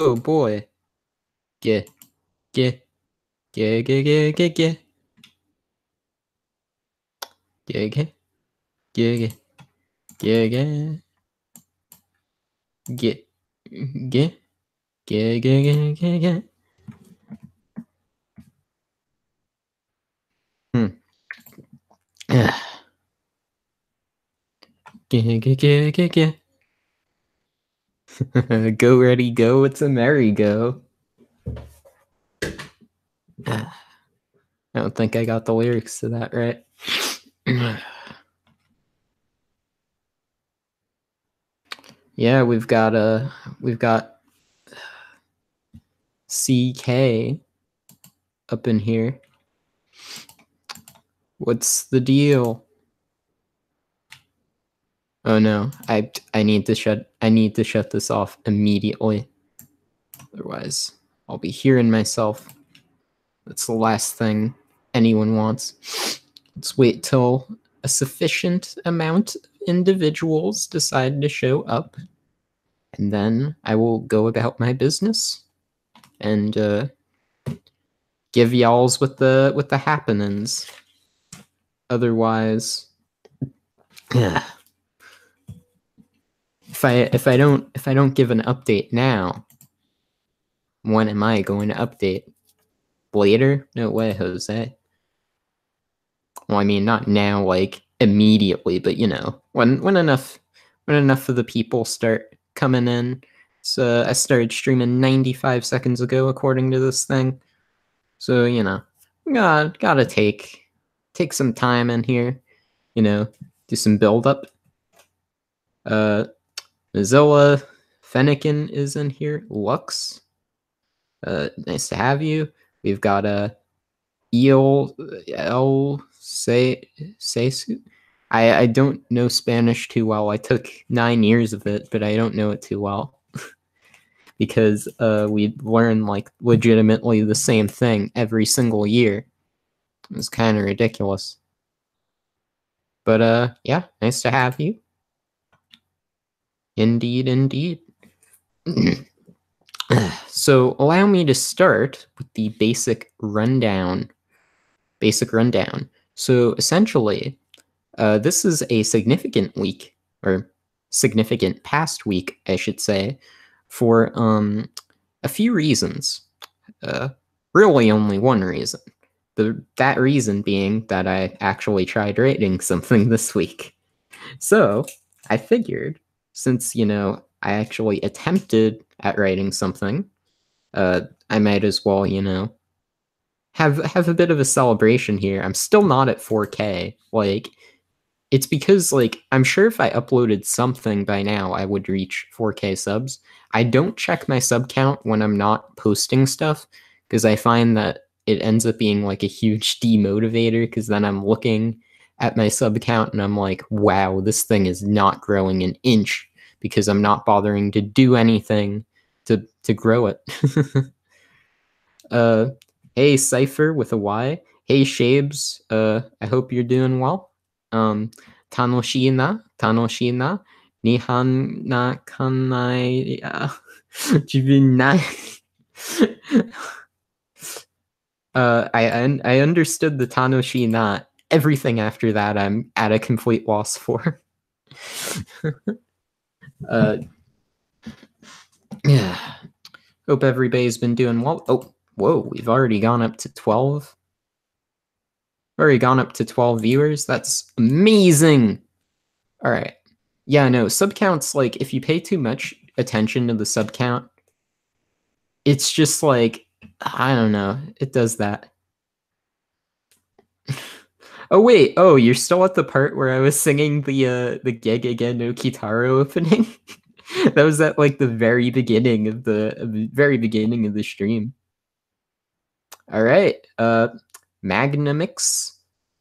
Oh boy. Get, get, get, get, get, get, get, get, get, get, get, get, get, get, get, get, get, get. Get, get, get, get, get. Go ready, go. It's a merry go. I don't think I got the lyrics to that right. Yeah, we've got CK up in here. What's the deal? Oh no, I need to shut this off immediately. Otherwise, I'll be hearing myself. That's the last thing anyone wants. Let's wait till a sufficient amount of individuals decide to show up, and then I will go about my business and give y'alls with the happenings. Otherwise, if I don't give an update now, when am I going to update? Later? No way, Jose. Well, I mean, not now, like immediately, but you know, when enough of the people start coming in. So I started streaming 95 seconds ago, according to this thing. So you know, gotta take some time in here. You know, do some build up. Mozilla Fennekin is in here. Lux, nice to have you. We've got a El Sesu. I don't know Spanish too well. I took 9 years of it, but I don't know it too well because we learn like legitimately the same thing every single year. It was kind of ridiculous. But yeah, nice to have you. Indeed, indeed. So allow me to start with the basic rundown. So essentially, this is a significant week, or significant past week, I should say, for a few reasons. Really only one reason. That reason being that I actually tried writing something this week. So I figured, since, you know, I actually attempted at writing something, I might as well, you know, have a bit of a celebration here. I'm still not at 4K. Like, it's because, like, I'm sure if I uploaded something by now, I would reach 4K subs. I don't check my sub count when I'm not posting stuff, because I find that it ends up being like a huge demotivator, because then I'm looking at my sub count and I'm like, wow, this thing is not growing an inch, because I'm not bothering to do anything to grow it. Hey, Cypher with a Y. Hey, Shabes. I hope you're doing well. Tanoshina, Nihan na kanai, jibunai. I understood the Tanoshina. Everything after that, I'm at a complete loss for. Yeah. Hope everybody's been doing well. Oh, whoa, we've already gone up to 12. Already gone up to 12 viewers. That's amazing. All right. Yeah, no, sub counts, like, if you pay too much attention to the sub count, it's just like, I don't know, it does that. Oh wait, oh, you're still at the part where I was singing the Gegege no Kitaro opening? That was at like the very beginning of the stream. All right, Magnamix.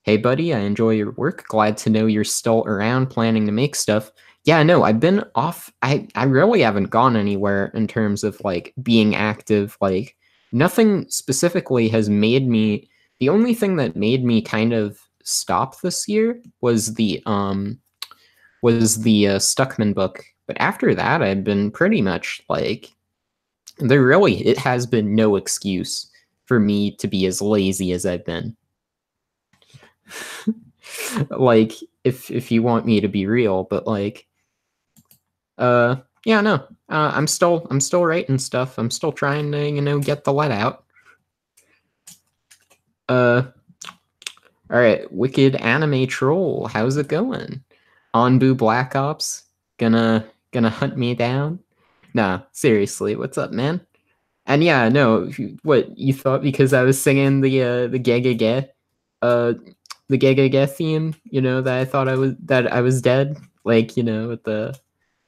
Hey buddy, I enjoy your work. Glad to know you're still around planning to make stuff. Yeah, no, I've been off. I really haven't gone anywhere in terms of like being active. Like, nothing specifically has made me. The only thing that made me kind of stop this year was the Stuckman book. But after that, I've been pretty much like it has been no excuse for me to be as lazy as I've been. Like, if you want me to be real, but like, yeah, no, I'm still writing stuff. I'm still trying to get the let out. All right, Wicked Anime Troll, how's it going? Onbu Black Ops, gonna hunt me down? Nah, seriously, what's up, man? And yeah, no, what you thought because I was singing the Gegege, uh, the Gegege theme, that I thought I was dead, like with the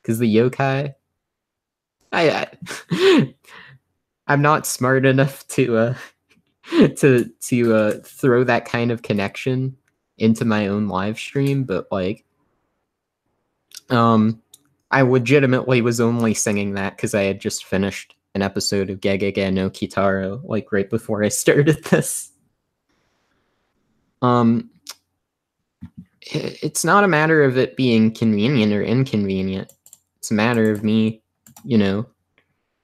because the yokai. I I'm not smart enough to throw that kind of connection into my own live stream, but like, I legitimately was only singing that because I had just finished an episode of Gegege no Kitaro, like right before I started this. It's not a matter of it being convenient or inconvenient. It's a matter of me,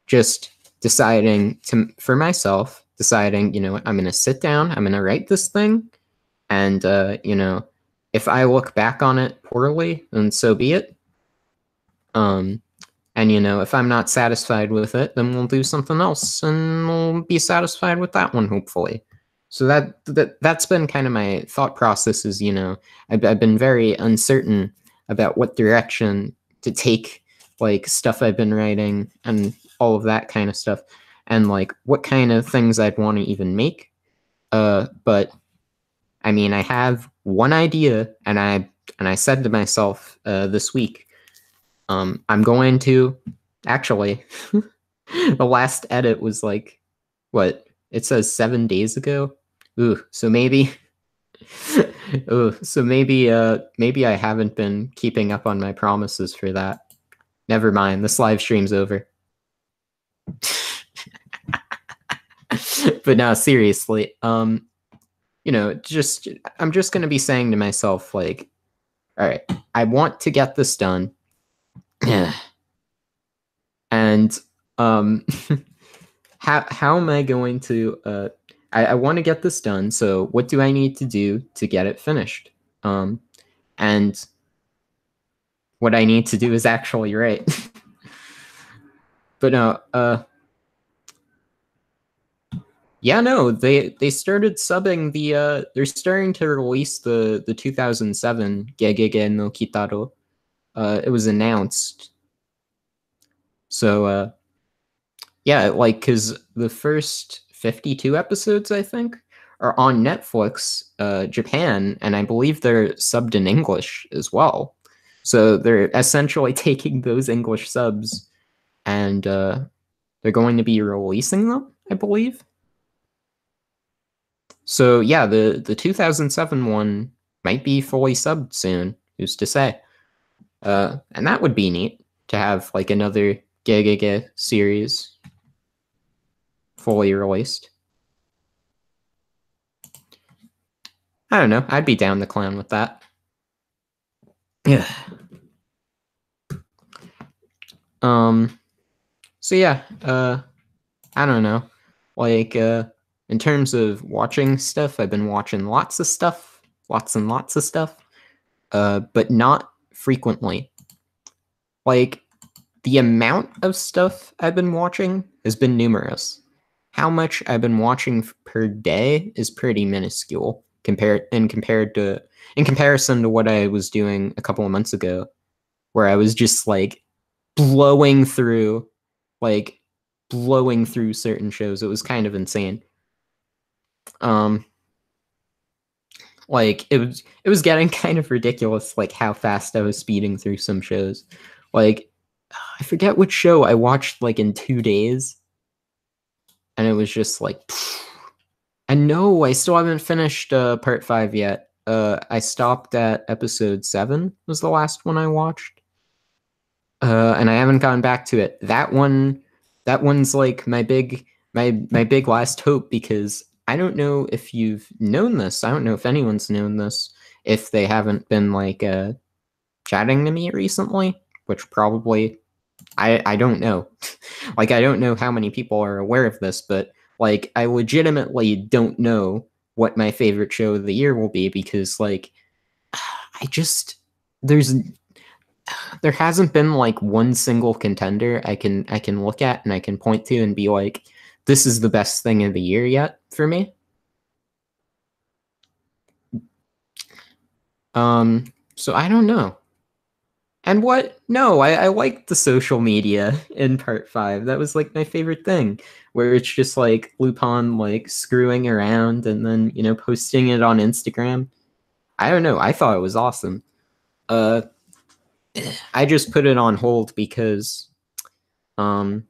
just deciding for myself, deciding, what, I'm going to sit down, I'm going to write this thing. And, if I look back on it poorly, then so be it. And, if I'm not satisfied with it, then we'll do something else and we'll be satisfied with that one, hopefully. So that's been kind of my thought process is, I've been very uncertain about what direction to take, like, stuff I've been writing and all of that kind of stuff, and, like, what kind of things I'd want to even make. But, I mean, I have one idea, and I said to myself this week, I'm going to, actually, the last edit was, like, what? It says 7 days ago. Ooh, so maybe maybe I haven't been keeping up on my promises for that. Never mind, this live stream's over. But no, seriously, I'm just gonna be saying to myself, like, all right, I want to get this done. And how am I going to I want to get this done, so what do I need to do to get it finished? And what I need to do is actually write. But no, yeah, no, they started subbing the they're starting to release the 2007 Gegege no Kitaro. It was announced. So yeah, like, cuz the first 52 episodes, I think, are on Netflix Japan, and I believe they're subbed in English as well. So they're essentially taking those English subs and they're going to be releasing them, I believe. So yeah, the 2007 one might be fully subbed soon. Who's to say? And that would be neat to have, like, another Gegege series fully released. I don't know. I'd be down the clown with that. Yeah. So yeah, I don't know. Like, in terms of watching stuff, I've been watching lots of stuff, lots and lots of stuff, but not frequently. Like, the amount of stuff I've been watching has been numerous. How much I've been watching per day is pretty minuscule in comparison to what I was doing a couple of months ago, where I was just like blowing through certain shows. It was kind of insane. Like, it was getting kind of ridiculous, like, how fast I was speeding through some shows. Like, I forget which show I watched, like, in 2 days, and it was just like, and no, I still haven't finished part 5 yet. I stopped at episode 7 was the last one I watched, and I haven't gone back to it. That one's like my big last hope, because I don't know if you've known this. I don't know if anyone's known this, if they haven't been, like, chatting to me recently, which probably I don't know. Like, I don't know how many people are aware of this, but like, I legitimately don't know what my favorite show of the year will be because like, I just there's there hasn't been like one single contender I can look at and I can point to and be like, this is the best thing of the year yet for me. So I don't know. And what? No, I liked the social media in part five. That was like my favorite thing, where it's just like Lupin like screwing around and then posting it on Instagram. I don't know. I thought it was awesome. Uh, I just put it on hold because um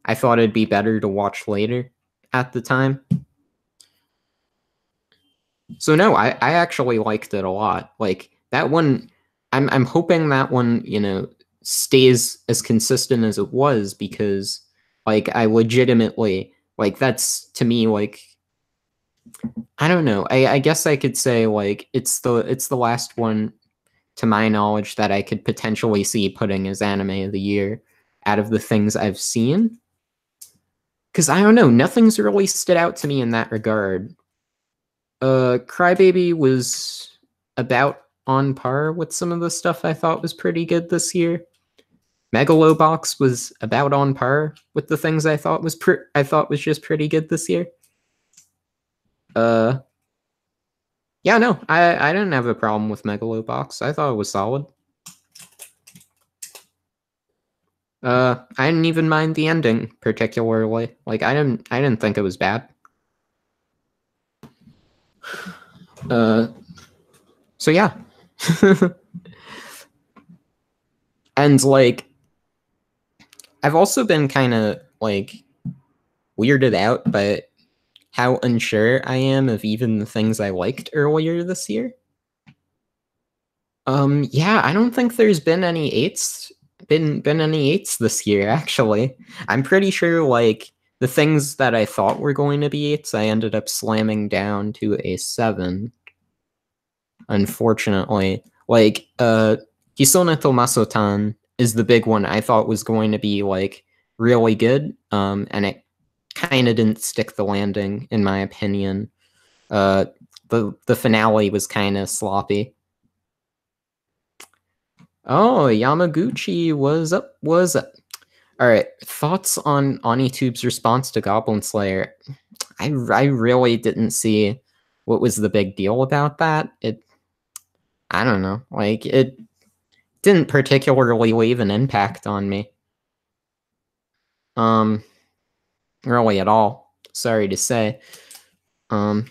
I thought it'd be better to watch later at the time. So no, I actually liked it a lot. Like that one, I'm hoping that one, stays as consistent as it was because like I legitimately like that's to me like I don't know. I guess I could say like it's the last one to my knowledge that I could potentially see putting as anime of the year out of the things I've seen. Cause I don't know, nothing's really stood out to me in that regard. Crybaby was about on par with some of the stuff I thought was pretty good this year. Megalobox was about on par with the things I thought was just pretty good this year. Uh, yeah, no, I didn't have a problem with Megalobox. I thought it was solid. I didn't even mind the ending particularly. Like I didn't think it was bad. Uh, so yeah. And like I've also been kind of like weirded out by how unsure I am of even the things I liked earlier this year. Yeah, I don't think there's been any eights been any eights this year, actually. I'm pretty sure like the things that I thought were going to be eights, I ended up slamming down to a seven, unfortunately. Like, Hisone Tomaso-tan is the big one I thought was going to be like really good. And it kind of didn't stick the landing, in my opinion. The finale was kind of sloppy. Oh, Yamaguchi was up. Was up. All right. Thoughts on Onitube's response to Goblin Slayer? I really didn't see what was the big deal about that. I don't know. Like it didn't particularly leave an impact on me. Um, really at all. Sorry to say. Um,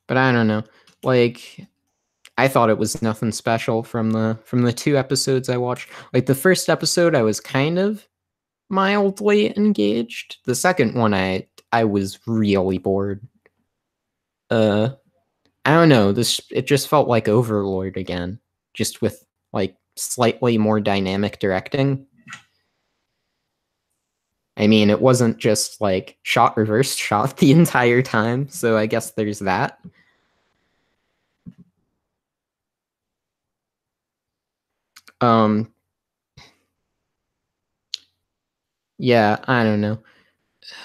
but I don't know. Like I thought it was nothing special from the two episodes I watched. Like the first episode, I was kind of mildly engaged. The second one, I was really bored. Uh, I don't know. It just felt like Overlord again, just with like slightly more dynamic directing. I mean, it wasn't just like shot reverse shot the entire time, so I guess there's that. Um, yeah, I don't know.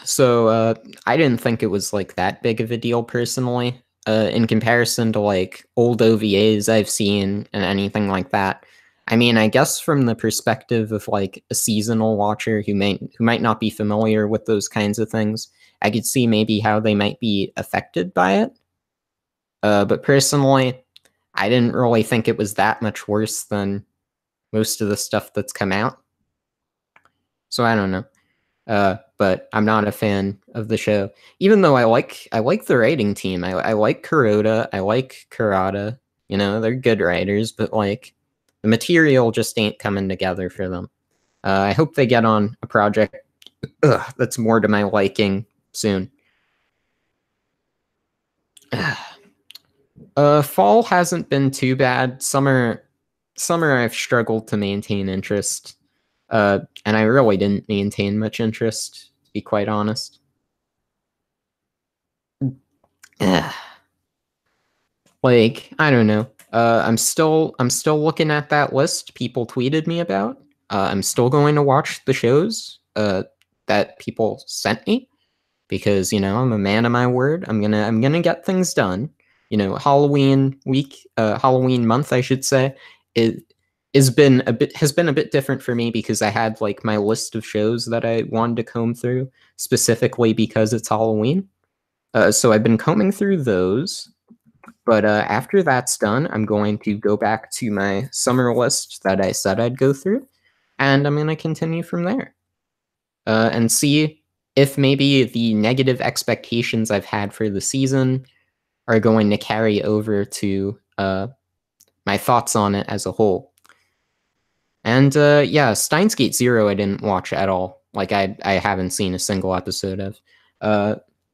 So I didn't think it was like that big of a deal personally. In comparison to like old OVAs I've seen and anything like that. I mean, I guess from the perspective of like a seasonal watcher who might not be familiar with those kinds of things, I could see maybe how they might be affected by it. But personally, I didn't really think it was that much worse than most of the stuff that's come out. So I don't know. But I'm not a fan of the show. Even though I like the writing team. I like Kuroda, I like Kurata. They're good writers, but like the material just ain't coming together for them. I hope they get on a project that's more to my liking soon. Fall hasn't been too bad. Summer I've struggled to maintain interest. And I really didn't maintain much interest, to be quite honest. Like, I don't know. I'm still looking at that list people tweeted me about. I'm still going to watch the shows that people sent me because I'm a man of my word. I'm gonna get things done. Halloween week, Halloween month, I should say, it has been a bit different for me because I had like my list of shows that I wanted to comb through specifically because it's Halloween. So I've been combing through those. But after that's done, I'm going to go back to my summer list that I said I'd go through, and I'm going to continue from there and see if maybe the negative expectations I've had for the season are going to carry over to my thoughts on it as a whole. And yeah, Steins Gate Zero I didn't watch at all. Like I haven't seen a single episode of.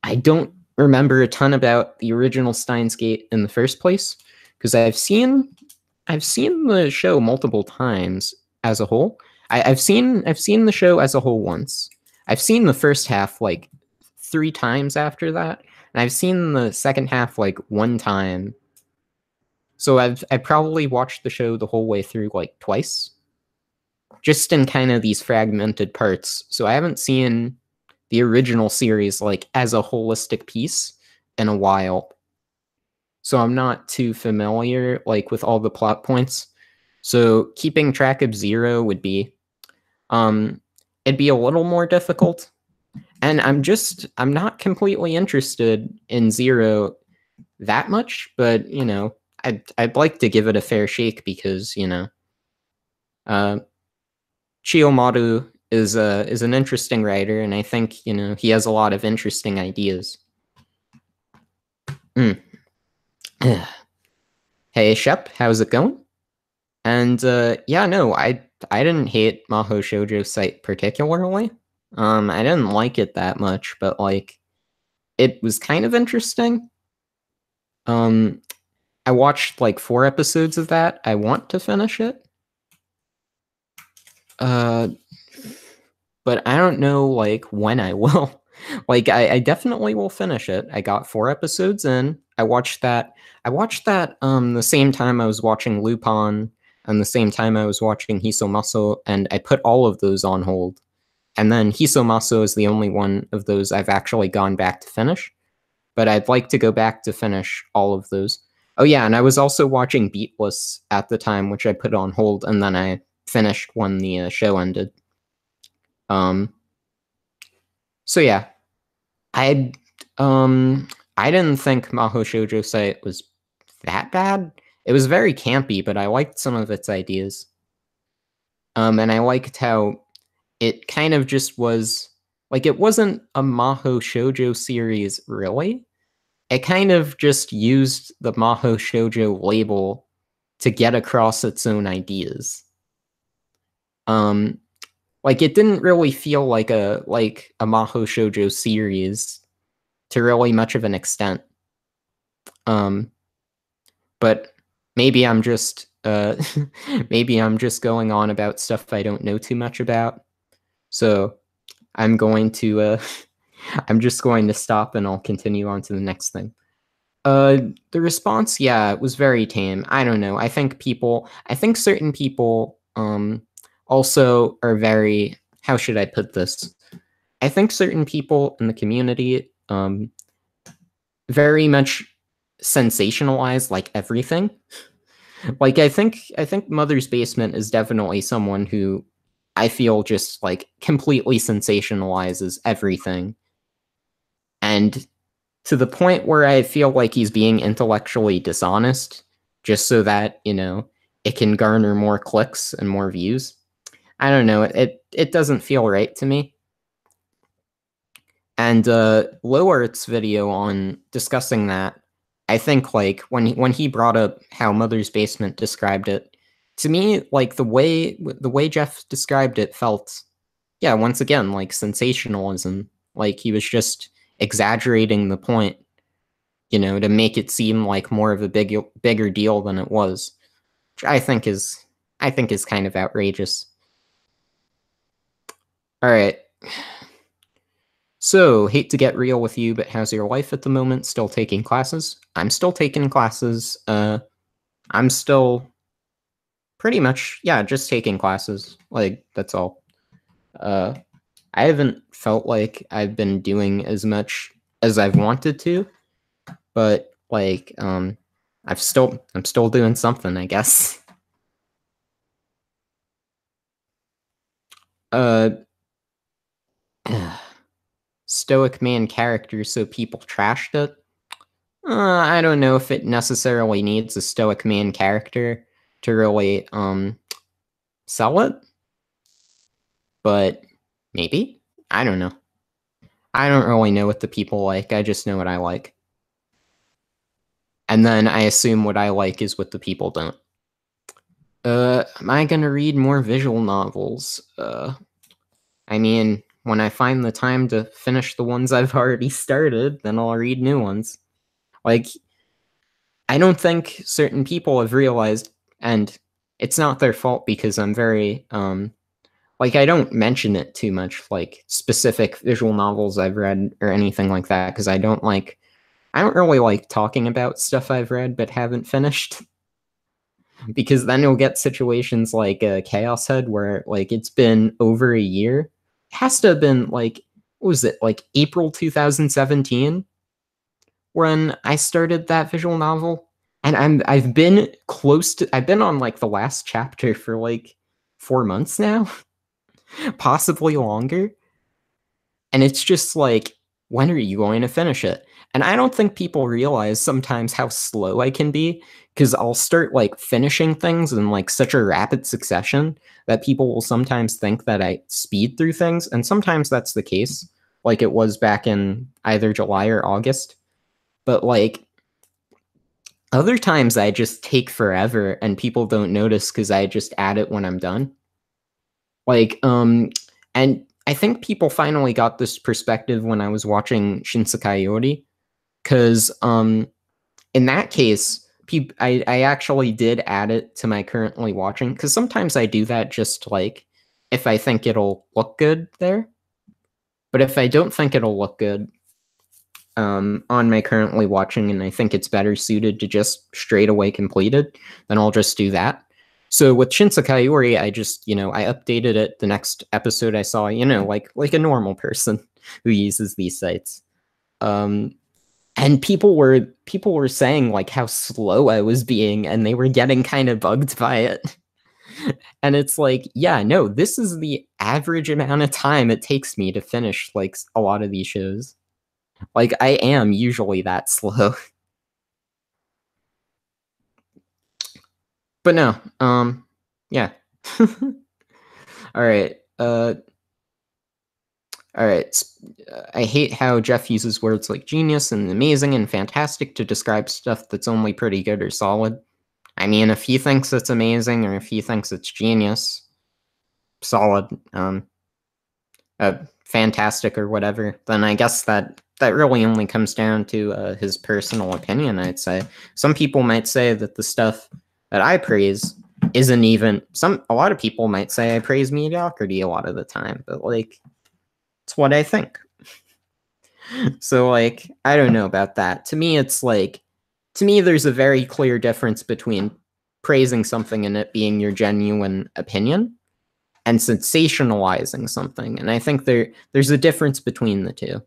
I don't remember a ton about the original Steins Gate in the first place because I've seen the show multiple times as a whole. I've seen the show as a whole once. I've seen the first half like 3 times after that, and I've seen the second half like 1 time. So I've probably watched the show the whole way through like twice, just in kind of these fragmented parts. So I haven't seen the original series like as a holistic piece in a while. So I'm not too familiar like with all the plot points. So keeping track of Zero would be it'd be a little more difficult. And I'm not completely interested in Zero that much, but I'd like to give it a fair shake because, Chiyomaru is an interesting writer, and I think he has a lot of interesting ideas. Hey Shep, how's it going? And yeah, no, I didn't hate Maho Shoujo Site particularly. I didn't like it that much, but like it was kind of interesting. I watched like 4 episodes of that. I want to finish it. But I don't know like when I will. Like I definitely will finish it. I got 4 episodes in. I watched that the same time I was watching Lupin and the same time I was watching Hisomaso, and I put all of those on hold. And then Hisomaso is the only one of those I've actually gone back to finish. But I'd like to go back to finish all of those. Oh yeah, and I was also watching Beatless at the time, which I put on hold, and then I finished when the show ended. So yeah, I I didn't think Maho Shoujo Site was that bad. It was very campy, but I liked some of its ideas. And I liked how it kind of just was like it wasn't a Maho Shoujo series really. It kind of just used the Maho Shoujo label to get across its own ideas. Like it didn't really feel like a Maho Shoujo series to really much of an extent. But maybe I'm just maybe I'm just going on about stuff I don't know too much about. So I'm going to I'm just going to stop and I'll continue on to the next thing. The response, yeah, it was very tame. I don't know. I think certain people also are very, how should I put this? I think certain people in the community very much sensationalize like everything. Like I think Mother's Basement is definitely someone who I feel just like completely sensationalizes everything. And to the point where I feel like he's being intellectually dishonest just so that, it can garner more clicks and more views. I don't know, it doesn't feel right to me. And Low Art's video on discussing that, I think like when he brought up how Mother's Basement described it, to me, like the way Jeff described it felt, yeah, once again, like sensationalism. Like he was just exaggerating the point, to make it seem like more of a bigger deal than it was, which I think is kind of outrageous. All right. So, hate to get real with you, but how's your life at the moment? Still taking classes? I'm still taking classes. I'm still pretty much, yeah, just taking classes. Like, that's all. Uh, I haven't felt like I've been doing as much as I've wanted to, but like, I'm still doing something, I guess. Uh, Stoic man character, so people trashed it. I don't know if it necessarily needs a stoic man character to really sell it, but maybe. I don't know. I don't really know what the people like. I just know what I like. And then I assume what I like is what the people don't. Am I gonna read more visual novels? I mean, when I find the time to finish the ones I've already started, then I'll read new ones. Like, I don't think certain people have realized, and it's not their fault because I'm very, like, I don't mention it too much, like, specific visual novels I've read or anything like that, because I don't really like talking about stuff I've read but haven't finished. Because then you'll get situations like Chaos Head where like it's been over a year. It has to have been like, what was it, like April 2017 when I started that visual novel, and I've been on like the last chapter for like 4 months now, possibly longer. And it's just like, when are you going to finish it? And I don't think people realize sometimes how slow I can be, because I'll start like finishing things in like such a rapid succession that people will sometimes think that I speed through things. And sometimes that's the case, like it was back in either July or August. But like other times I just take forever and people don't notice because I just add it when I'm done. Like, and I think people finally got this perspective when I was watching Shinsekai Yori, because in that case, I actually did add it to my currently watching, because sometimes I do that just like if I think it'll look good there. But if I don't think it'll look good on my currently watching, and I think it's better suited to just straight away complete it, then I'll just do that. So with Shinsekai Yori, I just, I updated it the next episode I saw, like a normal person who uses these sites. Um, and people were saying like how slow I was being, and they were getting kind of bugged by it. And it's like, yeah, no, this is the average amount of time it takes me to finish like a lot of these shows. Like I am usually that slow. But no, yeah. All right. All right. I hate how Jeff uses words like genius and amazing and fantastic to describe stuff that's only pretty good or solid. I mean, if he thinks it's amazing or if he thinks it's genius, solid, fantastic or whatever, then I guess that really only comes down to his personal opinion, I'd say. Some people might say that the stuff that I praise isn't even a lot of people might say I praise mediocrity a lot of the time, but like it's what I think. So like I don't know about that. To me it's like there's a very clear difference between praising something and it being your genuine opinion and sensationalizing something. And I think there's a difference between the two.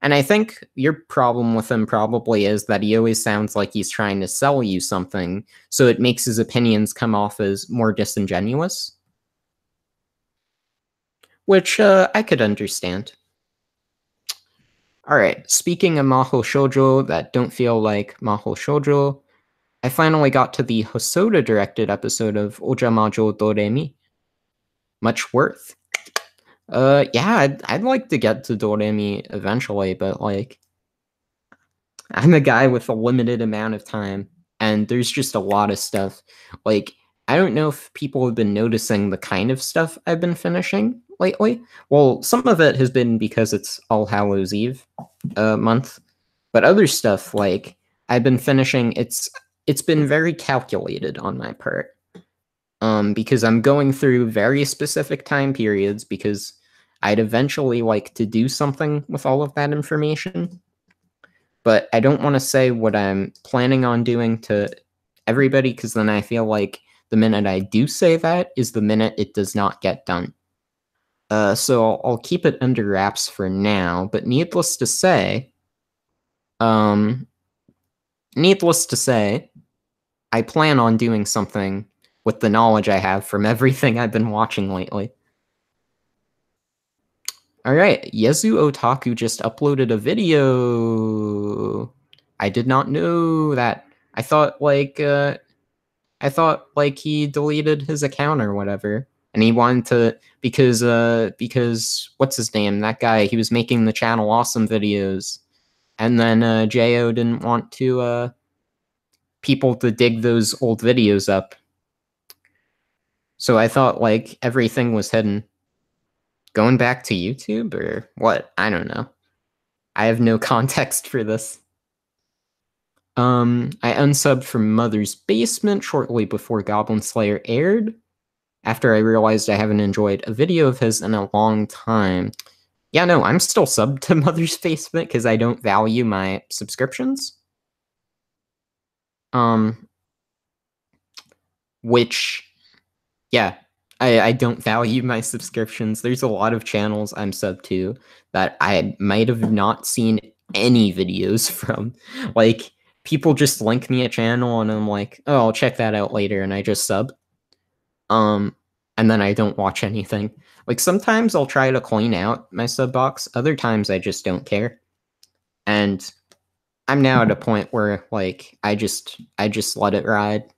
And I think your problem with him probably is that he always sounds like he's trying to sell you something, so it makes his opinions come off as more disingenuous, which I could understand. All right, speaking of Maho Shoujo that don't feel like Maho Shoujo, I finally got to the Hosoda directed episode of Ojamajo Doremi. Much worth. Yeah, I'd like to get to Doremi eventually, but like I'm a guy with a limited amount of time, and there's just a lot of stuff. Like, I don't know if people have been noticing the kind of stuff I've been finishing lately. Well, some of it has been because it's All Hallows Eve month, but other stuff like I've been finishing. It's been very calculated on my part, because I'm going through very specific time periods because I'd eventually like to do something with all of that information, but I don't want to say what I'm planning on doing to everybody, because then I feel like the minute I do say that is the minute it does not get done. So I'll keep it under wraps for now, but um, needless to say, I plan on doing something with the knowledge I have from everything I've been watching lately. Alright, Yezu Otaku just uploaded a video. I did not know that. I thought like he deleted his account or whatever. And he wanted to because what's his name? That guy, he was making the channel awesome videos. And then Jo didn't want to people to dig those old videos up. So I thought like everything was hidden. Going back to YouTube or what? I don't know. I have no context for this. I unsubbed from Mother's Basement shortly before Goblin Slayer aired, after I realized I haven't enjoyed a video of his in a long time. Yeah, no, I'm still subbed to Mother's Basement because I don't value my subscriptions. Which, yeah, I don't value my subscriptions. There's a lot of channels I'm subbed to that I might have not seen any videos from. Like, people just link me a channel and I'm like, oh, I'll check that out later, and I just sub. And then I don't watch anything. Like, sometimes I'll try to clean out my sub box, other times I just don't care. And I'm now at a point where, like, I just let it ride.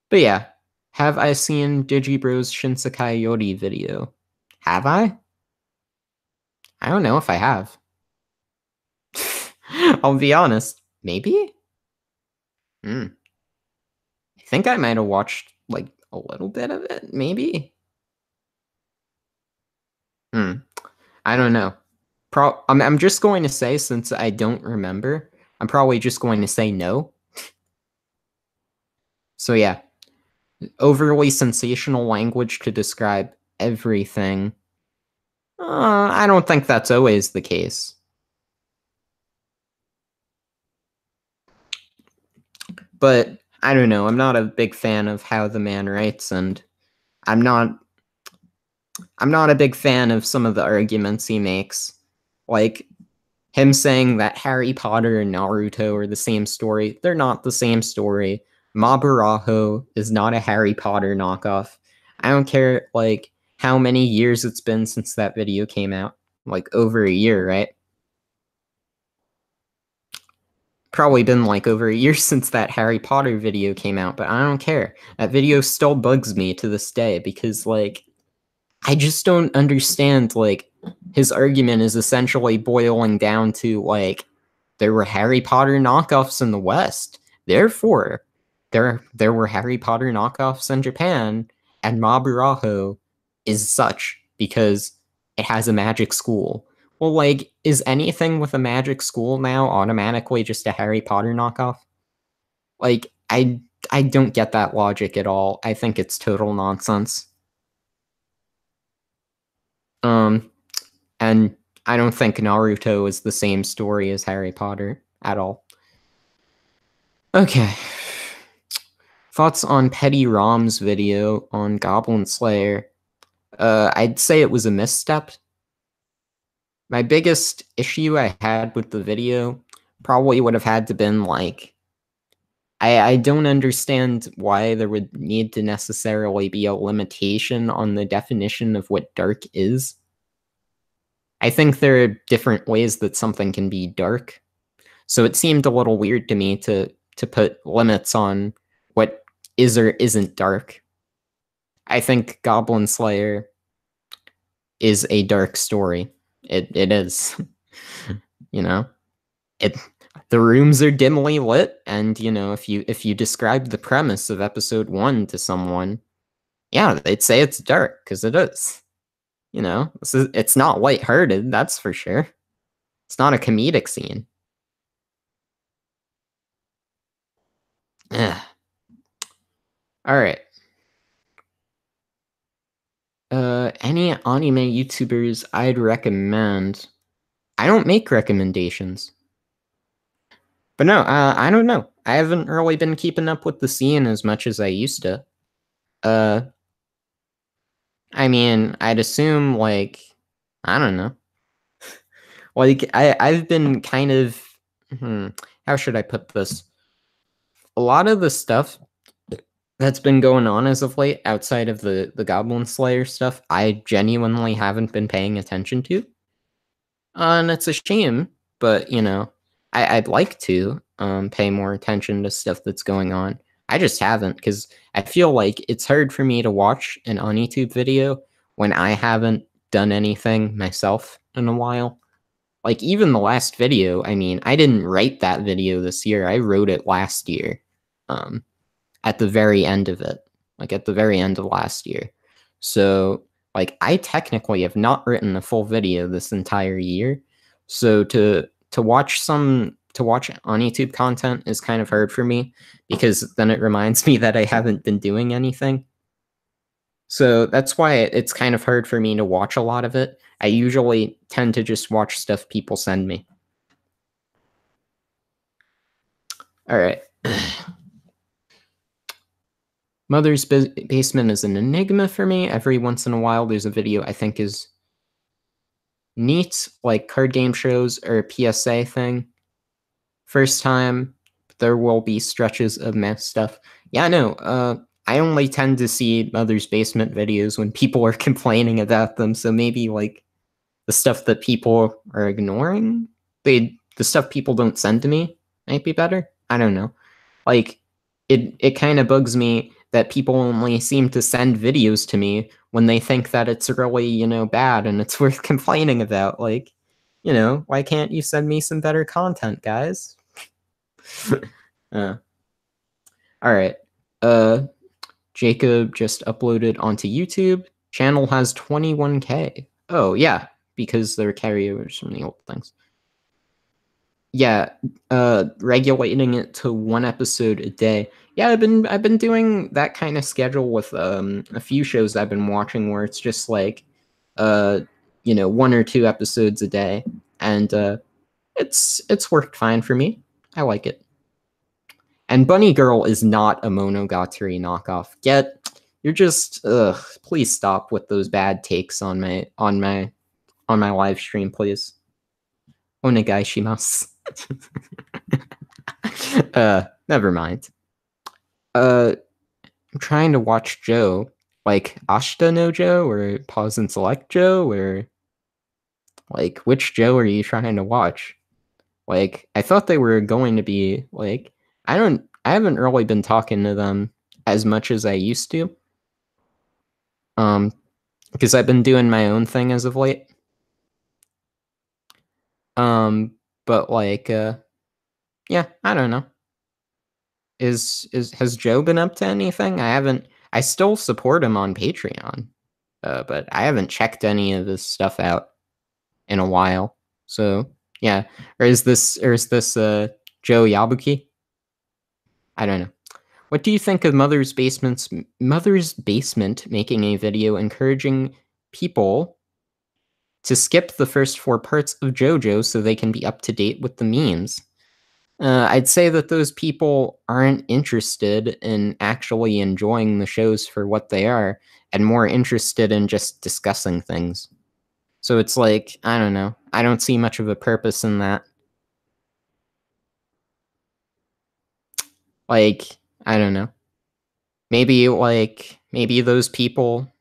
But yeah, have I seen Digibro's Shinsekai Yori video? Have I? I don't know if I have. I'll be honest. Maybe? I think I might have watched, like, a little bit of it, maybe? I don't know. I'm just going to say, since I don't remember, I'm probably just going to say no. So yeah, overly sensational language to describe everything. I don't think that's always the case. But I don't know, I'm not a big fan of how the man writes, and I'm not a big fan of some of the arguments he makes. Like, him saying that Harry Potter and Naruto are the same story. They're not the same story. Maburaho is not a Harry Potter knockoff. I don't care, like, how many years it's been since that video came out. Like, over a year, right? Probably been, like, over a year since that Harry Potter video came out, but I don't care. That video still bugs me to this day, because, like, I just don't understand, like, his argument is essentially boiling down to, like, there were Harry Potter knockoffs in the West. Therefore, there were Harry Potter knockoffs in Japan, and Maburaho is such because it has a magic school. Well, like, is anything with a magic school now automatically just a Harry Potter knockoff? Like, I don't get that logic at all. I think it's total nonsense. And I don't think Naruto is the same story as Harry Potter at all. Okay. Thoughts on Petty Rom's video on Goblin Slayer? I'd say it was a misstep. My biggest issue I had with the video probably would have had to been, like, I don't understand why there would need to necessarily be a limitation on the definition of what dark is. I think there are different ways that something can be dark. So it seemed a little weird to me to put limits on what is or isn't dark. I think Goblin Slayer is a dark story. It is. You know? The rooms are dimly lit, and you know, if you describe the premise of episode 1 to someone, yeah, they'd say it's dark, because it is. You know, it's not lighthearted, that's for sure. It's not a comedic scene. Ugh. Alright. Any anime YouTubers I'd recommend? I don't make recommendations. But no, I don't know. I haven't really been keeping up with the scene as much as I used to. Uh, I mean, I'd assume like I don't know. Like I've been kind of how should I put this? A lot of the stuff that's been going on as of late outside of the Goblin Slayer stuff, I genuinely haven't been paying attention to. And it's a shame, but you know, I'd like to pay more attention to stuff that's going on. I just haven't because I feel like it's hard for me to watch an on YouTube video when I haven't done anything myself in a while. Like even the last video, I mean, I didn't write that video this year. I wrote it last year. Um, at the very end of it, like at the very end of last year. So, like, I technically have not written a full video this entire year. So to watch on YouTube content is kind of hard for me because then it reminds me that I haven't been doing anything. So that's why it's kind of hard for me to watch a lot of it. I usually tend to just watch stuff people send me. All right. Mother's Basement is an enigma for me. Every once in a while, there's a video I think is neat, like card game shows or a PSA thing. First time, there will be stretches of meh stuff. Yeah, no, I only tend to see Mother's Basement videos when people are complaining about them, so maybe, like, the stuff that people are ignoring, the stuff people don't send to me might be better. I don't know. Like, it kind of bugs me that people only seem to send videos to me when they think that it's really, you know, bad and it's worth complaining about. Like, you know, why can't you send me some better content, guys? All right. Jacob just uploaded onto YouTube. Channel has 21K. Oh, yeah, because they're carryovers from the old things. Yeah, regulating it to one episode a day. Yeah, I've been doing that kind of schedule with a few shows I've been watching where it's just like you know, 1 or 2 episodes a day, and it's worked fine for me. I like it. And Bunny Girl is not a Monogatari knockoff. You're just please stop with those bad takes on my live stream, please. Onegai shimasu. Never mind. I'm trying to watch Joe, like Ashita no Joe or Pause and Select Joe, or like which Joe are you trying to watch? Like I thought they were going to be like I haven't really been talking to them as much as I used to. Because I've been doing my own thing as of late. But like yeah, I don't know. Has Joe been up to anything? I still support him on Patreon. But I haven't checked any of his stuff out in a while. So yeah. Or is this Joe Yabuki? I don't know. What do you think of Mother's Basement making a video encouraging people to skip the first 4 parts of JoJo so they can be up to date with the memes? I'd say that those people aren't interested in actually enjoying the shows for what they are and more interested in just discussing things. So it's like, I don't know. I don't see much of a purpose in that. Like, I don't know. Maybe those people,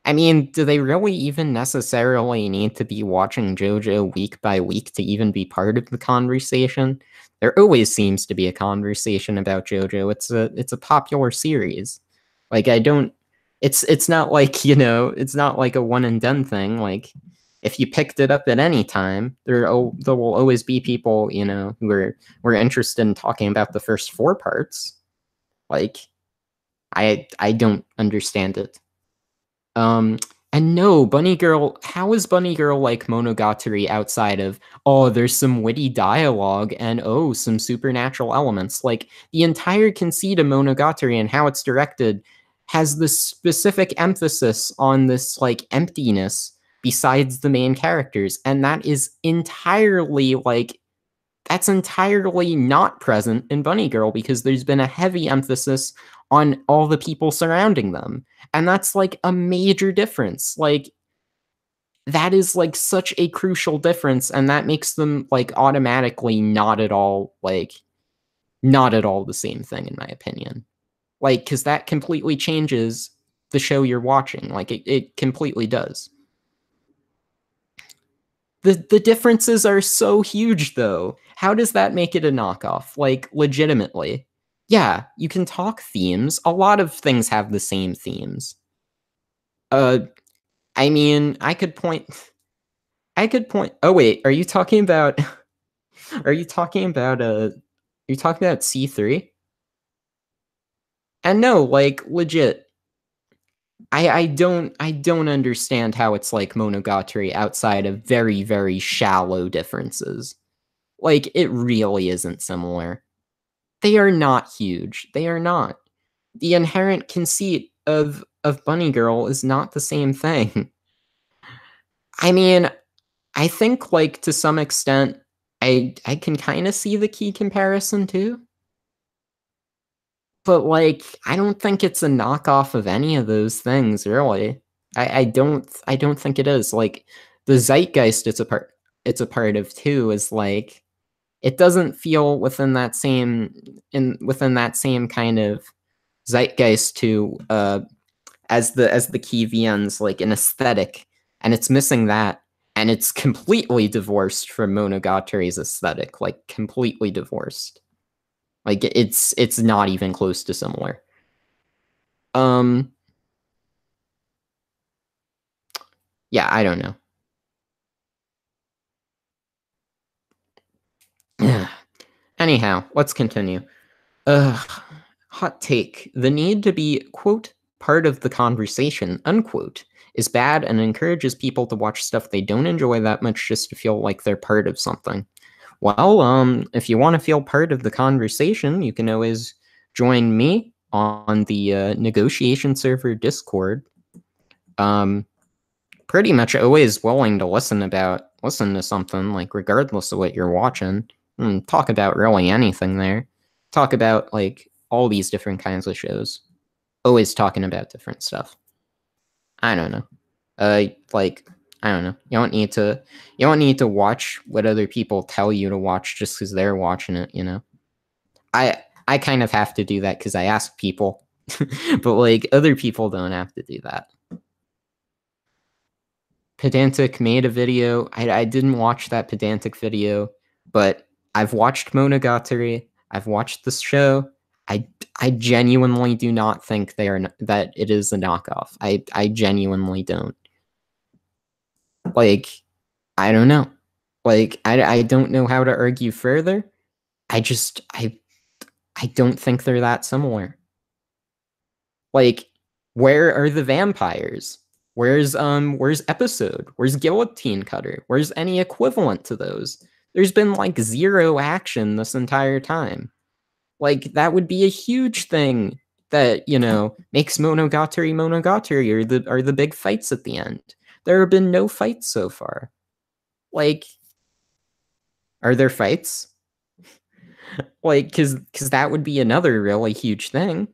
I mean, do they really even necessarily need to be watching JoJo week by week to even be part of the conversation? There always seems to be a conversation about JoJo. It's a popular series. Like it's not like, you know, it's not like a one and done thing. Like if you picked it up at any time, there will always be people, you know, who are interested in talking about the first 4 parts. Like I don't understand it. And no, Bunny Girl, how is Bunny Girl like Monogatari outside of, oh, there's some witty dialogue and oh, some supernatural elements? Like the entire conceit of Monogatari and how it's directed has this specific emphasis on this like emptiness besides the main characters, and that is entirely like that's entirely not present in Bunny Girl because there's been a heavy emphasis on all the people surrounding them. And that's like a major difference. Like, that is like such a crucial difference, and that makes them like automatically not at all the same thing, in my opinion. Like, because that completely changes the show you're watching. Like, it completely does. The differences are so huge, though. How does that make it a knockoff? Like, legitimately. Yeah, you can talk themes. A lot of things have the same themes. Uh, I mean, I could point. Oh wait, are you talking about? Are you talking about C3? And no, like legit. I don't understand how it's like Monogatari outside of very, very shallow differences. Like, it really isn't similar. They are not huge. They are not. The inherent conceit of Bunny Girl is not the same thing. I mean, I think like to some extent I can kind of see the key comparison too. But like I don't think it's a knockoff of any of those things, really. I don't think it is. Like the zeitgeist it's a part of too is like it doesn't feel within that same kind of zeitgeist to as the key VNs like an aesthetic, and it's missing that, and it's completely divorced from Monogatari's aesthetic, like completely divorced. Like it's not even close to similar. Um yeah, I don't know. Anyhow, let's continue. Hot take. The need to be, quote, part of the conversation, unquote, is bad and encourages people to watch stuff they don't enjoy that much just to feel like they're part of something. Well, if you want to feel part of the conversation, you can always join me on the negotiation server Discord. Pretty much always willing to listen to something, like regardless of what you're watching. Talk about really anything there. Talk about like all these different kinds of shows. Always talking about different stuff. I don't know. Like I don't know. You don't need to watch what other people tell you to watch just because they're watching it. I kind of have to do that because I ask people, but like other people don't have to do that. Pedantic made a video. I didn't watch that Pedantic video, but I've watched Monogatari. I've watched this show. I genuinely do not think that it is a knockoff. I genuinely don't. Like, I don't know. Like, I don't know how to argue further. I don't think they're that similar. Like, where are the vampires? Where's Episode? Where's Guillotine Cutter? Where's any equivalent to those? There's been like zero action this entire time. Like, that would be a huge thing that, makes Monogatari are the big fights at the end. There have been no fights so far. Like, are there fights? Like, cause that would be another really huge thing.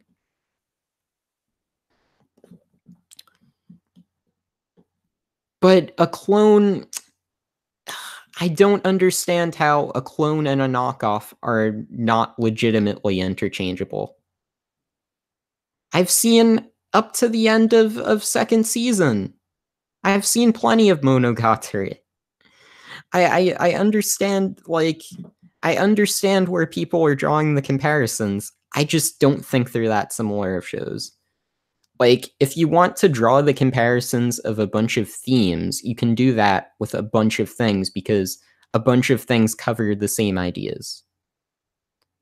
But a clone, I don't understand how a clone and a knockoff are not legitimately interchangeable. I've seen up to the end of second season. I've seen plenty of Monogatari. I understand, like, I understand where people are drawing the comparisons. I just don't think they're that similar of shows. Like, if you want to draw the comparisons of a bunch of themes, you can do that with a bunch of things because a bunch of things cover the same ideas.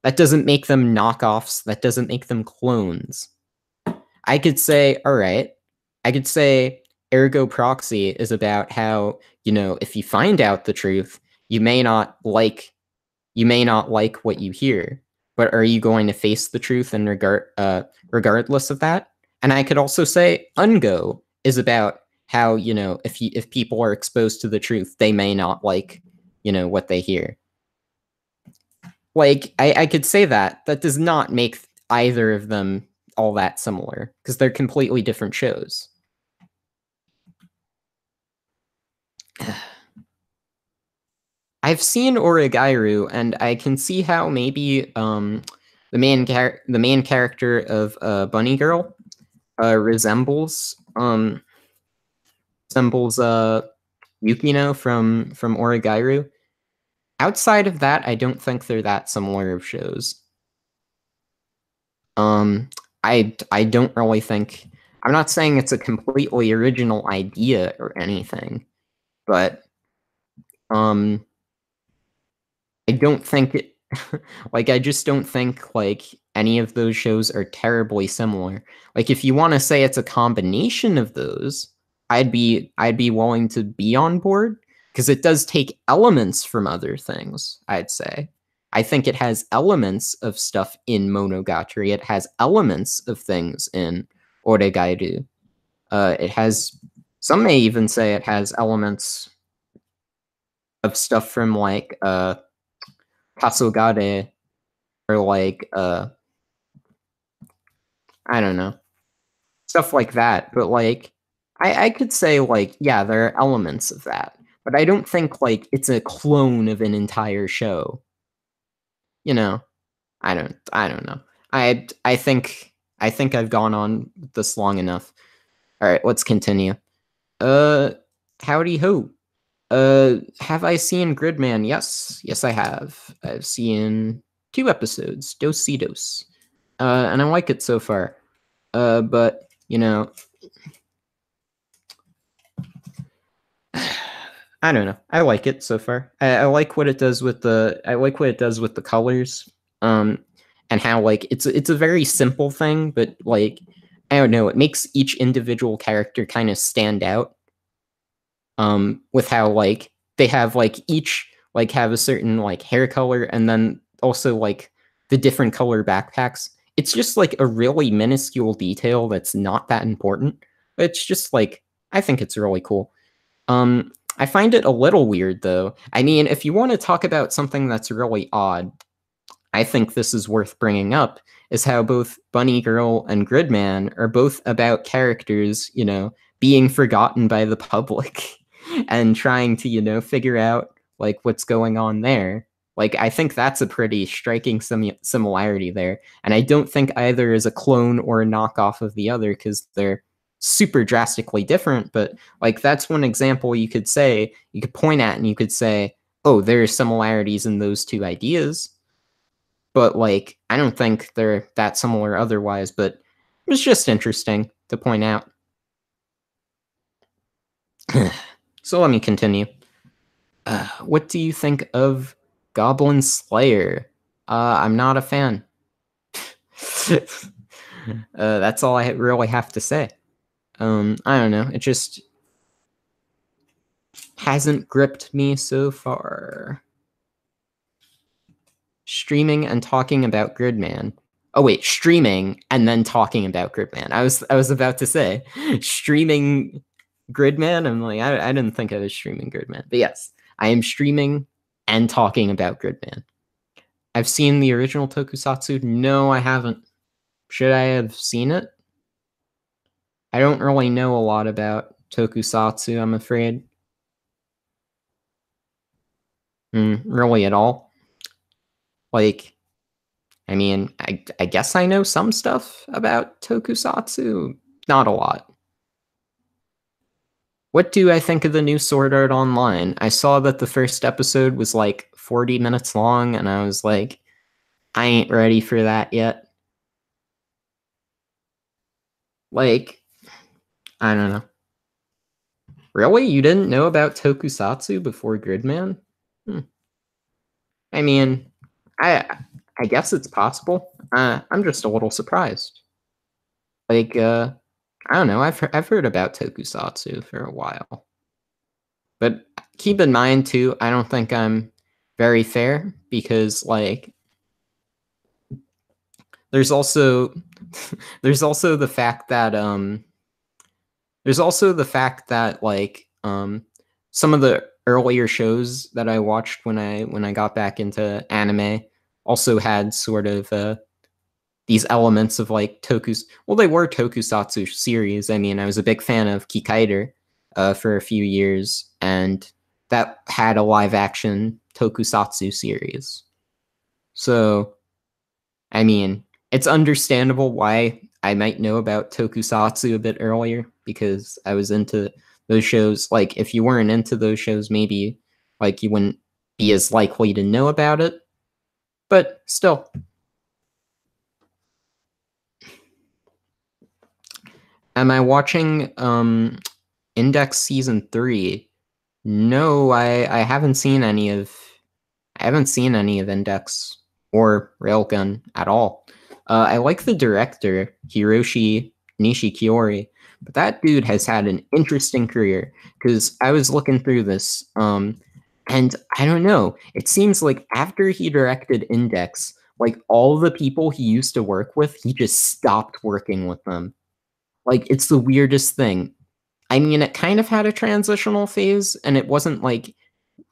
That doesn't make them knockoffs. That doesn't make them clones. I could say, all right, I could say Ergo Proxy is about how, if you find out the truth, you may not like what you hear, but are you going to face the truth in regardless of that? And I could also say Ungo is about how, if people are exposed to the truth, they may not like, what they hear. Like, I could say that. That does not make either of them all that similar, because they're completely different shows. I've seen Origairu, and I can see how maybe the main character of Bunny Girl resembles Yukino from Origairu. Outside of that, I don't think they're that similar of shows. I don't really think. I'm not saying it's a completely original idea or anything, but I don't think it. Like, I just don't think like any of those shows are terribly similar. Like, if you want to say it's a combination of those, I'd be willing to be on board, because it does take elements from other things, I'd say. I think it has elements of stuff in Monogatari. It has elements of things in Oregairu. It has, some may even say it has elements of stuff from like Kasogade, or like I don't know, stuff like that. But like I could say like, yeah, there are elements of that, but I don't think like it's a clone of an entire show. You know, I don't know. I think I've gone on this long enough. All right, let's continue. Uh, howdy ho. Have I seen Gridman? Yes, I have. I've seen 2 episodes, dos y dos, and I like it so far. But you know, I don't know. I like it so far. I like what it does with the. I like what it does with the colors. And how like it's a very simple thing, but like I don't know, it makes each individual character kind of stand out. With how like they have like each like have a certain like hair color, and then also like the different color backpacks. It's just like a really minuscule detail that's not that important, but it's just like, I think it's really cool. I find it a little weird though. I mean, if you want to talk about something that's really odd, I think this is worth bringing up, is how both Bunny Girl and Gridman are both about characters, being forgotten by the public and trying to, figure out like what's going on there. Like, I think that's a pretty striking similarity there. And I don't think either is a clone or a knockoff of the other, because they're super drastically different. But like, that's one example you could point at and you could say, oh, there are similarities in those two ideas. But like, I don't think they're that similar otherwise, but it was just interesting to point out. So let me continue. What do you think of Goblin Slayer? I'm not a fan. That's all I really have to say. I don't know. It just hasn't gripped me so far. Streaming and talking about Gridman. Oh wait, streaming and then talking about Gridman. I was about to say streaming Gridman. I'm like, I didn't think I was streaming Gridman, but yes, I am streaming and talking about Gridman. I've seen the original Tokusatsu. No, I haven't. Should I have seen it? I don't really know a lot about Tokusatsu, I'm afraid. Really at all. Like, I mean, I guess I know some stuff about Tokusatsu. Not a lot. What do I think of the new Sword Art Online? I saw that the first episode was like 40 minutes long, and I was like, I ain't ready for that yet. Like, I don't know. Really? You didn't know about Tokusatsu before Gridman? I mean, I guess it's possible. I'm just a little surprised. Like, I don't know. I've heard about Tokusatsu for a while, but keep in mind too, I don't think I'm very fair, because like there's also the fact that like some of the earlier shows that I watched when I got back into anime, also had sort of these elements of like they were tokusatsu series. I mean, I was a big fan of Kikaider for a few years, and that had a live action tokusatsu series. So, I mean, it's understandable why I might know about tokusatsu a bit earlier, because I was into those shows. Like, if you weren't into those shows, maybe like you wouldn't be as likely to know about it. But still. Am I watching Index season 3? No, I haven't seen any of Index or Railgun at all. I like the director, Hiroshi Nishikiori, but that dude has had an interesting career, because I was looking through this, and I don't know, it seems like after he directed Index, like all the people he used to work with, he just stopped working with them. Like, it's the weirdest thing. I mean, it kind of had a transitional phase, and it wasn't like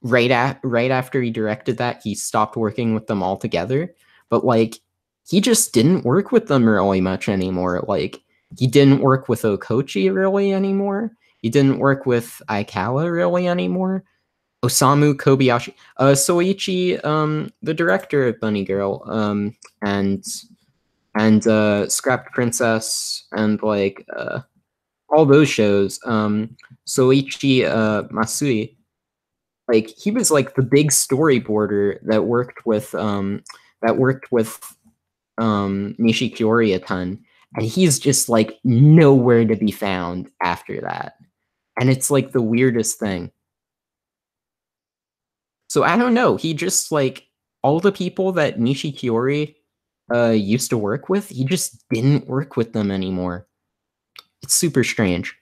right after he directed that, he stopped working with them altogether. But like, he just didn't work with them really much anymore. Like, he didn't work with Okochi really anymore. He didn't work with Aikawa really anymore. Osamu Kobayashi, Soichi, the director of Bunny Girl, and Scrapped Princess, and like all those shows. Soichi Masui, like he was like the big storyboarder that worked with Nishikiori a ton, and he's just like nowhere to be found after that. And it's like the weirdest thing. So I don't know. He just like all the people that Nishikiori used to work with, he just didn't work with them anymore. It's super strange.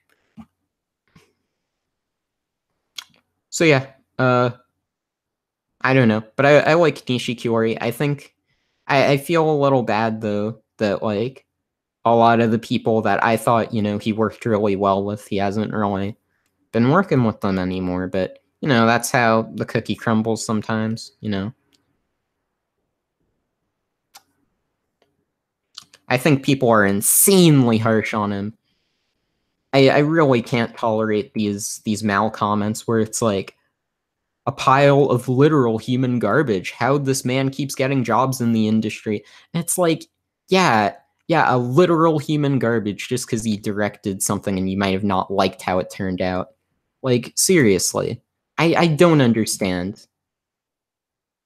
So yeah, I don't know, but I like Nishikiori. I think I feel a little bad though that like a lot of the people that I thought, he worked really well with, he hasn't really been working with them anymore. But that's how the cookie crumbles sometimes. I think people are insanely harsh on him. I really can't tolerate these mal comments where it's like a pile of literal human garbage. How this man keeps getting jobs in the industry. And it's like, yeah, a literal human garbage just because he directed something and you might have not liked how it turned out. Like, seriously. I don't understand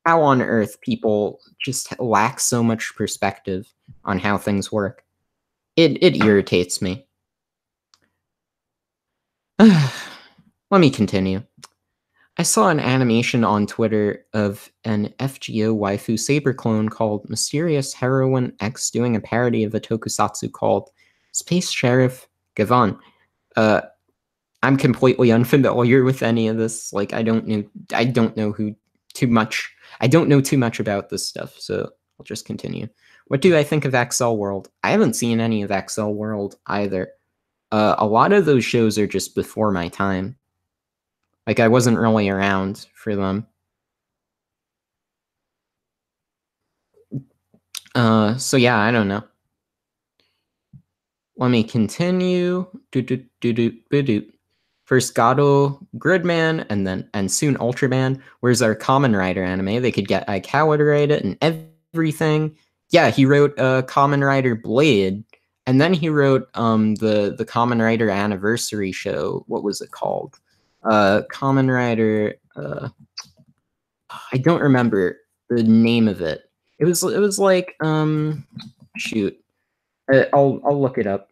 how on earth people just lack so much perspective on how things work. It irritates me. Let me continue. I saw an animation on Twitter of an FGO waifu saber clone called Mysterious Heroine X doing a parody of a tokusatsu called Space Sheriff Gavan. I'm completely unfamiliar with any of this. Like, I don't know too much. I don't know too much about this stuff, so I'll just continue. What do I think of XL World? I haven't seen any of XL World either. A lot of those shows are just before my time. Like, I wasn't really around for them. So yeah, I don't know. Let me continue. First Gado, Gridman, and soon Ultraman. Where's our Kamen Rider anime? They could get Aikawa to write it and everything. Yeah, he wrote Kamen Rider Blade, and then he wrote the Kamen Rider anniversary show. What was it called? Kamen Rider. I don't remember the name of it. It was like shoot. I'll look it up.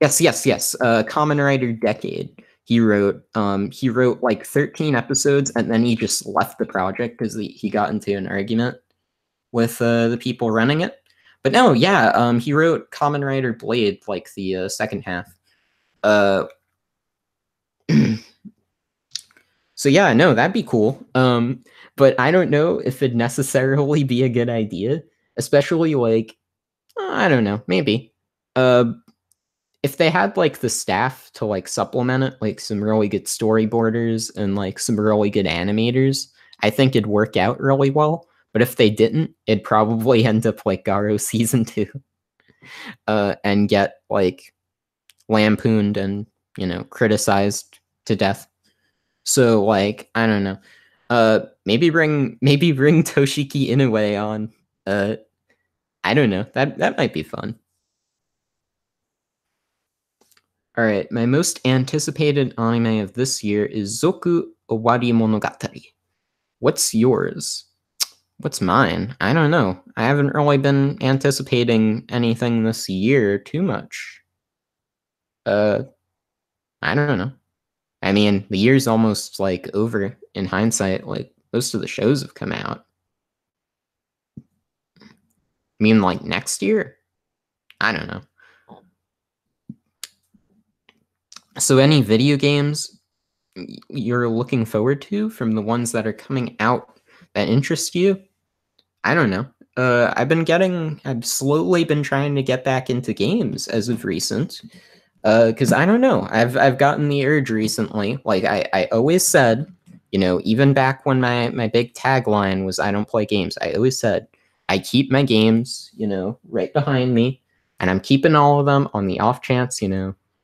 Yes. Kamen Rider Decade. He wrote like 13 episodes, and then he just left the project because he got into an argument with the people running it. But no, yeah, he wrote Kamen Rider Blade, like the second half. So yeah, no, that'd be cool. But I don't know if it'd necessarily be a good idea, especially like I don't know, maybe. If they had like the staff to like supplement it, like some really good storyboarders and like some really good animators, I think it'd work out really well. But if they didn't, it'd probably end up like Garo season 2, and get like lampooned and criticized to death. So like I don't know. Maybe bring Toshiki Inoue on. I don't know. That might be fun. All right, my most anticipated anime of this year is Zoku Owari Monogatari. What's yours? What's mine? I don't know. I haven't really been anticipating anything this year too much. Uh, I don't know. I mean, the year's almost like over in hindsight. Like most of the shows have come out. I mean, like next year? I don't know. So, any video games you're looking forward to from the ones that are coming out that interest you? I don't know. I've slowly been trying to get back into games as of recent. Because I don't know. I've gotten the urge recently. Like I always said, even back when my big tagline was I don't play games, I always said I keep my games, right behind me, and I'm keeping all of them on the off chance,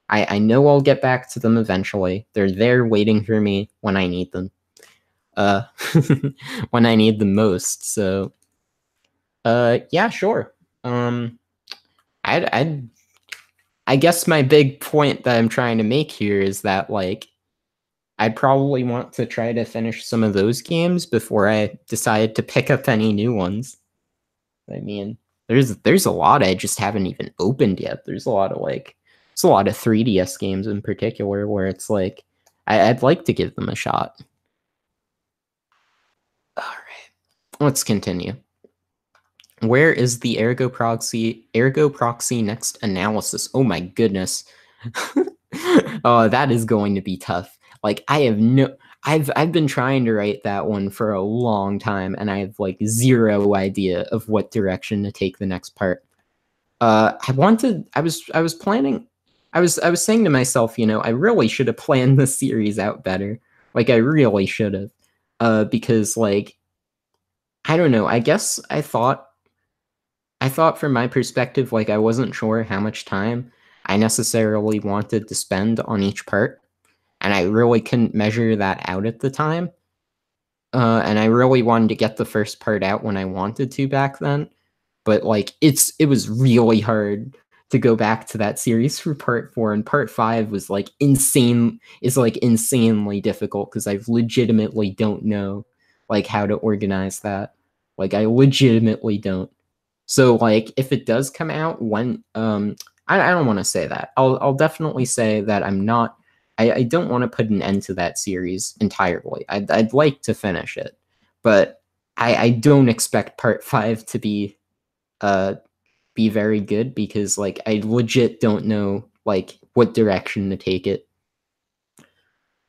I know I'll get back to them eventually. They're there waiting for me when I need them. Uh when I need them most. So yeah, sure. I'd I guess my big point that I'm trying to make here is that like I'd probably want to try to finish some of those games before I decide to pick up any new ones. I mean, there's a lot I just haven't even opened yet. There's a lot of 3DS games in particular where it's like I'd like to give them a shot. All right, let's continue. Where is the ergo proxy next analysis? Oh my goodness. Oh, that is going to be tough. Like I've been trying to write that one for a long time and I have like zero idea of what direction to take the next part. I was planning I was saying to myself, I really should have planned this series out better. Like I really should have. Because like I don't know, I guess I thought from my perspective, like I wasn't sure how much time I necessarily wanted to spend on each part, and I really couldn't measure that out at the time. And I really wanted to get the first part out when I wanted to back then, but like it was really hard to go back to that series for part 4, and part 5 was like insanely difficult because I legitimately don't know like how to organize that. Like I legitimately don't. So like if it does come out when I don't want to say that. I'll definitely say that I don't want to put an end to that series entirely. I'd like to finish it, but I don't expect part 5 to be very good because like I legit don't know like what direction to take it.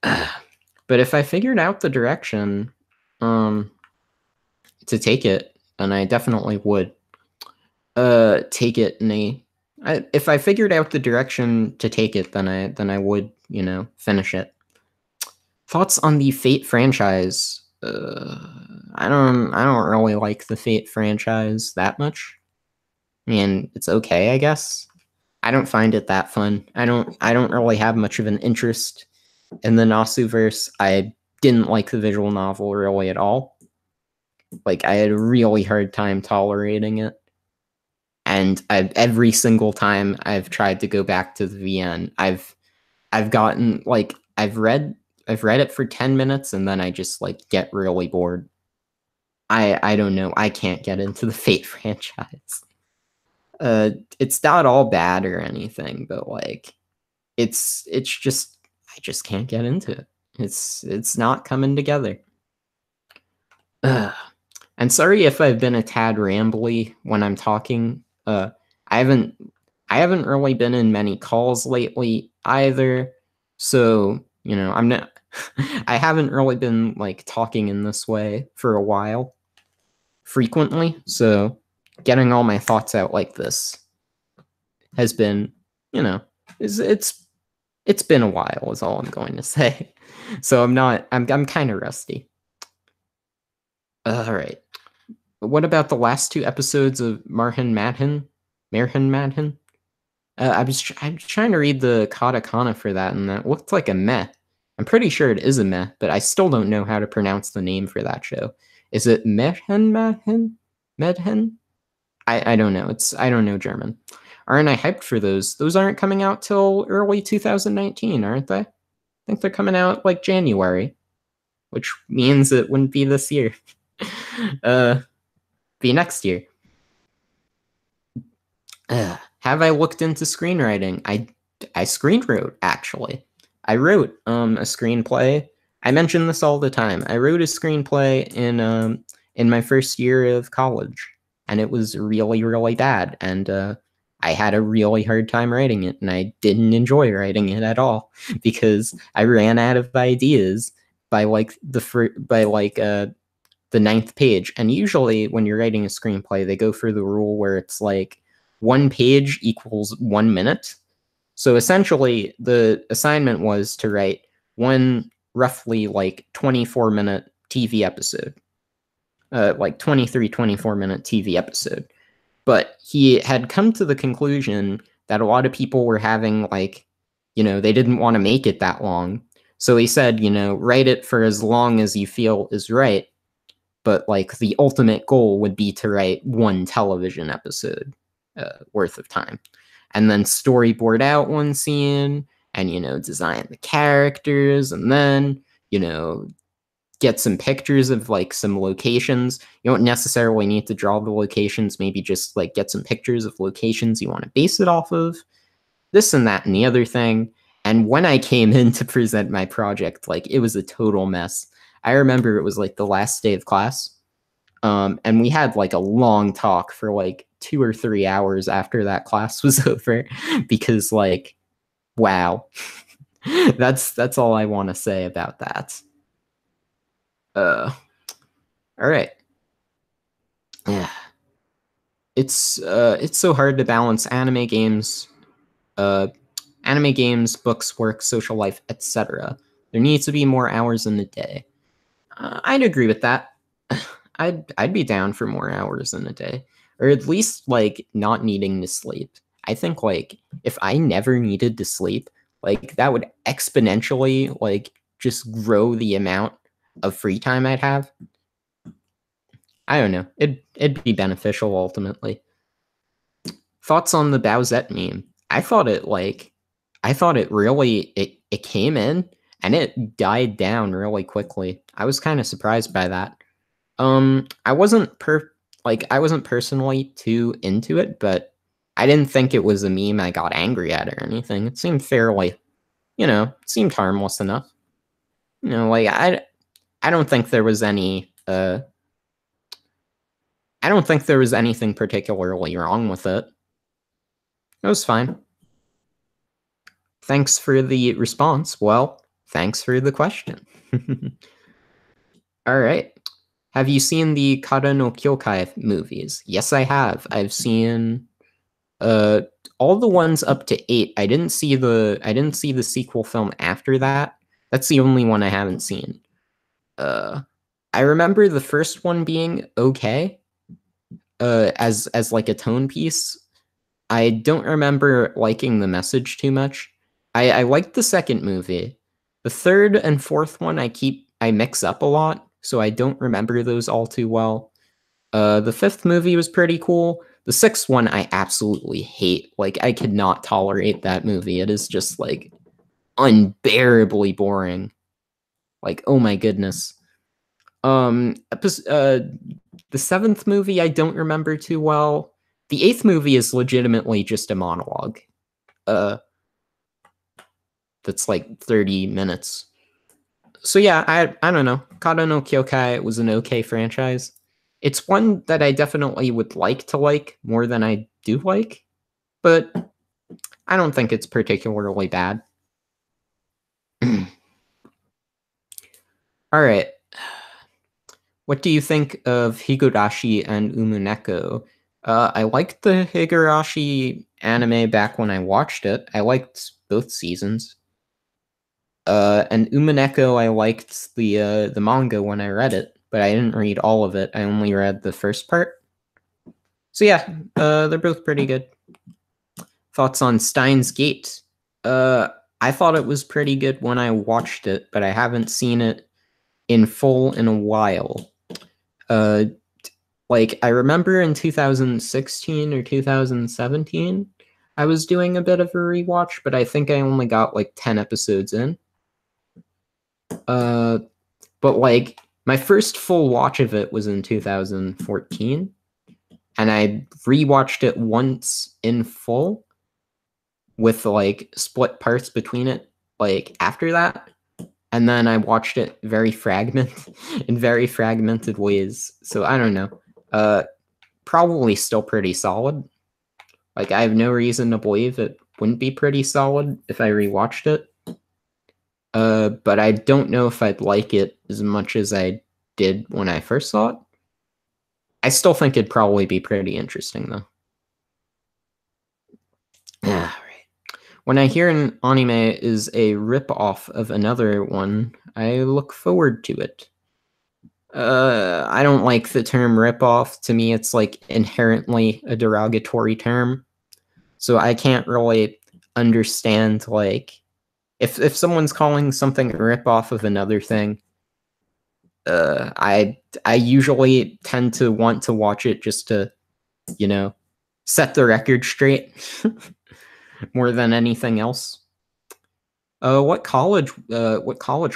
But if I figured out the direction to take it, then I definitely would take it in if I figured out the direction to take it, then I would, finish it. Thoughts on the Fate franchise? I don't really like the Fate franchise that much. I mean, it's okay, I guess. I don't find it that fun. I don't really have much of an interest in the Nasuverse. I didn't like the visual novel really at all. Like I had a really hard time tolerating it. And every single time I've tried to go back to the VN, I've gotten like I've read it for 10 minutes and then I just like get really bored. I don't know. I can't get into the Fate franchise. It's not all bad or anything, but like it's just I just can't get into it. It's not coming together. Ugh. And sorry if I've been a tad rambly when I'm talking. I haven't I haven't really been in many calls lately either. So, I'm not I haven't really been like talking in this way for a while frequently. So, getting all my thoughts out like this has been, you know, it's been a while is all I'm going to say. So, I'm kind of rusty. All right. What about the last 2 episodes of Marhan Madhan? Marhan Madhan? I'm trying to read the katakana for that, and that looked like a meh. I'm pretty sure it is a meh, but I still don't know how to pronounce the name for that show. Is it Mehen Madhen? Medhen? I don't know. I don't know German. Aren't I hyped for those? Those aren't coming out till early 2019, aren't they? I think they're coming out like January, which means it wouldn't be this year. Be next year. Have I looked into screenwriting? I screen wrote, actually. I wrote a screenplay. I mention this all the time. I wrote a screenplay in my first year of college, and it was really, really bad. And I had a really hard time writing it, and I didn't enjoy writing it at all because I ran out of ideas by the 9th page. And usually when you're writing a screenplay, they go for the rule where it's like 1 page equals 1 minute. So essentially, the assignment was to write one roughly like 24-minute TV episode, like 24-minute TV episode. But he had come to the conclusion that a lot of people were having they didn't want to make it that long. So he said, write it for as long as you feel is right. But like the ultimate goal would be to write 1 television episode worth of time, and then storyboard out 1 scene, and design the characters, and then get some pictures of like some locations. You don't necessarily need to draw the locations, maybe just like get some pictures of locations you want to base it off of, this and that and the other thing. And when I came in to present my project, like it was a total mess. I remember it was like the last day of class. And we had like a long talk for like 2 or 3 hours after that class was over because like, wow, that's all I want to say about that. All right. Yeah. It's so hard to balance anime games, books, work, social life, etc. There needs to be more hours in the day. I'd agree with that. I'd be down for more hours in a day, or at least like not needing to sleep. I think like if I never needed to sleep, like that would exponentially like just grow the amount of free time I'd have. I don't know. It'd be beneficial ultimately. Thoughts on the Bowsette meme? I thought it really it came in and it died down really quickly. I was kind of surprised by that. I wasn't personally too into it, but I didn't think it was a meme I got angry at or anything. It seemed fairly, it seemed harmless enough. Like I don't think there was any I don't think there was anything particularly wrong with it. It was fine. Thanks for the response. Well, thanks for the question. All right. Have you seen the Kara no Kyokai movies? Yes, I have. I've seen all the ones up to 8. I didn't see the sequel film after that. That's the only one I haven't seen. I remember the first one being okay. As like a tone piece. I don't remember liking the message too much. I liked the second movie. The third and fourth one I mix up a lot, so I don't remember those all too well. The fifth movie was pretty cool. The sixth one I absolutely hate. Like I could not tolerate that movie. It is just like unbearably boring. Like, oh my goodness. The seventh movie I don't remember too well. The eighth movie is legitimately just a monologue. That's like 30 minutes. So yeah, I don't know. Kara no Kyokai was an okay franchise. It's one that I definitely would like to like more than I do like, but I don't think it's particularly bad. All right. What do you think of Higurashi and Umuneko? I liked the Higurashi anime back when I watched it. I liked both seasons. And Umuneko, I liked the manga when I read it. but I didn't read all of it. I only read the first part. So yeah, they're both pretty good. Thoughts on Steins Gate? I thought it was pretty good when I watched it, but I haven't seen it in full in a while. Like I remember in 2016 or 2017, I was doing a bit of a rewatch, but I think I only got like 10 episodes in. But like my first full watch of it was in 2014, and I rewatched it once in full with like split parts between it like after that, and then I watched it very in very fragmented ways. So I don't know. Probably still pretty solid. Like I have no reason to believe it wouldn't be pretty solid if I rewatched it. But I don't know if I'd like it as much as I did when I first saw it. I still think it'd probably be pretty interesting though. Yeah, right. When I hear an anime is a rip-off of another one, I look forward to it. I don't like the term rip-off. To me, it's like inherently a derogatory term. So I can't really understand like if someone's calling something a rip-off of another thing, I usually tend to want to watch it just to, you know, set the record straight more than anything else. What college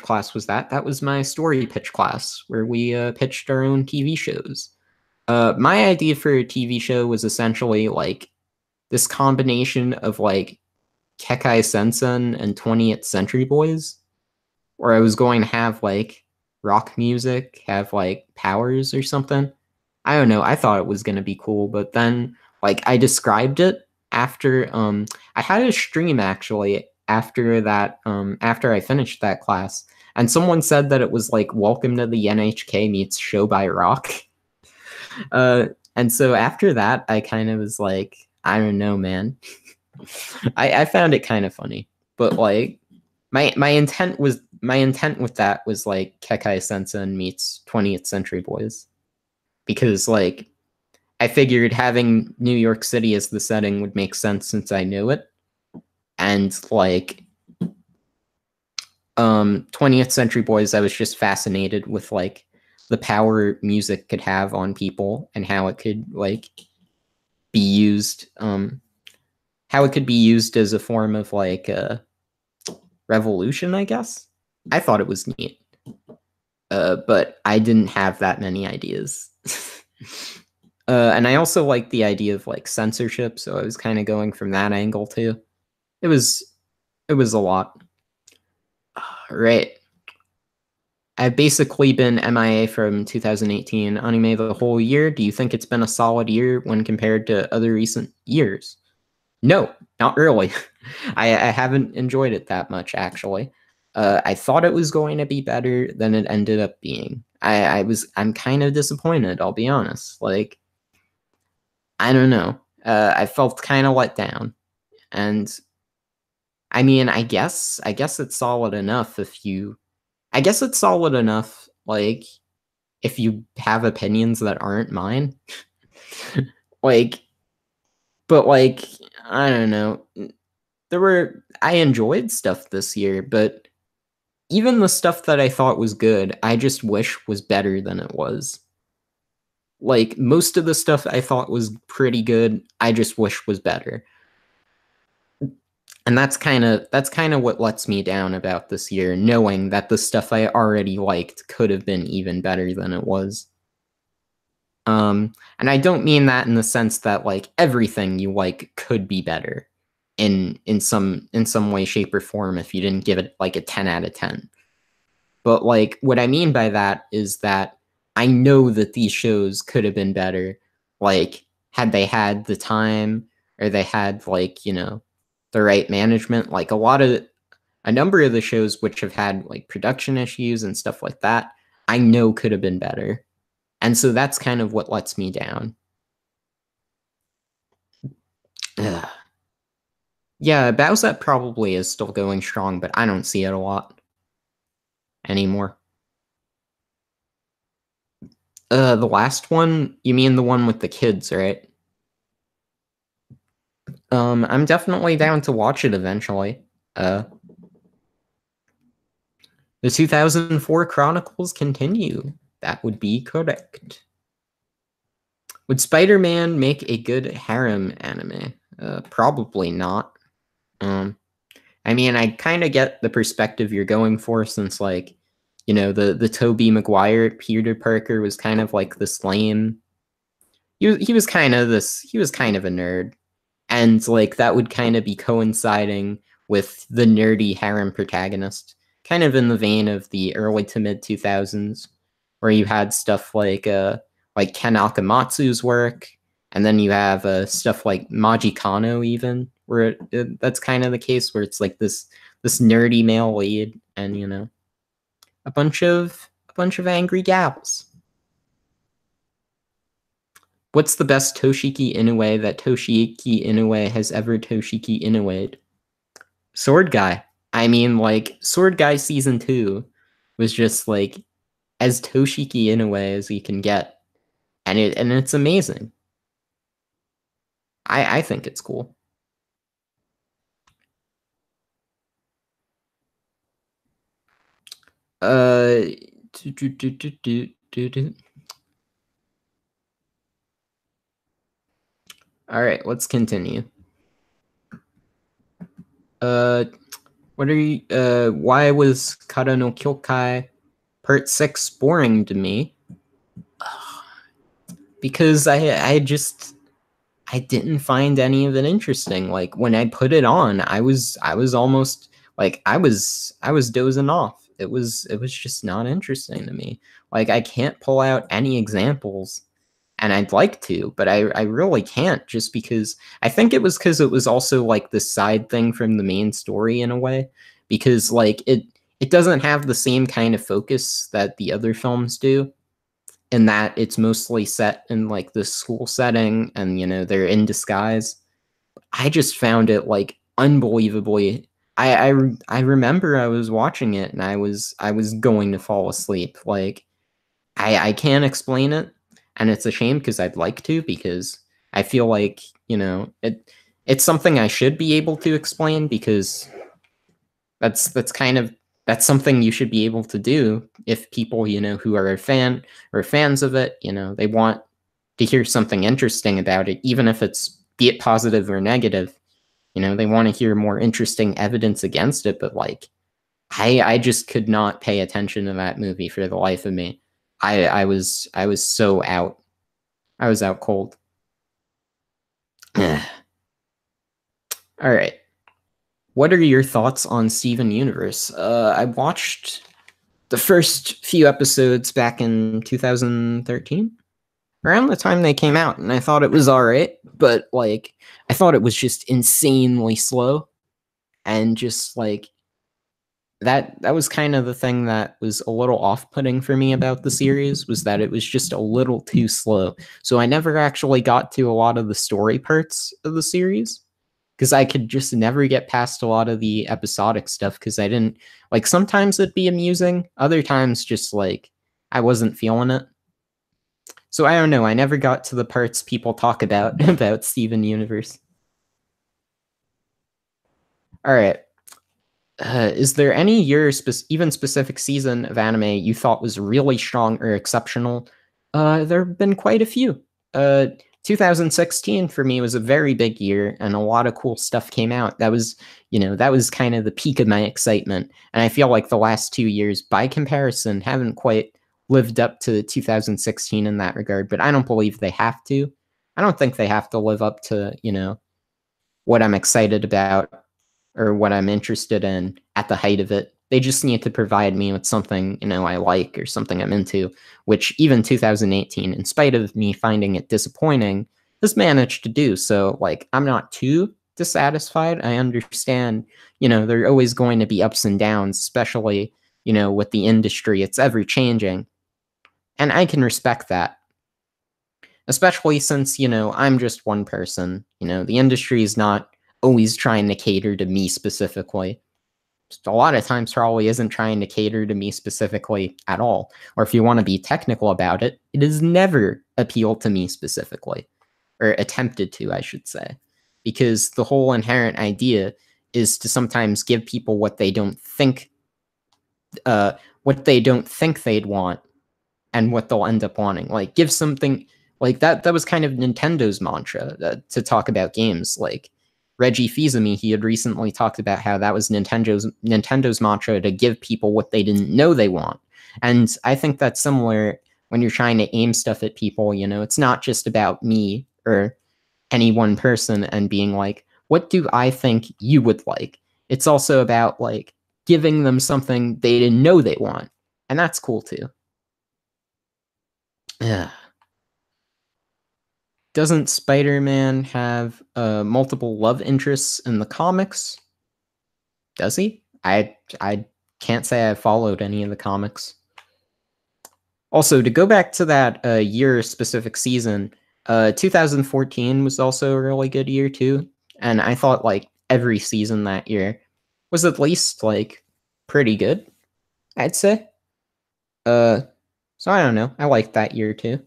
class was that? That was my story pitch class where we pitched our own TV shows. My idea for a TV show was essentially like this combination of like Kekai Sensen and 20th Century Boys, where I was going to have like rock music, have like powers or something. I don't know. I thought it was gonna be cool, but then like I described it after I had a stream actually after that after I finished that class, and someone said that it was like Welcome to the NHK meets Show by Rock. And so after that I kind of was like, I don't know, man. I found it kind of funny, but like my intent with that was like Kekai Sensen meets 20th Century Boys, because like I figured having New York City as the setting would make sense since I knew it, and like 20th Century Boys, I was just fascinated with like the power music could have on people and how it could like be used how it could be used as a form of like revolution, I guess. I thought it was neat. But I didn't have that many ideas. And I also liked the idea of like censorship, so I was kind of going from that angle too. It was a lot. Right. I've basically been MIA from 2018 anime the whole year. Do you think it's been a solid year when compared to other recent years? No, not really. I haven't enjoyed it that much, actually. I thought it was going to be better than it ended up being. I'm kind of disappointed, I'll be honest. Like, I don't know. I felt kind of let down. And I mean, I guess it's solid enough like if you have opinions that aren't mine. Like, but like, I don't know. I enjoyed stuff this year, but even the stuff that I thought was good, I just wish was better than it was. Like, most of the stuff I thought was pretty good, I just wish was better. And that's kind of what lets me down about this year, knowing that the stuff I already liked could have been even better than it was. And I don't mean that in the sense that like everything you like could be better in some way, shape, or form if you didn't give it like a 10 out of 10. But like what I mean by that is that I know that these shows could have been better, like had they had the time, or they had like, you know, the right management. Like a number of the shows which have had like production issues and stuff like that, I know could have been better. And so that's kind of what lets me down. Ugh. Yeah, Bowsette probably is still going strong, but I don't see it a lot anymore. The last one? You mean the one with the kids, right? I'm definitely down to watch it eventually. Uh, the 2004 Chronicles continue. That would be correct. Would Spider-Man make a good harem anime? Probably not. Um, I mean, I kind of get the perspective you're going for, since like, the Tobey Maguire Peter Parker was kind of like this lame. He was kind of a nerd, and like that would kind of be coinciding with the nerdy harem protagonist, kind of in the vein of the early to mid 2000s, where you had stuff like Ken Akamatsu's work, and then you have stuff like Maji Kano, even where that's kind of the case, where it's like this nerdy male lead, and a bunch of angry gals. What's the best Toshiki Inoue that Toshiki Inoue has ever Toshiki Inoue'd? Sword Guy. I mean, like, Sword Guy Season 2 was just, like, as Toshiki Inoue as you can get. And it's amazing. I think it's cool. Uh... Alright, let's continue. What are you, why was Kara no Kyokai Part 6 boring to me? Because I didn't find any of it interesting. Like, when I put it on, I was almost like I was dozing off. It was just not interesting to me. Like, I can't pull out any examples, and I'd like to, but I really can't, just because I think it was also like the side thing from the main story in a way, because like it doesn't have the same kind of focus that the other films do, in that it's mostly set in like the school setting, and they're in disguise. I just found it like unbelievably. I remember I was watching it, and I was going to fall asleep. Like, I can't explain it, and it's a shame, because I'd like to, because I feel like it's something I should be able to explain, because that's something you should be able to do if people who are a fan or fans of it, they want to hear something interesting about it, even if it's, be it positive or negative. They want to hear more interesting evidence against it. But like, I just could not pay attention to that movie for the life of me. I was so out. I was out cold. All right. What are your thoughts on Steven Universe? I watched the first few episodes back in 2013, around the time they came out, and I thought it was all right, but like, I thought it was just insanely slow, and just like that was kind of the thing that was a little off-putting for me about the series, was that it was just a little too slow. So I never actually got to a lot of the story parts of the series, because I could just never get past a lot of the episodic stuff, because I didn't like, sometimes it'd be amusing, other times just like I wasn't feeling it. So I don't know, I never got to the parts people talk about about Steven Universe. All right. Is there any even specific season of anime you thought was really strong or exceptional? There have been quite a few. Uh, 2016 for me was a very big year, and a lot of cool stuff came out. That was kind of the peak of my excitement. And I feel like the last 2 years, by comparison, haven't quite lived up to 2016 in that regard. But I don't believe they have to. I don't think they have to live up to what I'm excited about or what I'm interested in at the height of it. They just need to provide me with something, I like, or something I'm into, which even 2018, in spite of me finding it disappointing, has managed to do. So, like, I'm not too dissatisfied. I understand, there are always going to be ups and downs, especially, with the industry. It's ever changing. And I can respect that. Especially since, I'm just one person. The industry is not always trying to cater to me specifically. a lot of times probably isn't trying to cater to me specifically at all. Or if you want to be technical about it, it has never appealed to me specifically, or attempted to, I should say, because the whole inherent idea is to sometimes give people what they don't think they'd want and what they'll end up wanting. Like give something like that was kind of Nintendo's mantra to talk about games. Like Reggie Fils-Aimé, he had recently talked about how that was Nintendo's mantra to give people what they didn't know they want. And I think that's similar when you're trying to aim stuff at people. You know, it's not just about me or any one person and being like, what do I think you would like? It's also about like giving them something they didn't know they want. And that's cool too. Yeah. Doesn't Spider-Man have multiple love interests in the comics? Does he? I can't say I followed any of the comics. Also, to go back to that year specific season, 2014 was also a really good year too, and I thought like every season that year was at least like pretty good, I'd say. So I don't know. I liked that year too.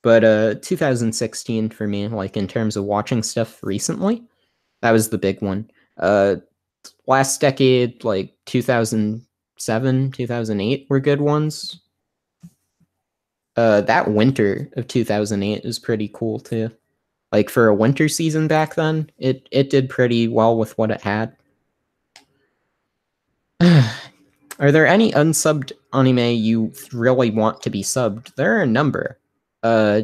But 2016 for me, like in terms of watching stuff recently, that was the big one. Last decade, like 2007, 2008 were good ones. That winter of 2008 is pretty cool too. Like for a winter season back then, it did pretty well with what it had. Are there any unsubbed anime you really want to be subbed? There are a number. Uh,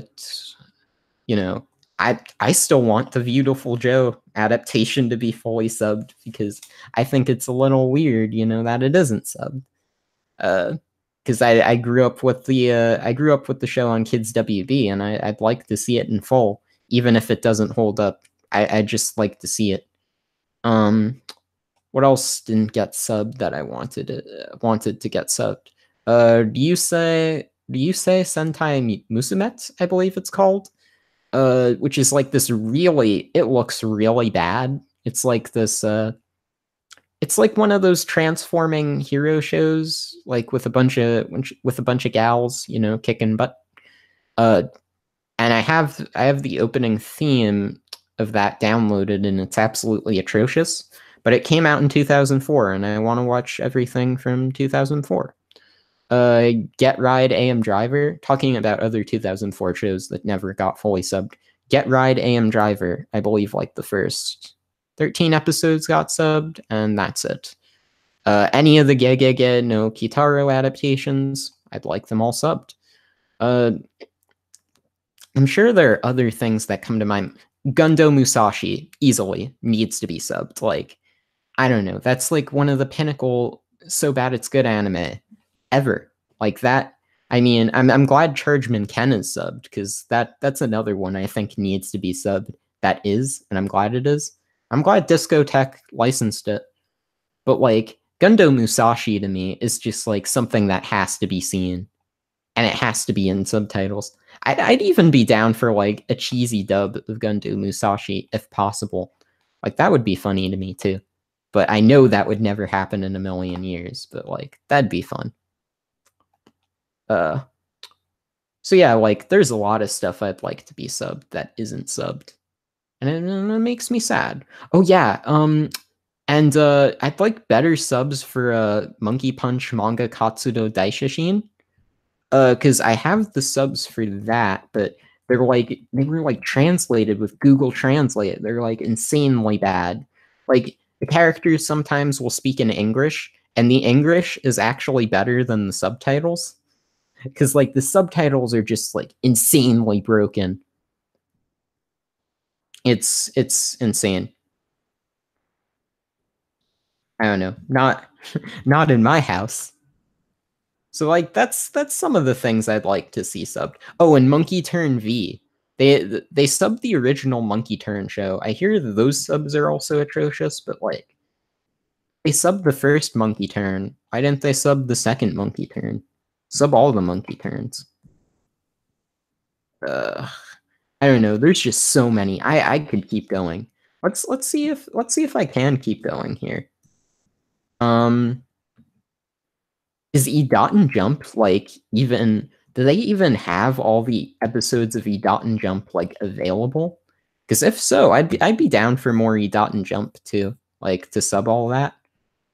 you know, I still want the Beautiful Joe adaptation to be fully subbed because I think it's a little weird, you know, that it isn't subbed. Because I grew up with the show on Kids WB, and I'd like to see it in full, even if it doesn't hold up. I just like to see it. What else didn't get subbed that I wanted to get subbed? Do you say Sentai Musumet? I believe it's called. Which is like this really, it looks really bad. It's like this. It's like one of those transforming hero shows, like with a bunch of gals, you know, kicking butt. Uh, and I have the opening theme of that downloaded, and it's absolutely atrocious. But it came out in 2004, and I want to watch everything from 2004. Get Ride AM Driver, talking about other 2004 shows that never got fully subbed. Get Ride AM Driver, I believe like the first 13 episodes got subbed, and that's it. Any of the Gegege no Kitaro adaptations, I'd like them all subbed. I'm sure there are other things that come to mind. Gundo Musashi easily needs to be subbed. Like, I don't know. That's like one of the pinnacle so bad it's good anime ever. Like that. I mean, I'm glad Chargeman Ken is subbed because that's another one I think needs to be subbed. That is, and I'm glad it is. I'm glad Discotek licensed it. But like Gundo Musashi to me is just like something that has to be seen, and it has to be in subtitles. I'd even be down for like a cheesy dub of Gundo Musashi if possible. Like that would be funny to me too. But I know that would never happen in a million years. But like that'd be fun. So yeah, like there's a lot of stuff I'd like to be subbed that isn't subbed, and it makes me sad. Oh yeah, and I'd like better subs for Monkey Punch Manga Katsudo Daishishin. Because I have the subs for that, but they were like translated with Google Translate. They're like insanely bad. Like the characters sometimes will speak in English, and the English is actually better than the subtitles. Because like the subtitles are just like insanely broken. It's insane. I don't know. Not in my house. So like that's some of the things I'd like to see subbed. Oh, and Monkey Turn V. They subbed the original Monkey Turn show. I hear those subs are also atrocious, but like they subbed the first Monkey Turn. Why didn't they sub the second Monkey Turn? Sub all the Monkey Turns. I don't know. There's just so many. I could keep going. let's see if I can keep going here. Um, is E Dot and Jump like even? Do they even have all the episodes of E Dot and Jump like available? Because if so, I'd be down for more E Dot and Jump too, like to sub all that,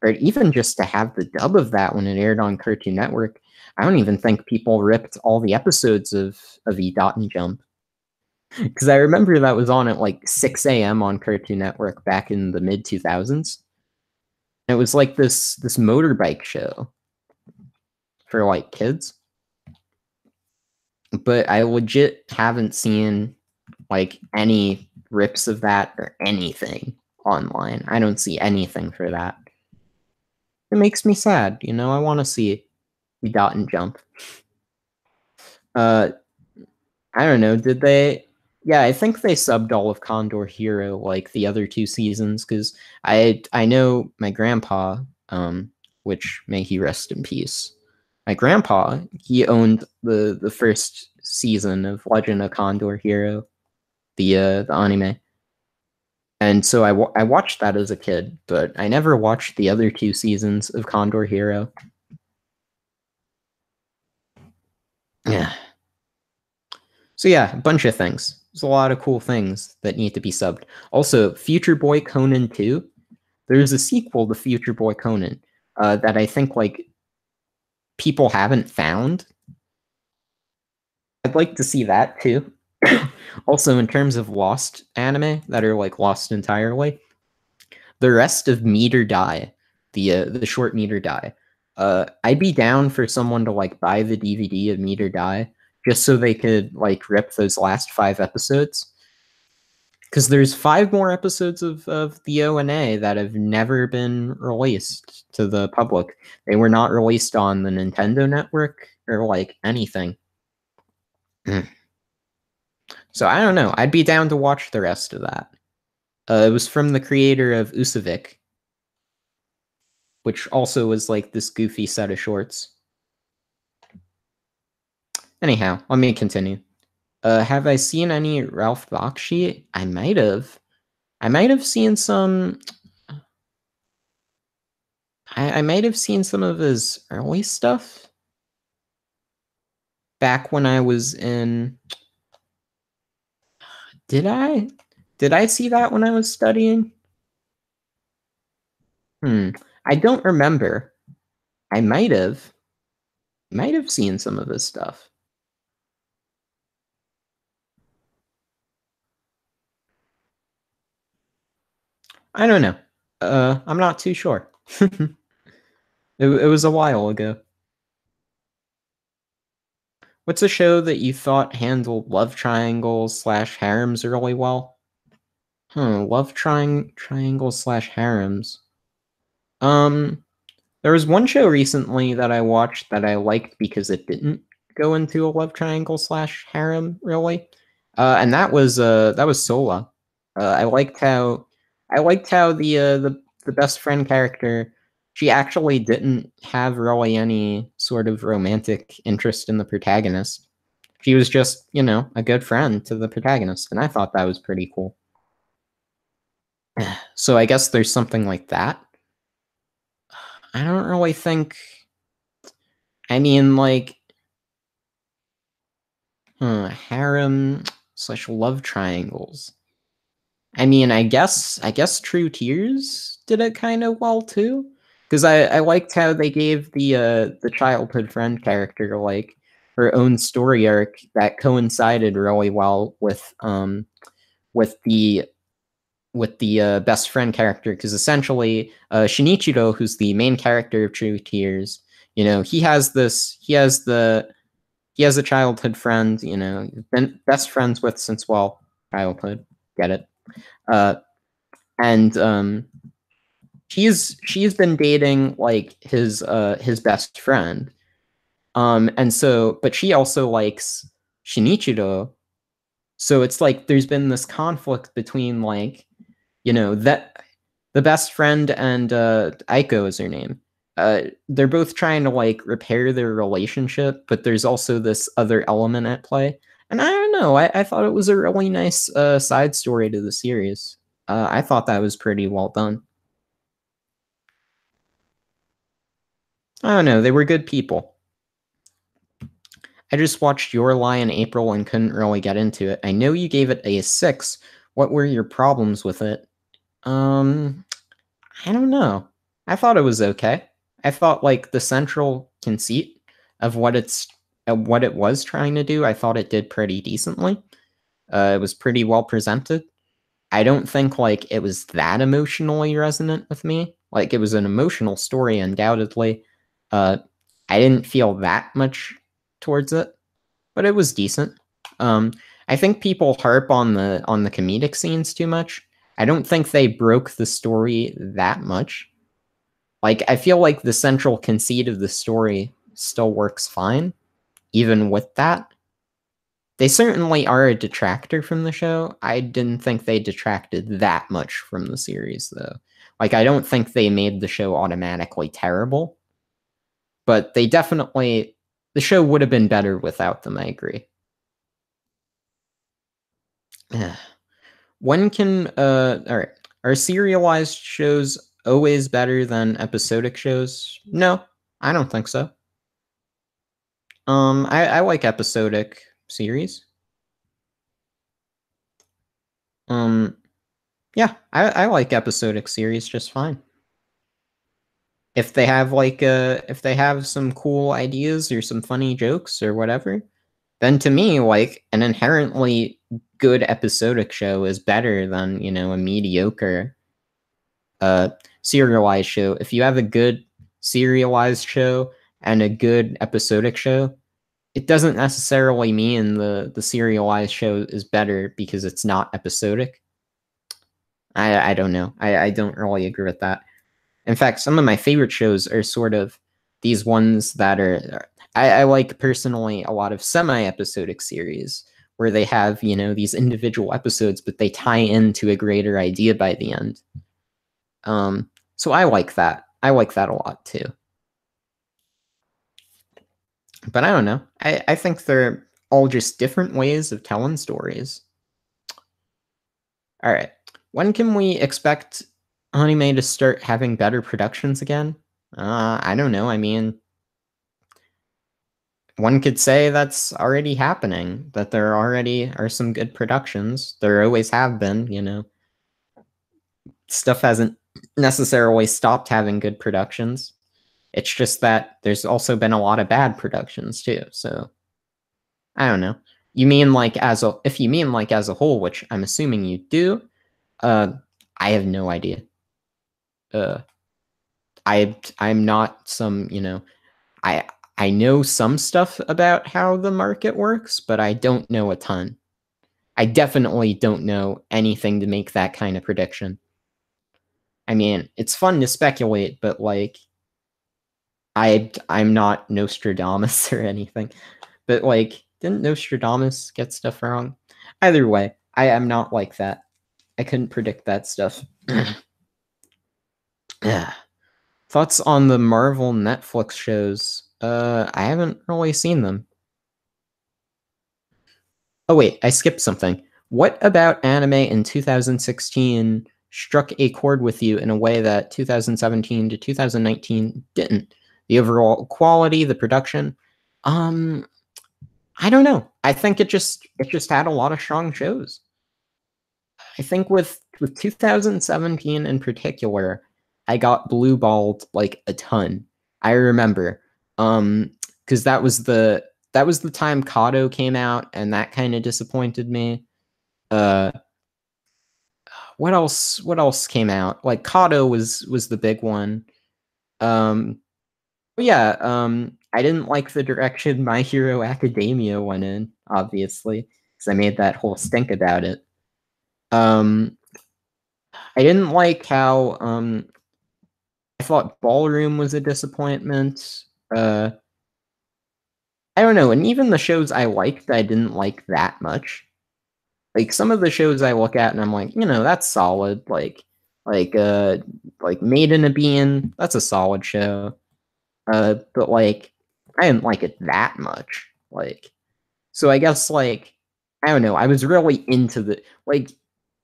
or even just to have the dub of that when it aired on Cartoon Network. I don't even think people ripped all the episodes of E Dot and Jump. Because I remember that was on at like 6 a.m. on Cartoon Network back in the mid 2000s. It was like this motorbike show for like kids, but I legit haven't seen like any rips of that or anything online. I don't see anything for that. It makes me sad, you know. I want to see the Dot and Jump. Uh, I don't know. Did they? Yeah, I think they subbed all of Condor Hero like the other two seasons because I know my grandpa, which may he rest in peace. My grandpa, he owned the first season of Legend of Condor Hero, the anime, and so I watched that as a kid, but I never watched the other two seasons of Condor Hero. Yeah. So yeah, a bunch of things. There's a lot of cool things that need to be subbed. Also, Future Boy Conan 2. There's a sequel to Future Boy Conan that I think like people haven't found. I'd like to see that too. Also, in terms of lost anime that are like lost entirely, the rest of Meet or Die, the short Meet or Die, I'd be down for someone to like buy the DVD of Meet or Die just so they could like rip those last 5 episodes. Because there's 5 more episodes of the ONA that have never been released to the public. They were not released on the Nintendo Network or like anything. So I don't know. I'd be down to watch the rest of that. It was from the creator of Usavik, which also was like this goofy set of shorts. Anyhow, let me continue. Have I seen any Ralph Bakshi? I might have. I might have seen some. I might have seen some of his early stuff back when I was in. Did I? Did I see that when I was studying? I don't remember. I might have. Might have seen some of his stuff. I don't know. I'm not too sure. It was a while ago. What's a show that you thought handled love triangles slash harems really well? Love triangles slash harems. There was one show recently that I watched that I liked because it didn't go into a love triangle slash harem really, and that was Sola. I liked how the best friend character, she actually didn't have really any sort of romantic interest in the protagonist. She was just, a good friend to the protagonist, and I thought that was pretty cool. So I guess there's something like that. I don't really think. I mean, like, harem slash love triangles. I mean, I guess True Tears did it kind of well too, because I liked how they gave the childhood friend character like her own story arc that coincided really well with the best friend character, because essentially Shinichiro, who's the main character of True Tears, he has a childhood friend, he's been best friends with since, well, childhood, get it, uh, and she's been dating like his best friend, and so, but she also likes Shinichiro, so it's like there's been this conflict between like, that the best friend and Aiko is her name. They're both trying to like repair their relationship, but there's also this other element at play. And I don't know, I thought it was a really nice side story to the series. I thought that was pretty well done. I don't know, they were good people. I just watched Your Lie in April and couldn't really get into it. I know you gave it a 6. What were your problems with it? I don't know. I thought it was okay. I thought like the central conceit of what it was trying to do, I thought it did pretty decently. It was pretty well presented. I don't think like it was that emotionally resonant with me. Like it was an emotional story, undoubtedly. Uh, I didn't feel that much towards it, but it was decent. Um, I think people harp on the comedic scenes too much. I don't think they broke the story that much. Like I feel like the central conceit of the story still works fine, even with that. They certainly are a detractor from the show. I didn't think they detracted that much from the series, though. Like, I don't think they made the show automatically terrible, but they definitely. The show would have been better without them, I agree. When can. Alright. Are serialized shows always better than episodic shows? No, I don't think so. I like episodic series. Um, yeah, I like episodic series just fine. If they have if they have some cool ideas or some funny jokes or whatever, then to me, like an inherently good episodic show is better than, a mediocre uh serialized show. If you have a good serialized show and a good episodic show, it doesn't necessarily mean the serialized show is better because it's not episodic. I don't know. I don't really agree with that. In fact, some of my favorite shows are sort of these ones that are. I like personally a lot of semi-episodic series where they have these individual episodes, but they tie into a greater idea by the end. So I like that. I like that a lot too. But I don't know. I think they're all just different ways of telling stories. All right. When can we expect anime to start having better productions again? I don't know. I mean, one could say that's already happening, that there already are some good productions. There always have been. Stuff hasn't necessarily stopped having good productions. It's just that there's also been a lot of bad productions too. So I don't know. You mean like if you mean like as a whole, which I'm assuming you do, uh, I have no idea. Uh, I'm not I I know some stuff about how the market works, but I don't know a ton. I definitely don't know anything to make that kind of prediction. I mean, it's fun to speculate, but like I'm not Nostradamus or anything. But like, didn't Nostradamus get stuff wrong? Either way, I am not like that. I couldn't predict that stuff. Thoughts on the Marvel Netflix shows? I haven't really seen them. Oh wait, I skipped something. What about anime in 2016 struck a chord with you in a way that 2017 to 2019 didn't? The overall quality, the production. Um, I don't know. I think it just had a lot of strong shows. I think with 2017 in particular, I got blue balled like a ton. I remember, because that was the time Kato came out, and that kind of disappointed me. Uh, what else? What else came out? Like Kato was the big one. Um, yeah. I didn't like the direction My Hero Academia went in, obviously, because I made that whole stink about it. Um, I didn't like how I thought Ballroom was a disappointment. I don't know, and even the shows I liked, I didn't like that much. Like some of the shows I look at and I'm like, that's solid. Like Made in a Bean, that's a solid show. But like I didn't like it that much. Like so I guess like I don't know, I was really into the like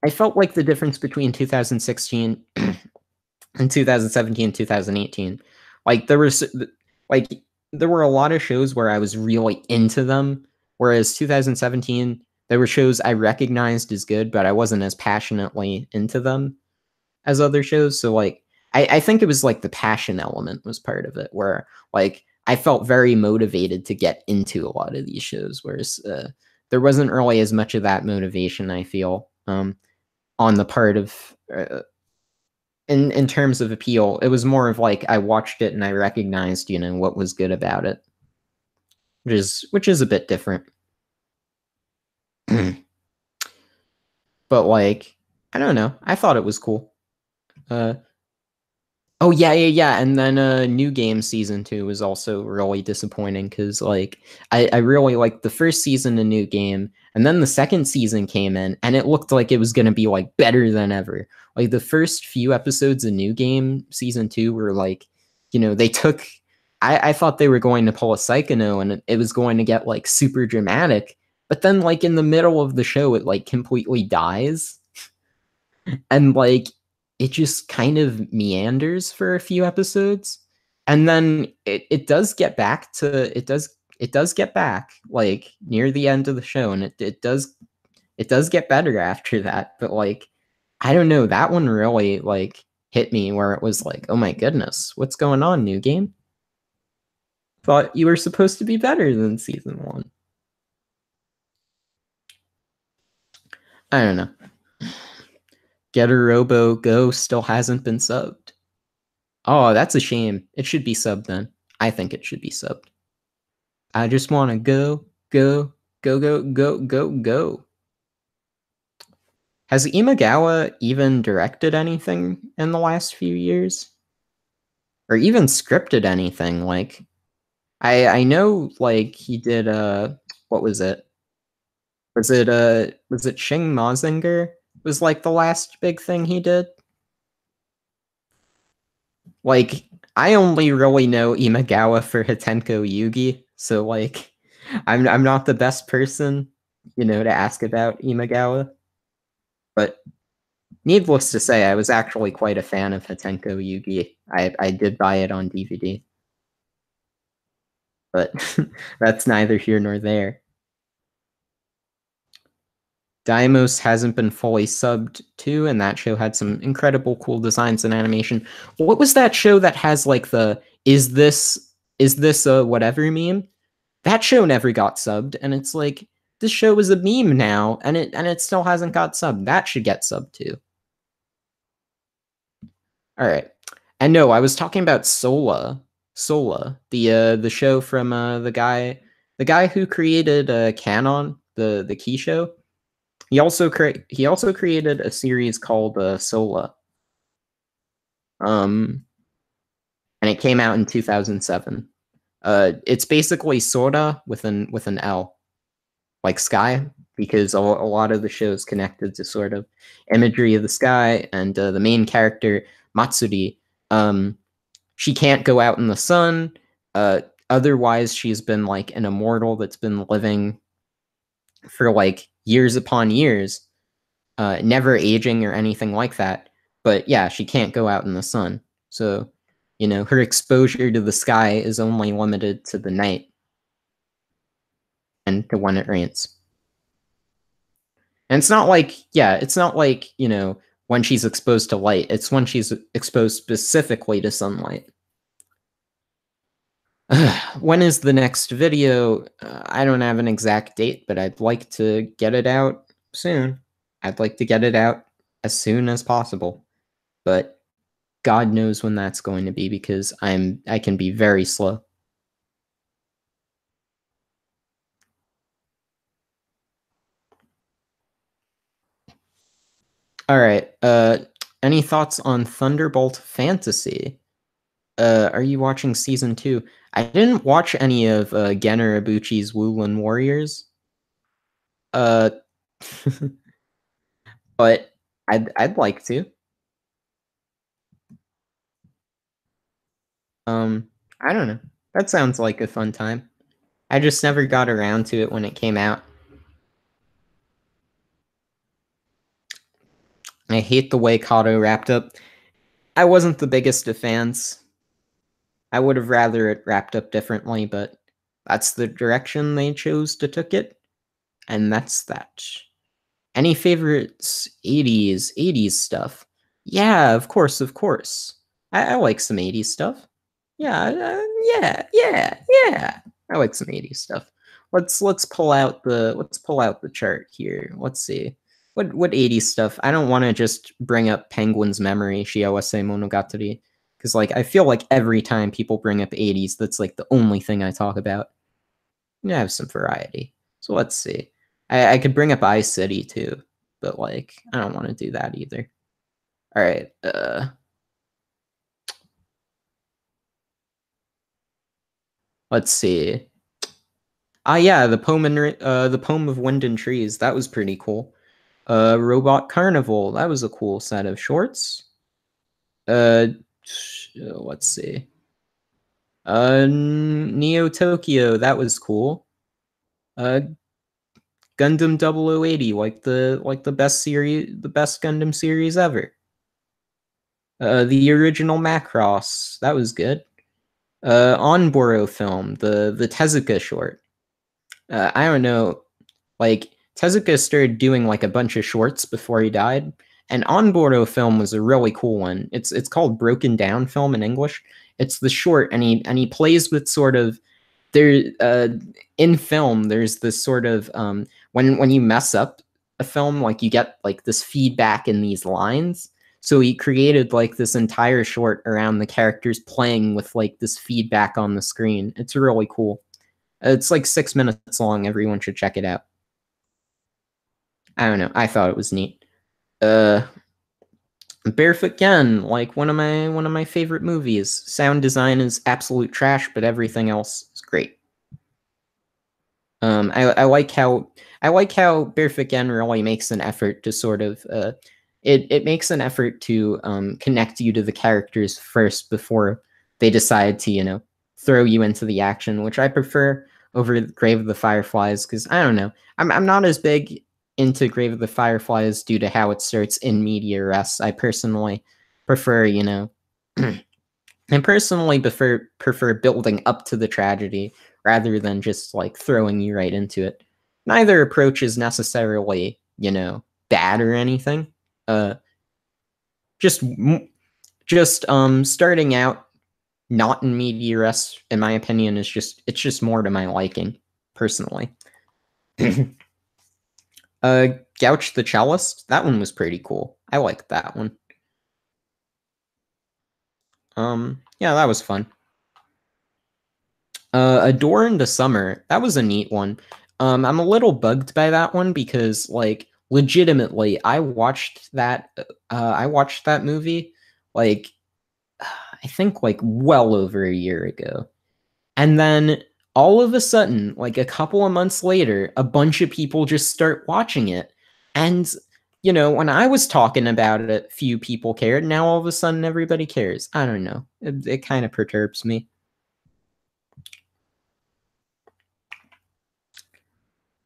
I felt like the difference between 2016 and 2017, 2018, like like there were a lot of shows where I was really into them, whereas 2017 there were shows I recognized as good, but I wasn't as passionately into them as other shows. So like I think it was like the passion element was part of it, where like I felt very motivated to get into a lot of these shows, whereas there wasn't really as much of that motivation, I feel, on the part of in terms of appeal. It was more of like I watched it and I recognized, what was good about it, which is a bit different. But like, I don't know. I thought it was cool. Uh, Oh yeah, yeah, yeah. And then New Game season 2 was also really disappointing because like I really liked the first season of New Game, and then the second season came in and it looked like it was gonna be like better than ever. Like the first few episodes of New Game season 2 were like, they took I thought they were going to pull a Psychono and it was going to get like super dramatic, but then like in the middle of the show it like completely dies and like it just kind of meanders for a few episodes, and then it does get back to it does get back like near the end of the show, and it does get better after that. But like I don't know, that one really like hit me where it was like, oh my goodness, what's going on, New Game? Thought you were supposed to be better than season 1. I don't know. Getter Robo Go still hasn't been subbed. Oh, that's a shame. It should be subbed then. I think it should be subbed. I just want to go, go, go, go, go, go, go. Has Imagawa even directed anything in the last few years? Or even scripted anything? Like, I know, like, he did, what was it? Was it Shing Mazinger? Was, like, the last big thing he did? Like, I only really know Imagawa for Hitenko Yugi, so like I'm not the best person, to ask about Imagawa. But needless to say, I was actually quite a fan of Hitenko Yugi. I did buy it on DVD. But that's neither here nor there. Daimos hasn't been fully subbed too, and that show had some incredible cool designs and animation. What was that show that has like the is this a whatever meme? That show never got subbed, and it's like this show is a meme now, and it still hasn't got subbed. That should get subbed too. All right. And no, I was talking about Sola. Sola, the show from the guy who created Canon, the key show. He also created a series called Sola. And it came out in 2007. It's basically Sora with an L, like sky, because a lot of the show is connected to sort of imagery of the sky, and the main character Matsuri, she can't go out in the sun. Otherwise, she's been like an immortal that's been living for like years upon years, never aging or anything like that. But yeah, she can't go out in the sun. So, her exposure to the sky is only limited to the night and to when it rains. And it's not like, when she's exposed to light. It's when she's exposed specifically to sunlight. When is the next video? I don't have an exact date, but I'd like to get it out soon. I'd like to get it out as soon as possible. But God knows when that's going to be, because I can be very slow. All right. Any thoughts on Thunderbolt Fantasy? Are you watching season 2? I didn't watch any of Gen Ibuchi's Woolan Warriors. Uh, but I'd like to. I don't know. That sounds like a fun time. I just never got around to it when it came out. I hate the way Kato wrapped up. I wasn't the biggest of fans. I would have rather it wrapped up differently, but that's the direction they chose to took it, and that's that. Any favorites? 80s stuff? Yeah, of course, of course. I like some 80s stuff. Yeah, yeah. I like some 80s stuff. Let's pull out the chart here. Let's see. What 80s stuff? I don't want to just bring up Penguin's Memory, Shiawase Monogatari, because like I feel like every time people bring up 80s, that's like the only thing I talk about. You have some variety. So let's see. I could bring up iCity too, but like I don't want to do that either. All right. Let's see. Ah, yeah, the poem of Wind and Trees. That was pretty cool. Robot Carnival. That was a cool set of shorts. Let's see. Neo Tokyo. That was cool. Uh, Gundam 0080, like the best series, the best Gundam series ever. The original Macross. That was good. Onboro film. The Tezuka short. I don't know. Like Tezuka started doing like a bunch of shorts before he died, and Onboardo film was a really cool one. It's called Broken Down film in English. It's the short, and he plays with sort of there in film. There's this sort of when you mess up a film, like you get like this feedback in these lines. So he created like this entire short around the characters playing with like this feedback on the screen. It's really cool. It's like 6 minutes long. Everyone should check it out. I don't know. I thought it was neat. Uh, Barefoot Gen, like one of my favorite movies. Sound design is absolute trash, but everything else is great. I like how Barefoot Gen really makes an effort to sort of it makes an effort to connect you to the characters first before they decide to throw you into the action, which I prefer over Grave of the Fireflies because I don't know. I'm not as big into Grave of the Fireflies due to how it starts in media res. I personally prefer, I personally prefer building up to the tragedy rather than just like throwing you right into it. Neither approach is necessarily, bad or anything. Uh, just just starting out not in media res, in my opinion, it's just more to my liking personally. Gouch the Cellist, that one was pretty cool. I liked that one. Yeah, that was fun. Adore into Summer, that was a neat one. I'm a little bugged by that one because, like, legitimately, I watched that movie, like, I think, like, well over a year ago. And then all of a sudden, like a couple of months later, a bunch of people just start watching it. And, when I was talking about it, few people cared. Now all of a sudden, everybody cares. I don't know. It kind of perturbs me.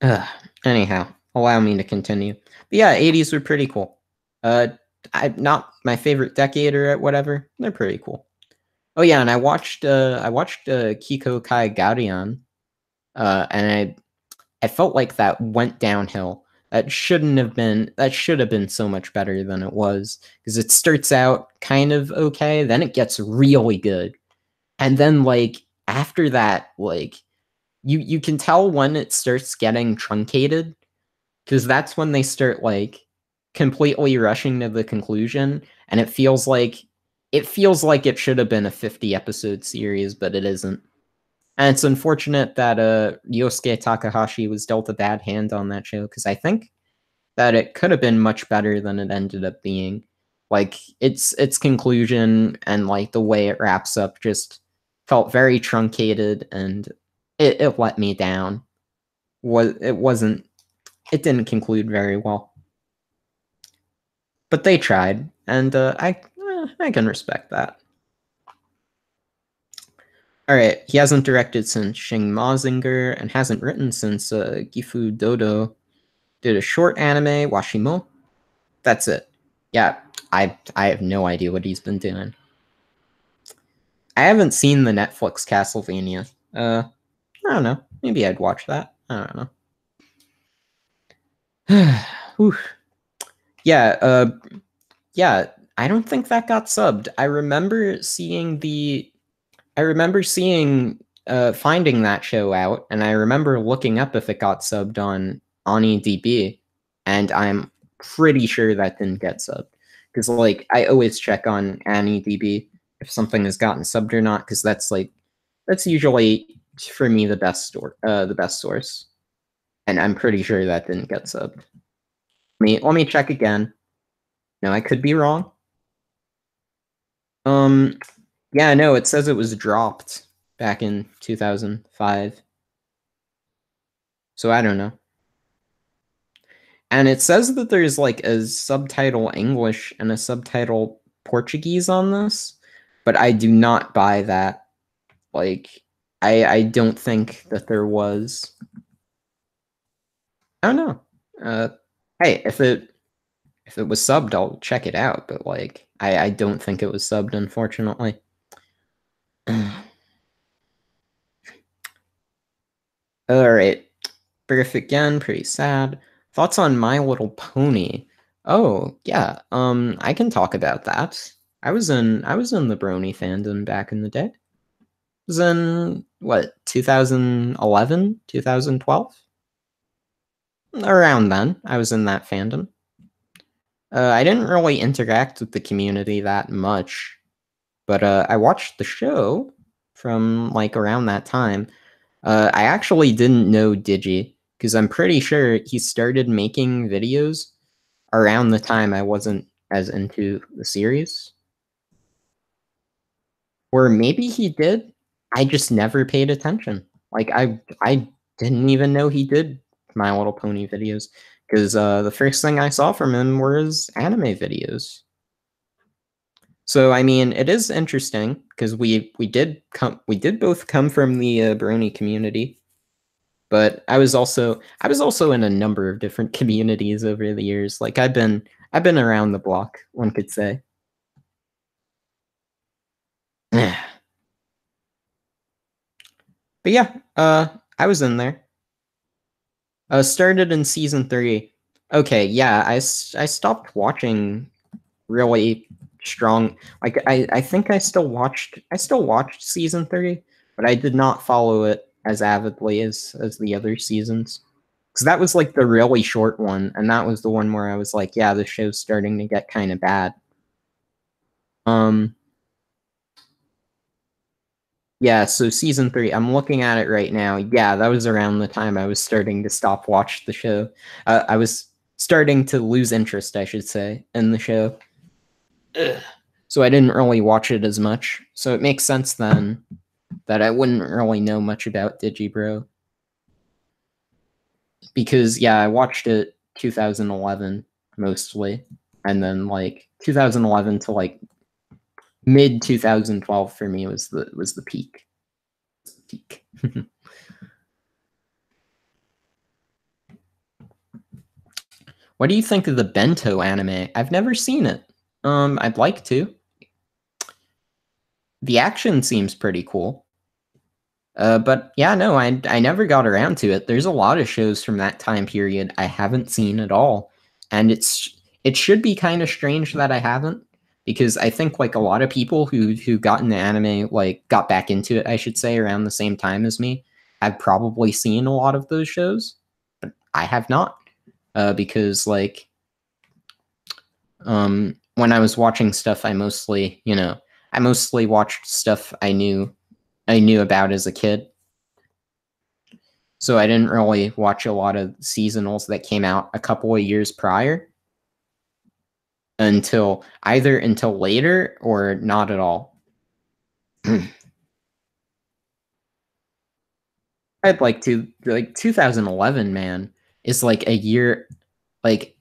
Ugh. Anyhow, allow me to continue. But yeah, 80s were pretty cool. Uh, not my favorite decade or whatever. They're pretty cool. Oh yeah, and I watched Kiko Kai Garian, and I felt like that went downhill. That should have been so much better than it was because it starts out kind of okay, then it gets really good. And then like after that, like you can tell when it starts getting truncated because that's when they start like completely rushing to the conclusion and it feels like it should have been a 50 episode series, but it isn't. And it's unfortunate that Yosuke Takahashi was dealt a bad hand on that show because I think that it could have been much better than it ended up being. Like its conclusion and like the way it wraps up just felt very truncated and it let me down. It didn't conclude very well. But they tried, and I can respect that. All right, he hasn't directed since Shing Mazinger and hasn't written since Gifu Dodo did a short anime, Washimo. That's it. Yeah, I have no idea what he's been doing. I haven't seen the Netflix Castlevania. I don't know. Maybe I'd watch that. I don't know. Yeah, yeah, I don't think that got subbed. I remember finding that show out, and I remember looking up if it got subbed on EDB, and I'm pretty sure that didn't get subbed. Because, like, I always check on EDB if something has gotten subbed or not, because that's usually, for me, the best source. And I'm pretty sure that didn't get subbed. Let me check again. No, I could be wrong. Yeah, no, it says it was dropped back in 2005. So I don't know. And it says that there's like a subtitle English and a subtitle Portuguese on this, but I do not buy that. Like, I don't think that there was. I don't know. Hey, if it was subbed, I'll check it out. But like, I don't think it was subbed, unfortunately. All right, Birth again, pretty sad. Thoughts on My Little Pony? Oh yeah, I can talk about that. I was in the Brony fandom back in the day. It was in what 2011, 2012, around then. I was in that fandom. I didn't really interact with the community that much, but I watched the show from like around that time. I actually didn't know Digi because I'm pretty sure he started making videos around the time I wasn't as into the series. Or maybe he did. I just never paid attention. Like I didn't even know he did My Little Pony videos because the first thing I saw from him were his anime videos. So I mean, it is interesting because we did both come from the Brony community, but I was also in a number of different communities over the years. Like I've been around the block, one could say. But yeah, I was in there. Started in season 3. Okay, yeah, I stopped watching really strong. Like I think I still watched season 3, but I did not follow it as avidly as the other seasons. Because that was like the really short one, and that was the one where I was like, yeah, the show's starting to get kind of bad. Um, yeah, so season 3, I'm looking at it right now. Yeah, that was around the time I was starting to stop watch the show. I was starting to lose interest, I should say, in the show. Ugh. So I didn't really watch it as much. So it makes sense then that I wouldn't really know much about Digibro. Because yeah, I watched it 2011 mostly, and then like 2011 to like mid 2012 for me was the peak. Peak. What do you think of the Bento anime? I've never seen it. I'd like to. The action seems pretty cool. But yeah, no, I never got around to it. There's a lot of shows from that time period I haven't seen at all, and it should be kind of strange that I haven't, because I think like a lot of people who got into anime, like got back into it, I should say, around the same time as me, have probably seen a lot of those shows, but I have not, because like when I was watching stuff, I mostly watched stuff I knew about as a kid. So I didn't really watch a lot of seasonals that came out a couple of years prior until later or not at all. I'd like to, like, 2011, man, is like a year, like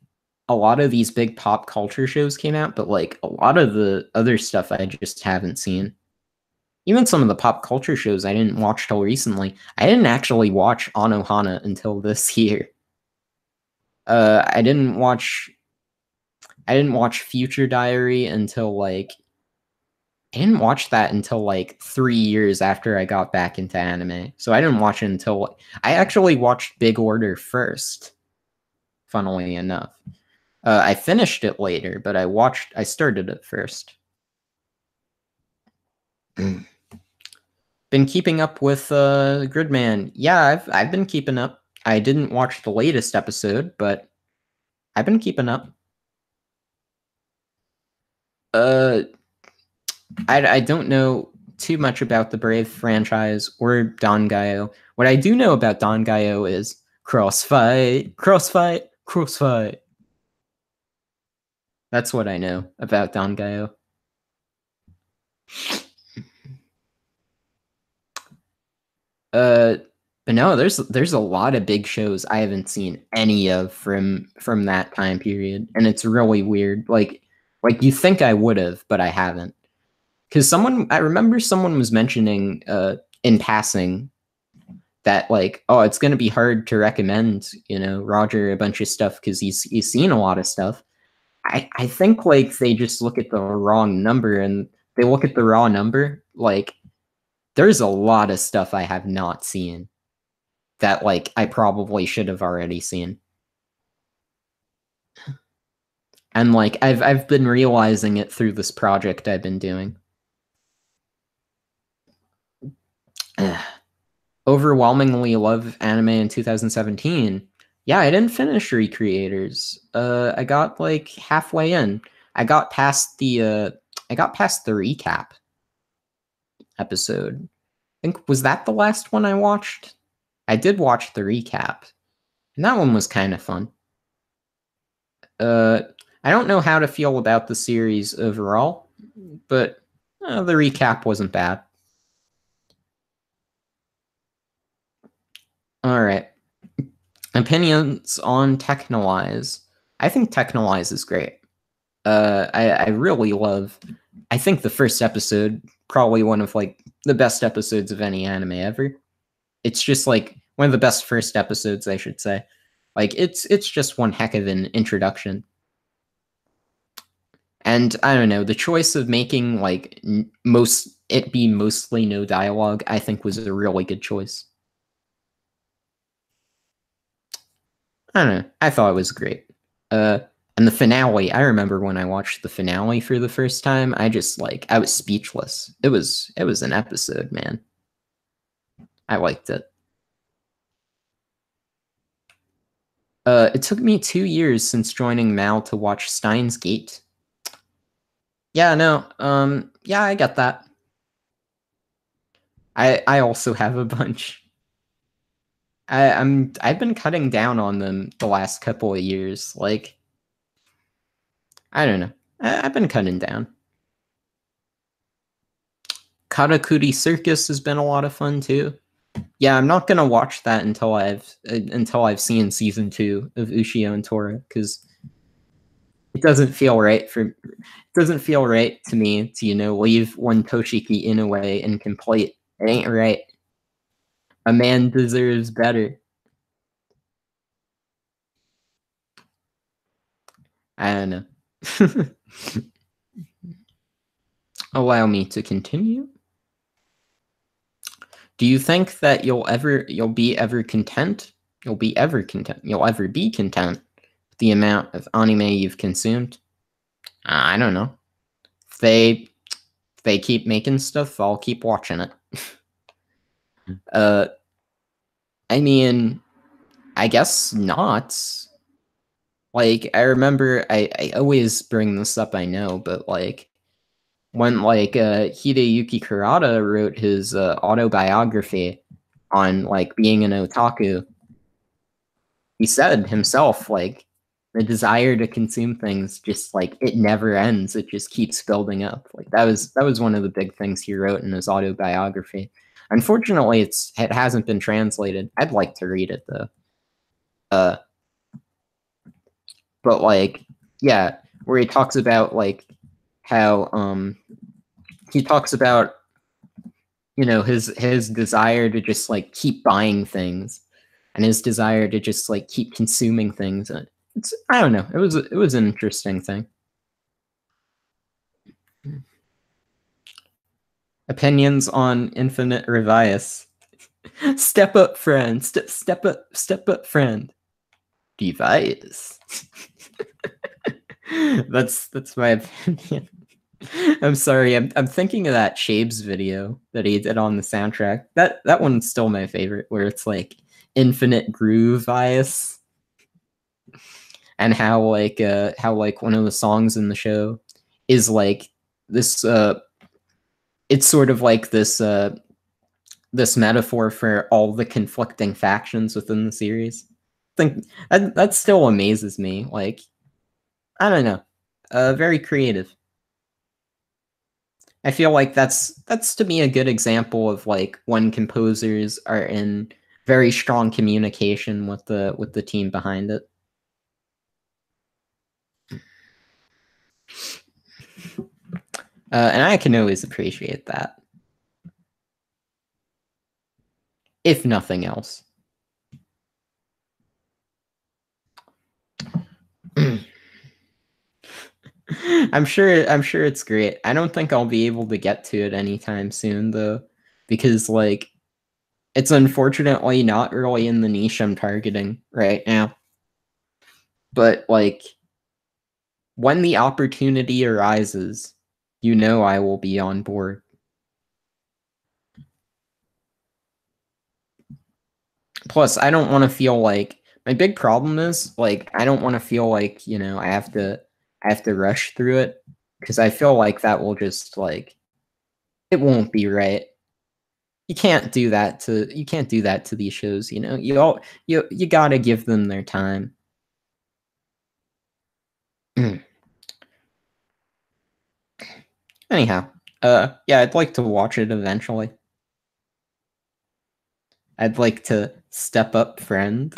a lot of these big pop culture shows came out, but like a lot of the other stuff I just haven't seen. Even some of the pop culture shows I didn't watch till recently. I didn't actually watch Anohana until this year. I didn't watch I didn't watch Future Diary until like I didn't watch that until like 3 years after I got back into anime. So I didn't watch it until I actually watched Big Order first. Funnily enough, I finished it later, but I started it first. Been keeping up with Gridman. Yeah, I've been keeping up. I didn't watch the latest episode, but I've been keeping up. I don't know too much about the Brave franchise or Dangayo. What I do know about Dangayo is crossfight, crossfight, crossfight. That's what I know about Dangayo. But no, there's a lot of big shows I haven't seen any of from that time period, and it's really weird. Like you think I would have, but I haven't. Because I remember someone was mentioning in passing that like, oh, it's gonna be hard to recommend, Roger a bunch of stuff because he's seen a lot of stuff. I think like they just look at the wrong number, and they look at the raw number. Like there's a lot of stuff I have not seen that like I probably should have already seen. And like I've been realizing it through this project I've been doing. Overwhelmingly love anime in 2017. Yeah, I didn't finish Recreators. I got like halfway in. I got past the recap episode. I think was that the last one I watched? I did watch the recap. And that one was kind of fun. I don't know how to feel about the series overall, but the recap wasn't bad. All right. Opinions on Technolize. I think Technolize is great. I really love. I think the first episode probably one of like the best episodes of any anime ever. It's just like one of the best first episodes, I should say. Like it's just one heck of an introduction. And I don't know, the choice of making like it be mostly no dialogue, I think was a really good choice. I don't know. I thought it was great. And the finale, I remember when I watched the finale for the first time, I was speechless. It was an episode, man. I liked it. It took me 2 years since joining Mal to watch Steins Gate. Yeah, no, yeah, I get that. I also have a bunch. I've been cutting down on them the last couple of years. Like, I don't know. I've been cutting down. Karakuri Circus has been a lot of fun too. Yeah, I'm not gonna watch that until I've seen season 2 of Ushio and Tora, because it doesn't feel right to me to leave one Toshiki Inoue incomplete. It ain't right. A man deserves better. I don't know. Allow me to continue. Do you think that you'll ever be content with the amount of anime you've consumed? I don't know. If they keep making stuff, I'll keep watching it. I mean, I guess not. Like, I remember, I always bring this up, I know, but like, when like Hideyuki Kurata wrote his autobiography on like being an otaku, he said himself like the desire to consume things just like it never ends. It just keeps building up. Like that was one of the big things he wrote in his autobiography. Unfortunately, it hasn't been translated. I'd like to read it though. But like, yeah, where he talks about like how he talks about his desire to just like keep buying things and his desire to just like keep consuming things. I don't know. It was an interesting thing. Opinions on Infinite Revice. Step up, friend. Step up, friend. Device. That's my opinion. I'm sorry. I'm thinking of that Shapes video that he did on the soundtrack. That one's still my favorite, where it's like infinite groove bias, and how like one of the songs in the show is like this. It's sort of like this metaphor for all the conflicting factions within the series. I think that still amazes me. Like, I don't know, very creative. I feel like that's to me a good example of like when composers are in very strong communication with the team behind it. And I can always appreciate that, if nothing else. I'm sure it's great. I don't think I'll be able to get to it anytime soon though, because like it's unfortunately not really in the niche I'm targeting right now. But like when the opportunity arises, you know I will be on board. Plus, I don't want to feel like my big problem is like I don't want to feel like, you know, I have to rush through it, because I feel like that will just like it won't be right. You can't do that to these shows, you know. You got to give them their time. Anyhow, yeah, I'd like to watch it eventually. I'd like to step up, friend.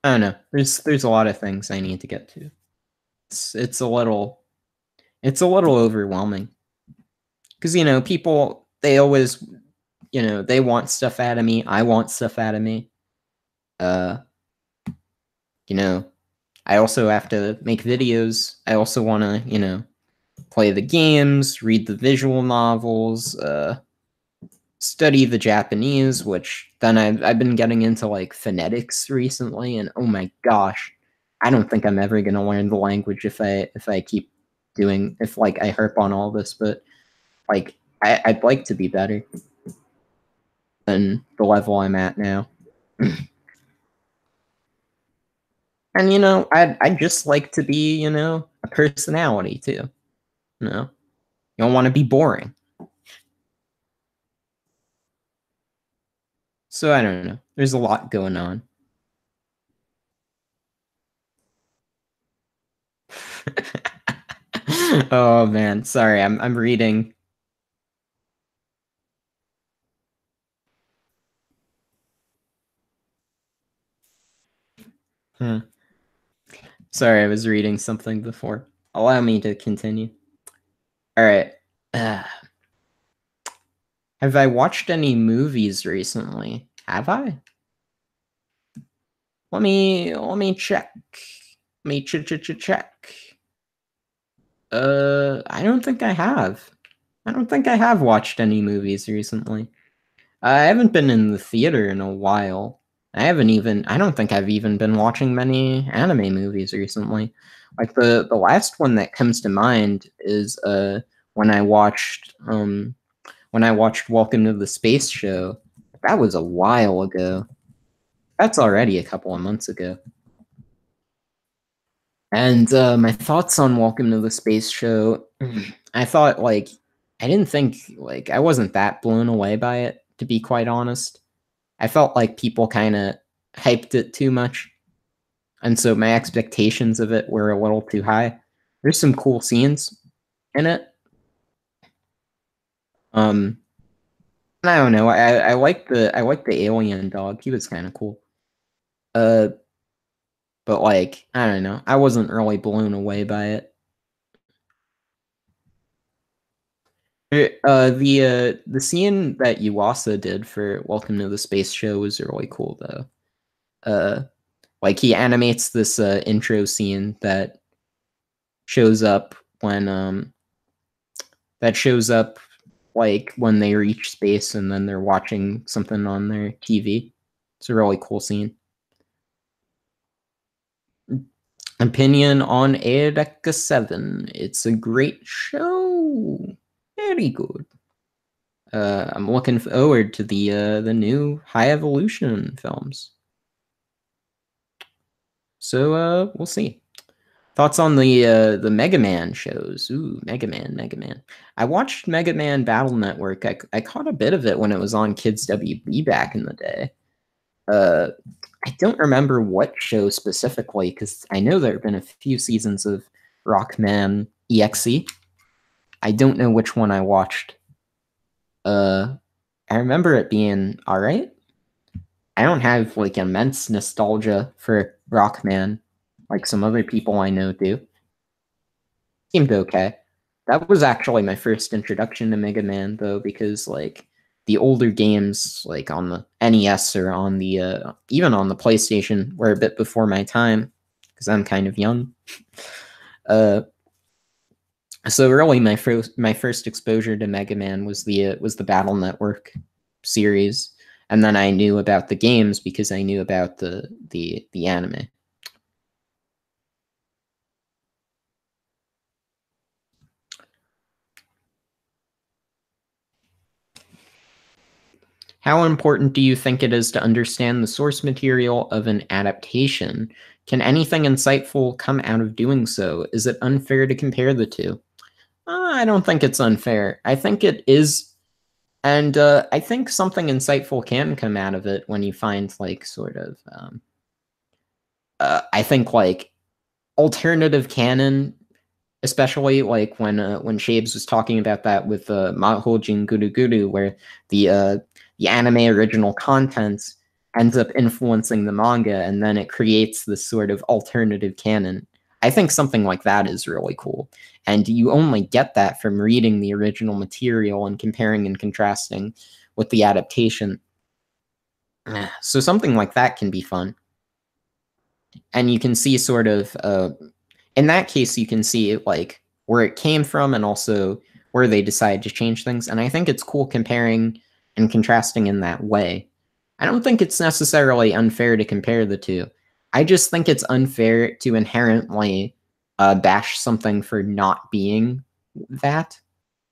I don't know. There's a lot of things I need to get to. It's a little overwhelming, because you know people, they always, you know, they want stuff out of me. I want stuff out of me. Uh, you know, I also have to make videos. I also want to, you know, play the games, read the visual novels, study the Japanese, which then I've been getting into like phonetics recently, and oh my gosh, I don't think I'm ever gonna learn the language if I keep doing, if like I harp on all this, but like I'd like to be better than the level I'm at now. And you know, I'd just like to be, you know, a personality too. You know, you don't want to be boring. So I don't know. There's a lot going on. Oh man, sorry. I'm reading. Hmm. Sorry, I was reading something before. Allow me to continue. All right. Uh, have I watched any movies recently? Have I? Let me check. Let me check. I don't think I have. I don't think I have watched any movies recently. I haven't been in the theater in a while. I don't think I've even been watching many anime movies recently. Like the last one that comes to mind is when I watched Welcome to the Space Show. That was a while ago. That's already a couple of months ago. And my thoughts on Welcome to the Space Show, I thought like I didn't think like I wasn't that blown away by it, to be quite honest. I felt like people kind of hyped it too much, and so my expectations of it were a little too high. There's some cool scenes in it. Um, I don't know. I like the alien dog. He was kind of cool. Uh, but like I don't know. I wasn't really blown away by it. The scene that Yuasa did for Welcome to the Space Show was really cool though. Uh, Like he animates this intro scene that shows up when like when they reach space and then they're watching something on their TV. It's a really cool scene. Opinion on Eureka 7. It's a great show. Very good. I'm looking forward to the new High Evolution films. So we'll see. Thoughts on the Mega Man shows? Ooh, Mega Man. I watched Mega Man Battle Network. I caught a bit of it when it was on Kids WB back in the day. I don't remember what show specifically because I know there have been a few seasons of Rockman EXE. I don't know which one I watched. I remember it being all right. I don't have like immense nostalgia for Rockman like some other people I know do. Seemed okay. That was actually my first introduction to Mega Man though, because like the older games like on the NES or on the even on the PlayStation were a bit before my time because I'm kind of young. So really my first exposure to Mega Man was the Battle Network series, and then I knew about the games because I knew about the anime. How important do you think it is to understand the source material of an adaptation? Can anything insightful come out of doing so? Is it unfair to compare the two? I don't think it's unfair. I think it is, and I think something insightful can come out of it when you find like sort of, I think like alternative canon, especially like when Shabes was talking about that with Mahojin Guru Guru, where the anime original content ends up influencing the manga, and then it creates this sort of alternative canon. I think something like that is really cool, and you only get that from reading the original material and comparing and contrasting with the adaptation. So something like that can be fun, and you can see sort of in that case, you can see like where it came from and also where they decided to change things. And I think it's cool comparing and contrasting in that way. I don't think it's necessarily unfair to compare the two. I just think it's unfair to inherently bash something for not being that.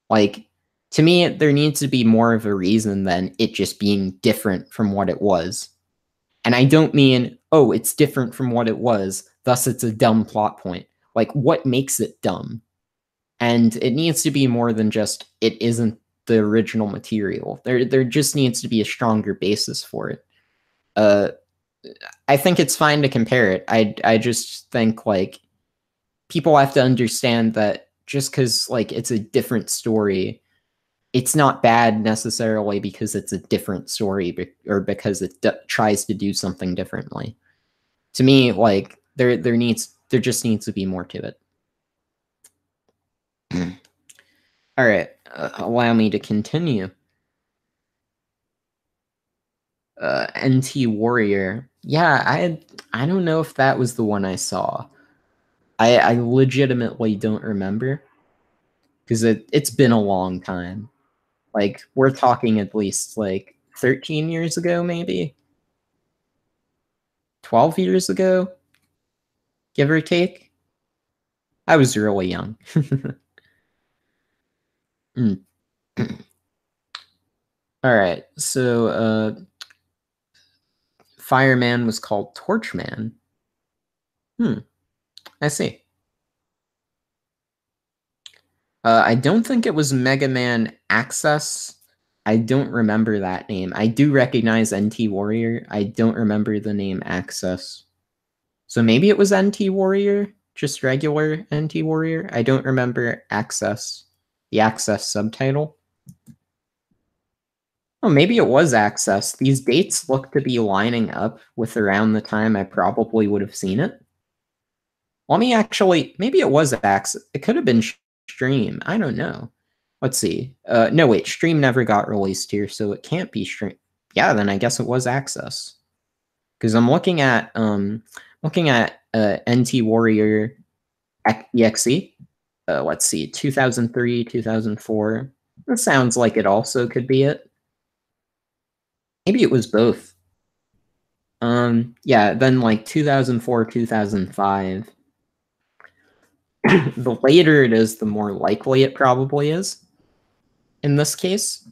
Like, to me, there needs to be more of a reason than it just being different from what it was. And I don't mean, oh, it's different from what it was, thus it's a dumb plot point. Like, what makes it dumb? And it needs to be more than just it isn't the original material. There just needs to be a stronger basis for it. I think it's fine to compare it. I just think like people have to understand that just because like it's a different story, it's not bad necessarily because it's a different story or because it tries to do something differently. To me, like there just needs to be more to it. All right, allow me to continue. NT Warrior. Yeah, I don't know if that was the one I saw. I legitimately don't remember because it's been a long time. Like we're talking at least like 13 years ago, maybe 12 years ago, give or take. I was really young. Mm. All right, so Fireman was called Torchman. I see. I don't think it was Mega Man Access. I don't remember that name. I do recognize NT Warrior. I don't remember the name Access. So maybe it was NT Warrior, just regular NT Warrior. I don't remember Access, the Access subtitle. Oh, maybe it was Access. These dates look to be lining up with around the time I probably would have seen it. Let me actually, maybe it was Access. It could have been Stream. I don't know. Let's see. No, wait, Stream never got released here, so it can't be Stream. Yeah, then I guess it was Access. Because I'm looking at NT Warrior EXE. Let's see, 2003, 2004. That sounds like it also could be it. Maybe it was both. Yeah, then like 2004, 2005. The later it is, the more likely it probably is in this case.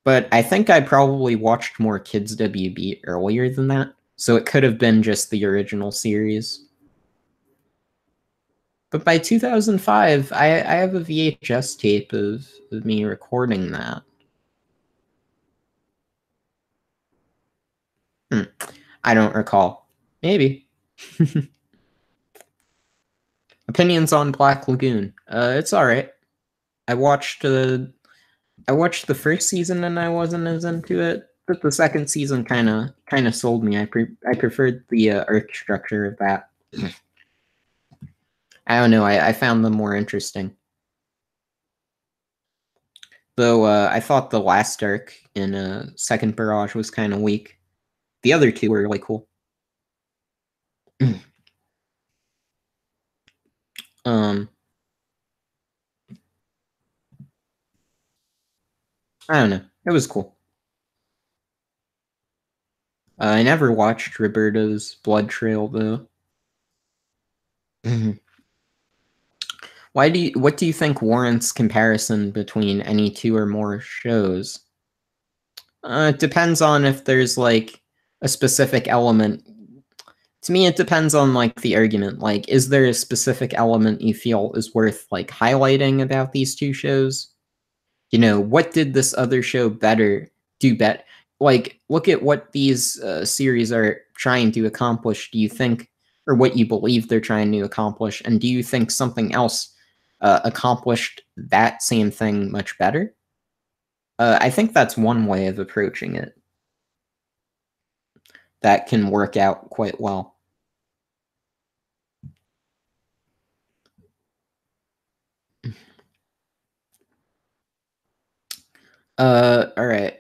But I think I probably watched more Kids WB earlier than that, so it could have been just the original series. But by 2005, I have a VHS tape of me recording that. I don't recall. Maybe. Opinions on Black Lagoon. It's alright. I watched the first season and I wasn't as into it, but the second season kind of sold me. I preferred the arc structure of that. I don't know. I found them more interesting. Though I thought the last arc in Second Barrage was kind of weak. The other two were really cool. I don't know. It was cool. I never watched Roberto's Blood Trail though. What do you think warrants comparison between any two or more shows? It depends on if there's like a specific element. To me, it depends on like the argument. Like, is there a specific element you feel is worth like highlighting about these two shows? You know, what did this other show do better? Like, look at what these series are trying to accomplish. Do you think, or what you believe they're trying to accomplish, and do you think something else accomplished that same thing much better? I think that's one way of approaching it that can work out quite well. All right.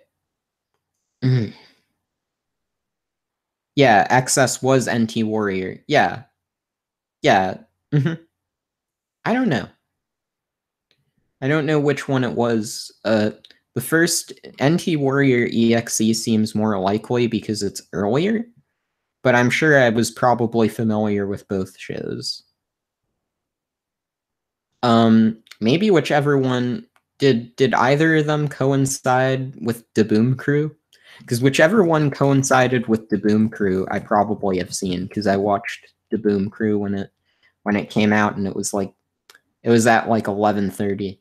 Yeah, XS was NT Warrior. Yeah. Yeah. I don't know. I don't know which one it was. The first NT Warrior EXE seems more likely because it's earlier, but I'm sure I was probably familiar with both shows. Maybe whichever one did either of them coincide with the Boom Crew? Because whichever one coincided with the Boom Crew, I probably have seen because I watched the Boom Crew when it came out, and it was at like 11:30.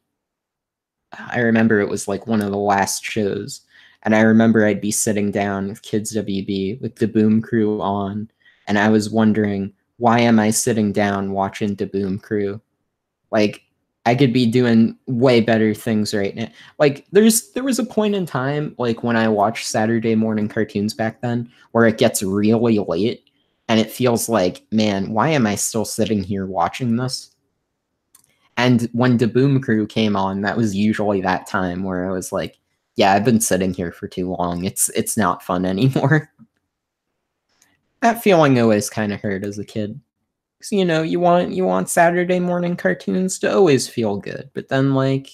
I remember it was like one of the last shows, and I remember I'd be sitting down with Kids WB with the Boom Crew on, and I was wondering, why am I sitting down watching the Boom Crew? Like, I could be doing way better things right now. Like, there was a point in time, like when I watched Saturday morning cartoons back then, where it gets really late, and it feels like, man, why am I still sitting here watching this? And when the Boom Crew came on, that was usually that time where I was like, yeah, I've been sitting here for too long. It's not fun anymore. That feeling always kind of hurt as a kid. Cause you know, you want Saturday morning cartoons to always feel good, but then like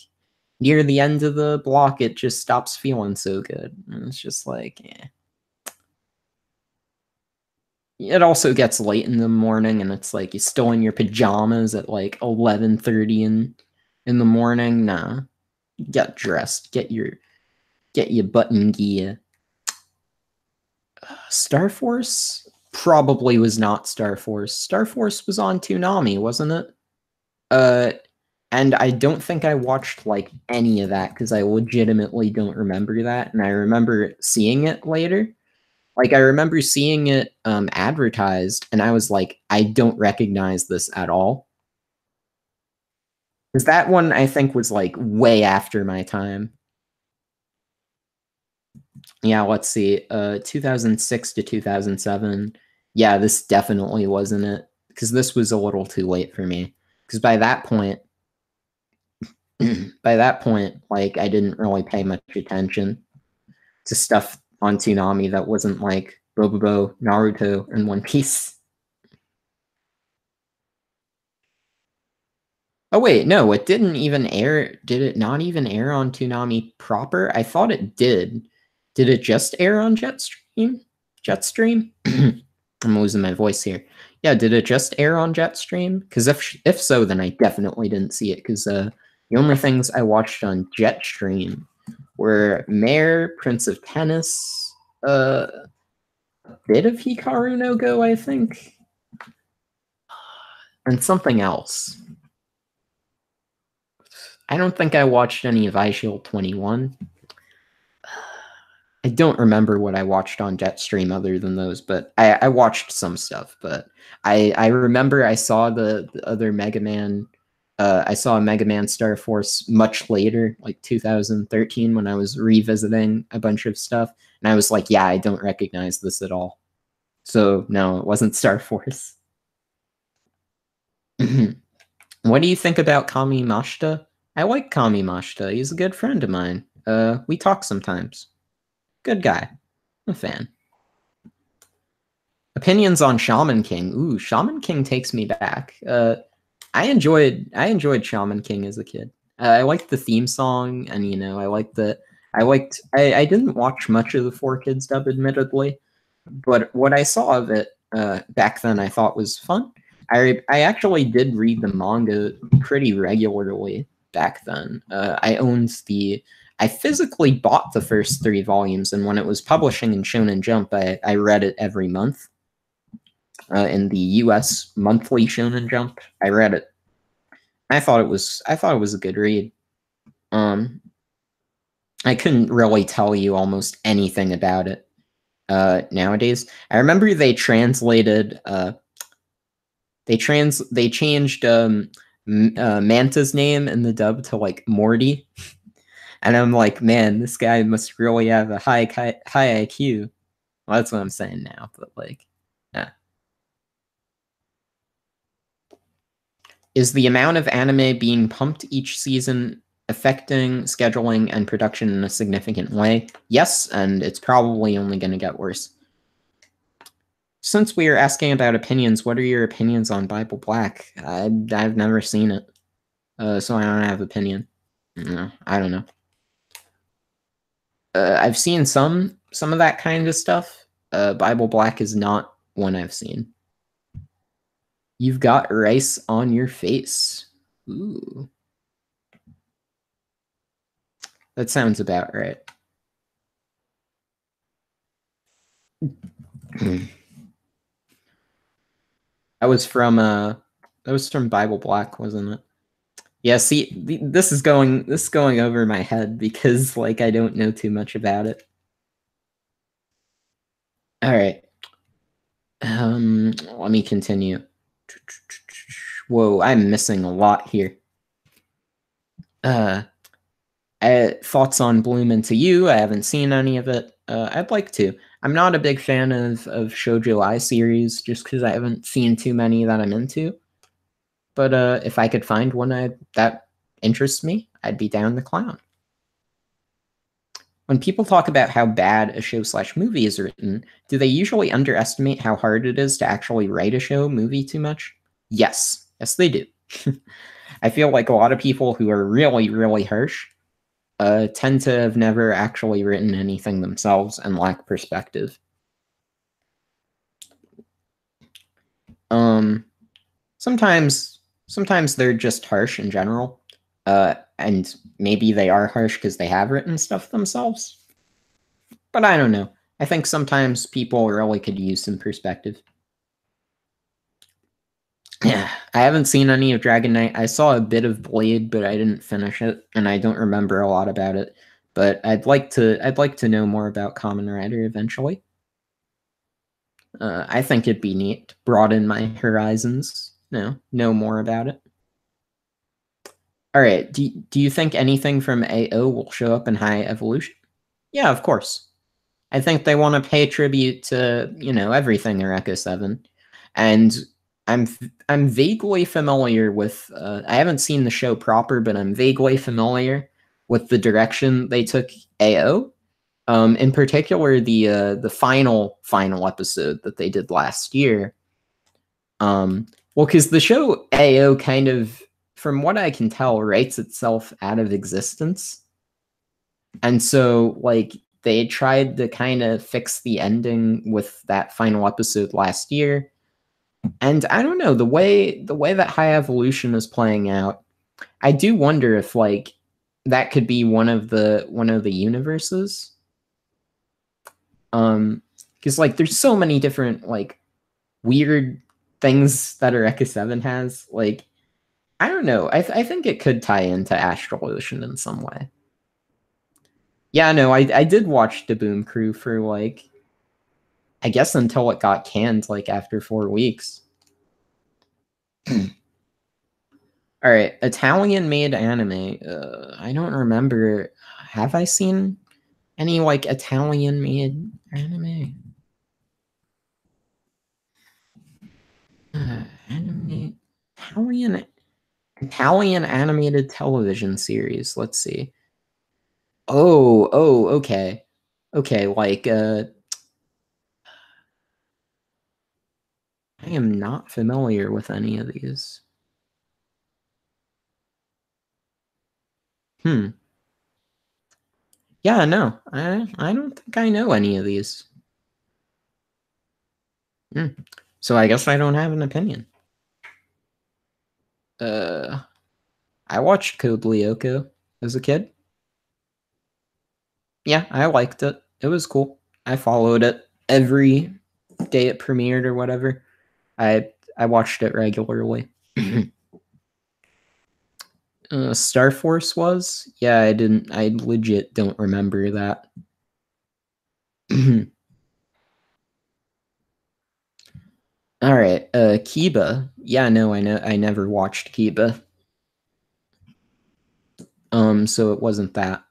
near the end of the block it just stops feeling so good. And it's just like, eh. It also gets late in the morning and it's like you're still in your pajamas at like 11:30 in the morning. Nah. Get dressed, get your button gear. Star Force probably was not Star Force. Star Force was on Toonami, wasn't it? And I don't think I watched like any of that because I legitimately don't remember that, and I remember seeing it later. Like I remember seeing it advertised, and I was like, I don't recognize this at all. Because that one I think was like way after my time. Yeah, let's see. 2006 to 2007. Yeah, this definitely wasn't it. Because this was a little too late for me. Because by that point, like I didn't really pay much attention to stuff on Toonami that wasn't like Bobobo, Naruto, and One Piece. Oh wait, no, it didn't even air. Did it not even air on Toonami proper? I thought it did. Did it just air on Jetstream? Jetstream? I'm losing my voice here. Yeah, did it just air on Jetstream? Because if so, then I definitely didn't see it. Because the only things I watched on Jetstream were Mare, Prince of Tennis, a bit of Hikaru no Go, I think, and something else. I don't think I watched any of iShield 21. I don't remember what I watched on Jetstream other than those, but I watched some stuff. But I remember I saw the other Mega Man. I saw Mega Man Star Force much later, like 2013, when I was revisiting a bunch of stuff, and I was like, yeah, I don't recognize this at all. So no, it wasn't Star Force. What do you think about Kami Mashita? I like Kami Mashita. He's a good friend of mine. We talk sometimes. Good guy. I'm a fan. Opinions on Shaman King. Ooh, Shaman King takes me back. I enjoyed Shaman King as a kid. I liked the theme song, and I didn't watch much of the 4Kids dub, admittedly, but what I saw of it back then I thought was fun. I actually did read the manga pretty regularly back then. I physically bought the first 3 volumes, and when it was publishing in Shonen Jump, I read it every month. In the U.S. monthly Shonen Jump, I read it. I thought it was a good read. I couldn't really tell you almost anything about it nowadays. I remember they translated. They changed Manta's name in the dub to like Morty. And I'm like, man, this guy must really have a high IQ. Well, that's what I'm saying now, but like, yeah. Is the amount of anime being pumped each season affecting scheduling and production in a significant way? Yes, and it's probably only going to get worse. Since we are asking about opinions, what are your opinions on Bible Black? I've never seen it, so I don't have opinion. No, I don't know. I've seen some of that kind of stuff. Bible Black is not one I've seen. You've got rice on your face. Ooh. That sounds about right. That was from Bible Black, wasn't it? Yeah, see, this is going over my head because like I don't know too much about it. All right. Let me continue. Whoa, I'm missing a lot here. Thoughts on Bloom Into You? I haven't seen any of it. I'd like to. I'm not a big fan of Shoujo Ai series just because I haven't seen too many that I'm into. But if I could find one that interests me, I'd be down the clown. When people talk about how bad a show/movie is written, do they usually underestimate how hard it is to actually write a show movie too much? Yes. Yes, they do. I feel like a lot of people who are really, really harsh tend to have never actually written anything themselves and lack perspective. Sometimes they're just harsh in general, and maybe they are harsh because they have written stuff themselves. But I don't know. I think sometimes people really could use some perspective. Yeah, I haven't seen any of Dragon Knight. I saw a bit of Blade, but I didn't finish it, and I don't remember a lot about it. But I'd like to know more about Kamen Rider eventually. I think it'd be neat to broaden my horizons. Know more about it. All right. Do you think anything from AO will show up in High Evolution? Yeah, of course. I think they want to pay tribute to everything Eureka 7, and I'm vaguely familiar with. I haven't seen the show proper, but I'm vaguely familiar with the direction they took AO. In particular, the final episode that they did last year. Well, because the show AO kind of, from what I can tell, writes itself out of existence, and so like they tried to kind of fix the ending with that final episode last year. And I don't know, the way that High Evolution is playing out, I do wonder if like that could be one of the universes. Because like there's so many different like weird things that Eureka 7 has. Like, I don't know. I think it could tie into Astral Ocean in some way. Yeah, no, I did watch the Boom Crew for like, I guess until it got canned like after 4 weeks. All right, Italian made anime. I don't remember. Have I seen any like Italian made anime? Anime, Italian animated television series. Let's see. Oh, okay. Okay, like I am not familiar with any of these. Hmm. Yeah, no. I don't think I know any of these. Hmm. So I guess I don't have an opinion. Uh I watched Code Lyoko as a kid. Yeah, I liked it. It was cool. I followed it every day it premiered or whatever. I watched it regularly. Star Force was? Yeah, I didn't. I legit don't remember that. All right, Kiba. Yeah, no, I know. I never watched Kiba. So it wasn't that.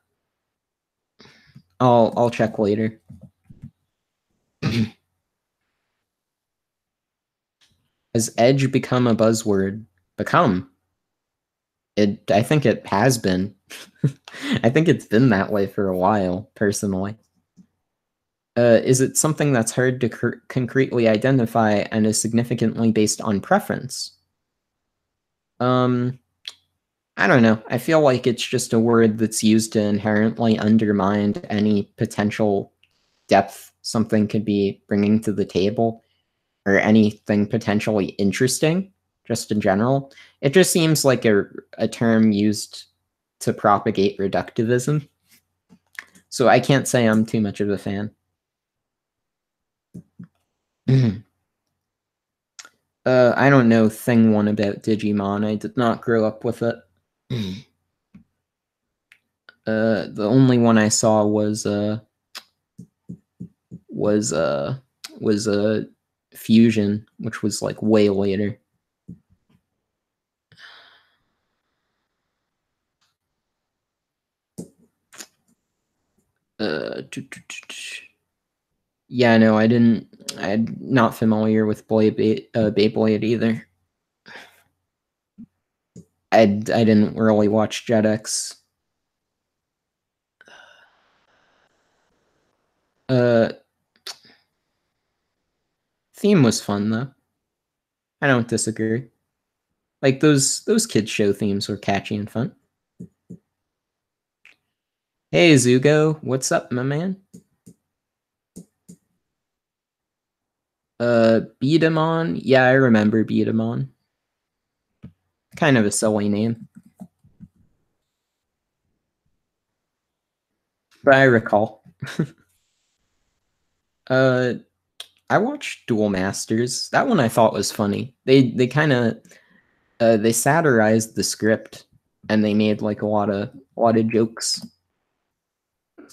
I'll check later. Has Edge become a buzzword? Become it? I think it has been. I think it's been that way for a while, personally. Is it something that's hard to concretely identify and is significantly based on preference? Um, I don't know. I feel like it's just a word that's used to inherently undermine any potential depth something could be bringing to the table or anything potentially interesting, just in general. It just seems like a term used to propagate reductivism. So I can't say I'm too much of a fan. I don't know thing one about Digimon. I did not grow up with it. The only one I saw was uh was Fusion, which was like way later. Uh, yeah, no, I didn't. I'm not familiar with Beyblade either. I didn't really watch Jetix. Uh, Theme was fun though. I don't disagree. Like those kids show themes were catchy and fun. Hey Zugo, what's up, my man? Beat 'em on. Yeah, I remember Beat 'em on. Kind of a silly name, but I recall. uh, I watched Duel Masters. That one I thought was funny. They kind of they satirized the script and they made like a lot of jokes.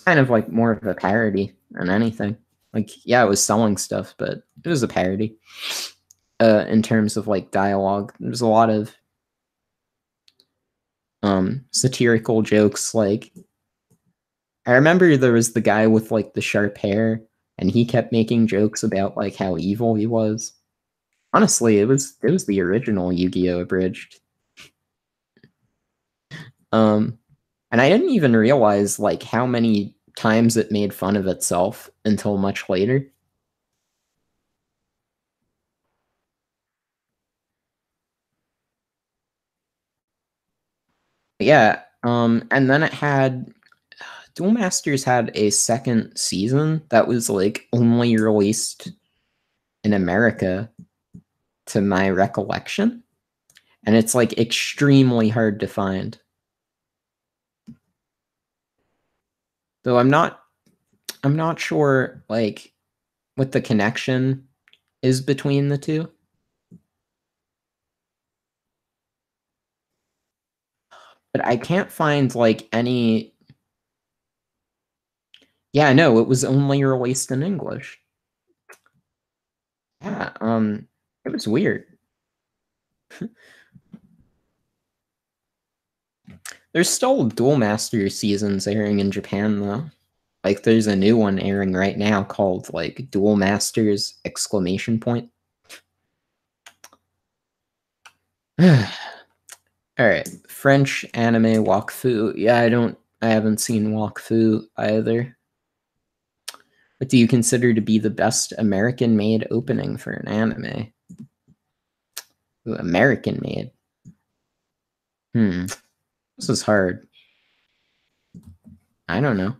Kind of like more of a parody than anything. Like yeah, it was selling stuff, but it was a parody. In terms of like dialogue, there's a lot of satirical jokes. Like I remember there was the guy with like the sharp hair, and he kept making jokes about like how evil he was. Honestly, it was the original Yu-Gi-Oh! Abridged. Um, and I didn't even realize like how many times it made fun of itself until much later. Yeah, and then it had Duel Masters had a second season that was like only released in America, to my recollection, and it's like extremely hard to find. Though I'm not sure like what the connection is between the two. But I can't find like any. Yeah, no, it was only released in English. Yeah, it was weird. There's still Duel Master seasons airing in Japan though. Like there's a new one airing right now called like Duel Masters exclamation point. Alright. French anime Wakfu. Yeah, I haven't seen Wakfu either. What do you consider to be the best American made opening for an anime? Ooh, American made. This is hard. I don't know.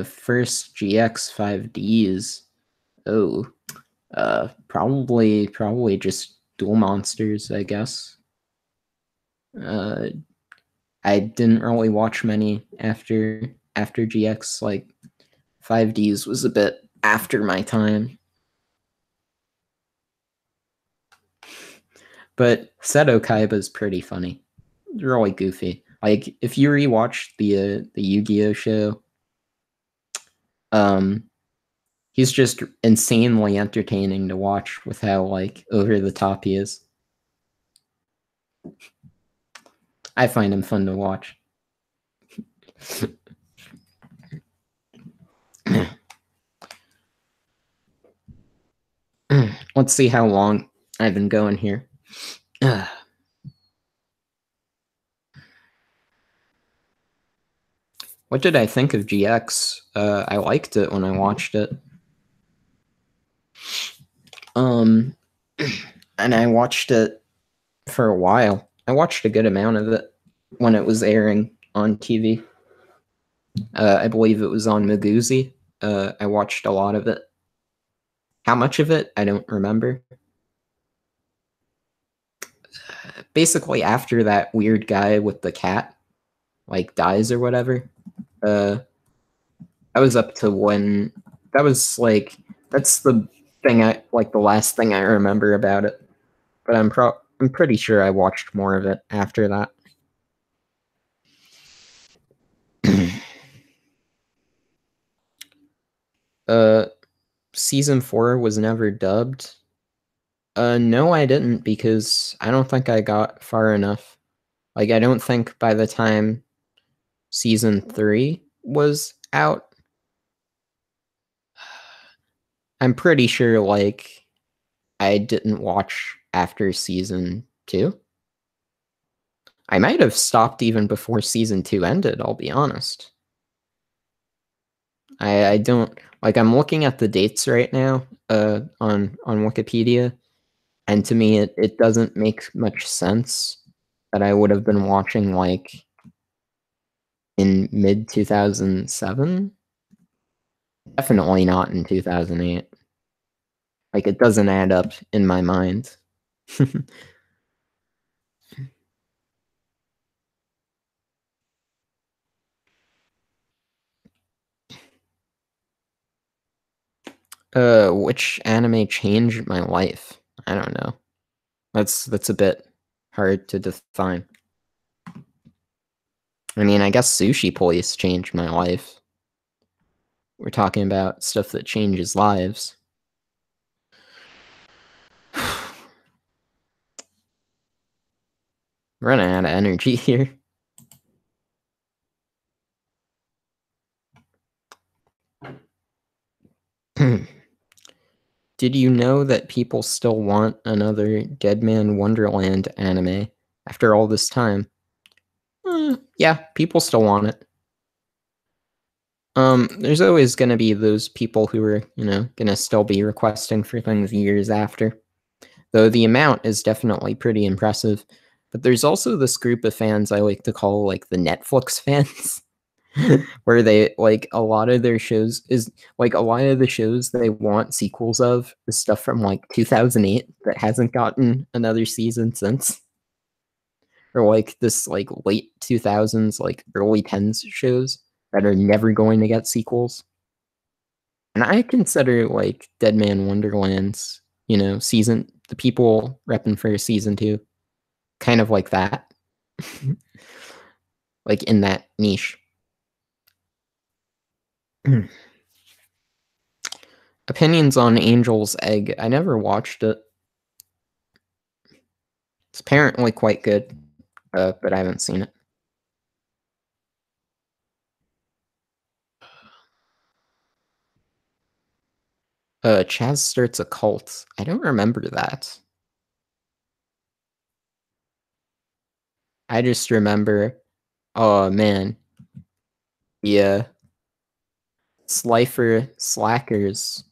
First GX 5Ds. Oh, probably just Duel Monsters, I guess. Uh, I didn't really watch many after GX. Like 5Ds was a bit after my time. But Seto Kaiba's pretty funny. It's really goofy. Like if you rewatch the Yu-Gi-Oh show, um, he's just insanely entertaining to watch with how like over the top he is. I find him fun to watch. Let's see how long I've been going here. What did I think of GX? I liked it when I watched it. And I watched it for a while. I watched a good amount of it when it was airing on TV. I believe it was on Maguzi. I watched a lot of it. How much of it? I don't remember. Basically, after that weird guy with the cat like dies or whatever, I was up to when that was like that's the thing I like the last thing I remember about it. But I'm pretty sure I watched more of it after that. uh Season 4 was never dubbed. No, I didn't because I don't think I got far enough. Like I don't think by the time season 3 was out, I'm pretty sure like I didn't watch after season 2. I might have stopped even before season 2 ended, I'll be honest. I don't like I'm looking at the dates right now on Wikipedia, and to me it doesn't make much sense that I would have been watching like in mid 2007. Definitely not in 2008. Like it doesn't add up in my mind. Which anime changed my life? I don't know. That's a bit hard to define. I mean, I guess Sushi Police changed my life. We're talking about stuff that changes lives. Running out of energy here. Did you know that people still want another Dead Man Wonderland anime after all this time? Yeah, people still want it. There's always gonna be those people who are, gonna still be requesting for things years after. Though the amount is definitely pretty impressive. But there's also this group of fans I like to call like the Netflix fans. Where they like a lot of their shows is like a lot of the shows they want sequels of is stuff from like 2008 that hasn't gotten another season since, or like this like late 2000s like early 10s shows that are never going to get sequels. And I consider like Dead Man Wonderland's, season, the people repping for season 2 kind of like that. Like in that niche. Opinions on Angel's Egg. I never watched it. It's apparently quite good, but I haven't seen it. Chaz starts a cult. I don't remember that. I just remember, oh man, yeah, Slifer Slackers.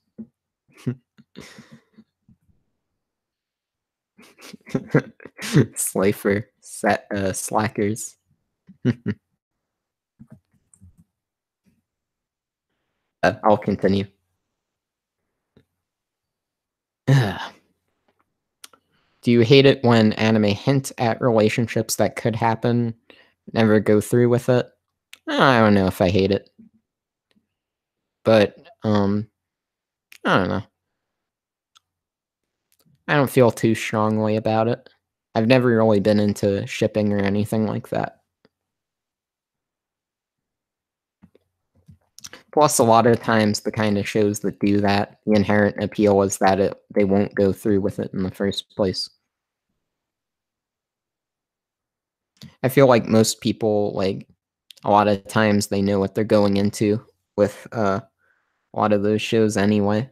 Slifer Slackers. I'll continue. Do you hate it when anime hint at relationships that could happen, never go through with it? I don't know if I hate it, but I don't know. I don't feel too strongly about it. I've never really been into shipping or anything like that. Plus, a lot of times, the kind of shows that do that, the inherent appeal is that they won't go through with it in the first place. I feel like most people, like, a lot of times they know what they're going into with a lot of those shows anyway.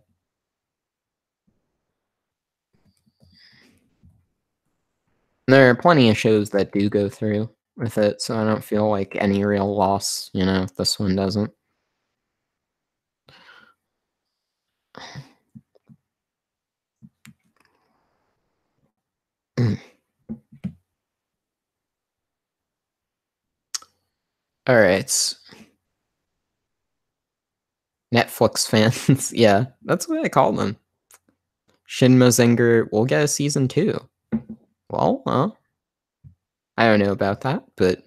There are plenty of shows that do go through with it, so I don't feel like any real loss, if this one doesn't. Alright. Netflix fans. Yeah, that's what I call them. Shin Mazinger will get a season 2. Well, I don't know about that, but,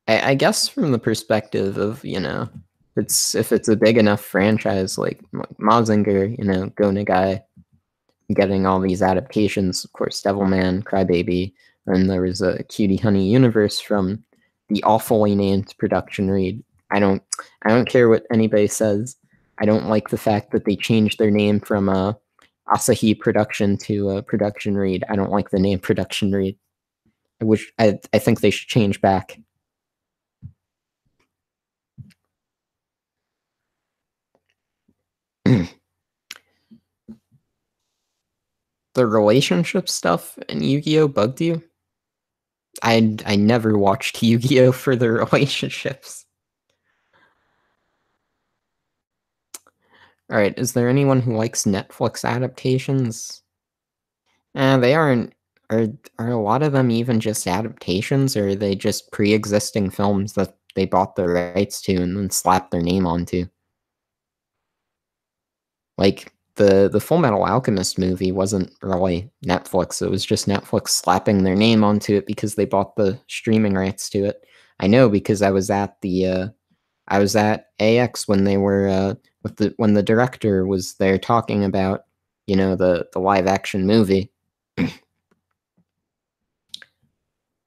I guess from the perspective of, if it's a big enough franchise like Mazinger, Go Nagai, getting all these adaptations, of course, Devilman, Crybaby, and there was a Cutie Honey Universe from the awfully named production read. I don't care what anybody says. I don't like the fact that they changed their name from Asahi Production to Production Read. I don't like the name Production Read. I think they should change back. The relationship stuff in Yu-Gi-Oh bugged you? I never watched Yu-Gi-Oh for the relationships. Alright, is there anyone who likes Netflix adaptations? They aren't. Are a lot of them even just adaptations, or are they just pre-existing films that they bought the rights to and then slapped their name onto? Like, the Full Metal Alchemist movie wasn't really Netflix, it was just Netflix slapping their name onto it because they bought the streaming rights to it. I know because I was at AX when they were when the director was there talking about, the live action movie.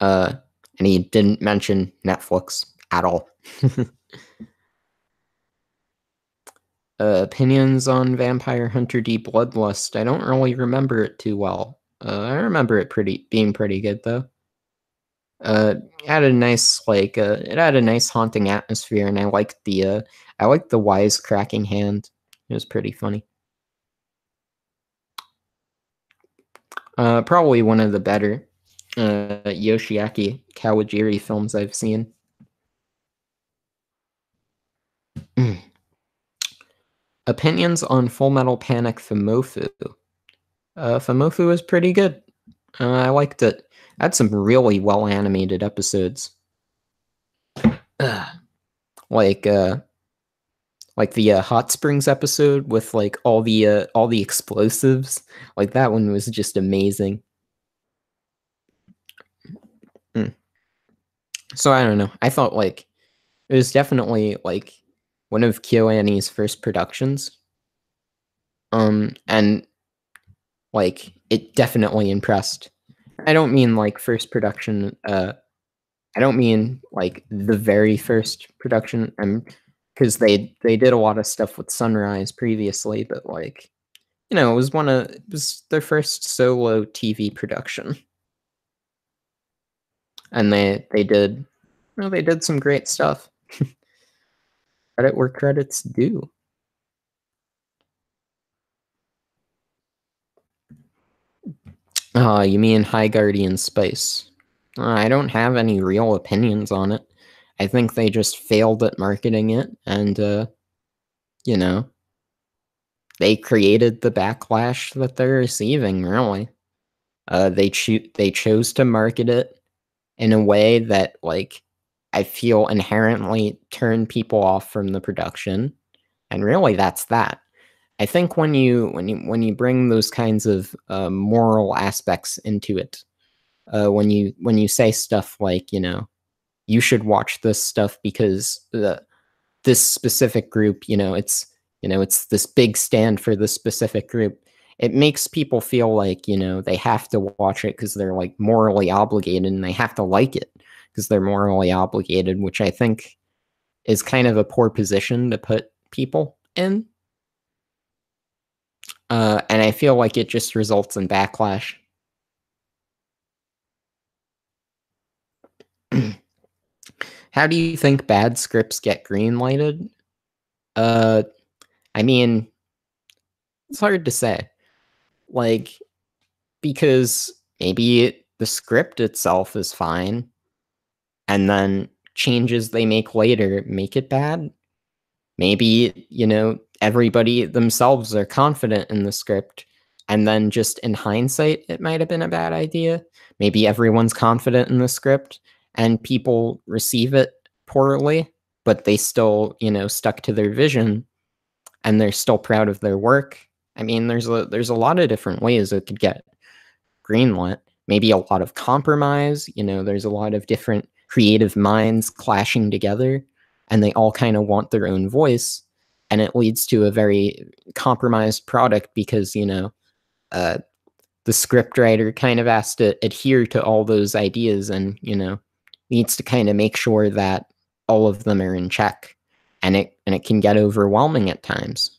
And he didn't mention Netflix at all. Opinions on Vampire Hunter D Bloodlust. I don't really remember it too well. I remember it being pretty good though. It had a nice it had a nice haunting atmosphere, and I liked the wisecracking hand. It was pretty funny. Probably one of the better Yoshiaki Kawajiri films I've seen. Opinions on Full Metal Panic Fumoffu. Fumoffu is pretty good. I liked it. Had some really well animated episodes. like the Hot Springs episode with like all the explosives. Like that one was just amazing. So I don't know. I thought like it was definitely like one of KyoAni's first productions. And like it definitely impressed. I don't mean like first production, I don't mean like the very first production, because they did a lot of stuff with Sunrise previously, but like it was their first solo TV production, and they did some great stuff. Credit where credit's due. You mean High Guardian Spice? I don't have any real opinions on it. I think they just failed at marketing it, and you know, they created the backlash that they're receiving. Really, they chose to market it in a way that like I feel inherently turned people off from the production, and really that's that. I think when you bring those kinds of moral aspects into it, when you say stuff like you should watch this stuff because this specific group, it's this big stand for this specific group. It makes people feel like they have to watch it because they're like morally obligated, and they have to like it because they're morally obligated, which I think is kind of a poor position to put people in. And I feel like it just results in backlash. How do you think bad scripts get greenlighted? Uh, I mean, it's hard to say. Like, because maybe the script itself is fine, and then changes they make later make it bad. Maybe, everybody themselves are confident in the script, and then just in hindsight, it might have been a bad idea. Maybe everyone's confident in the script, and people receive it poorly, but they still, stuck to their vision, and they're still proud of their work. I mean, there's a lot of different ways it could get greenlit. Maybe a lot of compromise. There's a lot of different creative minds clashing together, and they all kind of want their own voice, and it leads to a very compromised product because uh, the scriptwriter kind of has to adhere to all those ideas, and needs to kind of make sure that all of them are in check, and it can get overwhelming at times.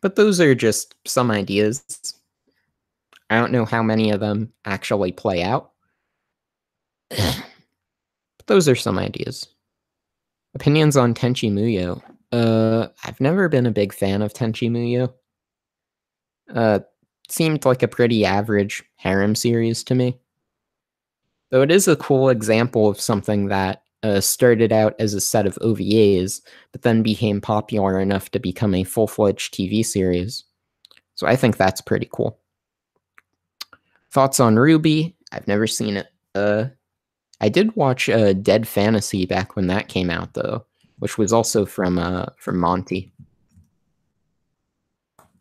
But those are just some ideas. I don't know how many of them actually play out. But those are some ideas. Opinions on Tenchi Muyo. I've never been a big fan of Tenchi Muyo. Seemed like a pretty average harem series to me. Though it is a cool example of something that started out as a set of OVAs, but then became popular enough to become a full-fledged TV series. So I think that's pretty cool. Thoughts on Ruby? I've never seen it. I did watch Dead Fantasy back when that came out, though, which was also from Monty.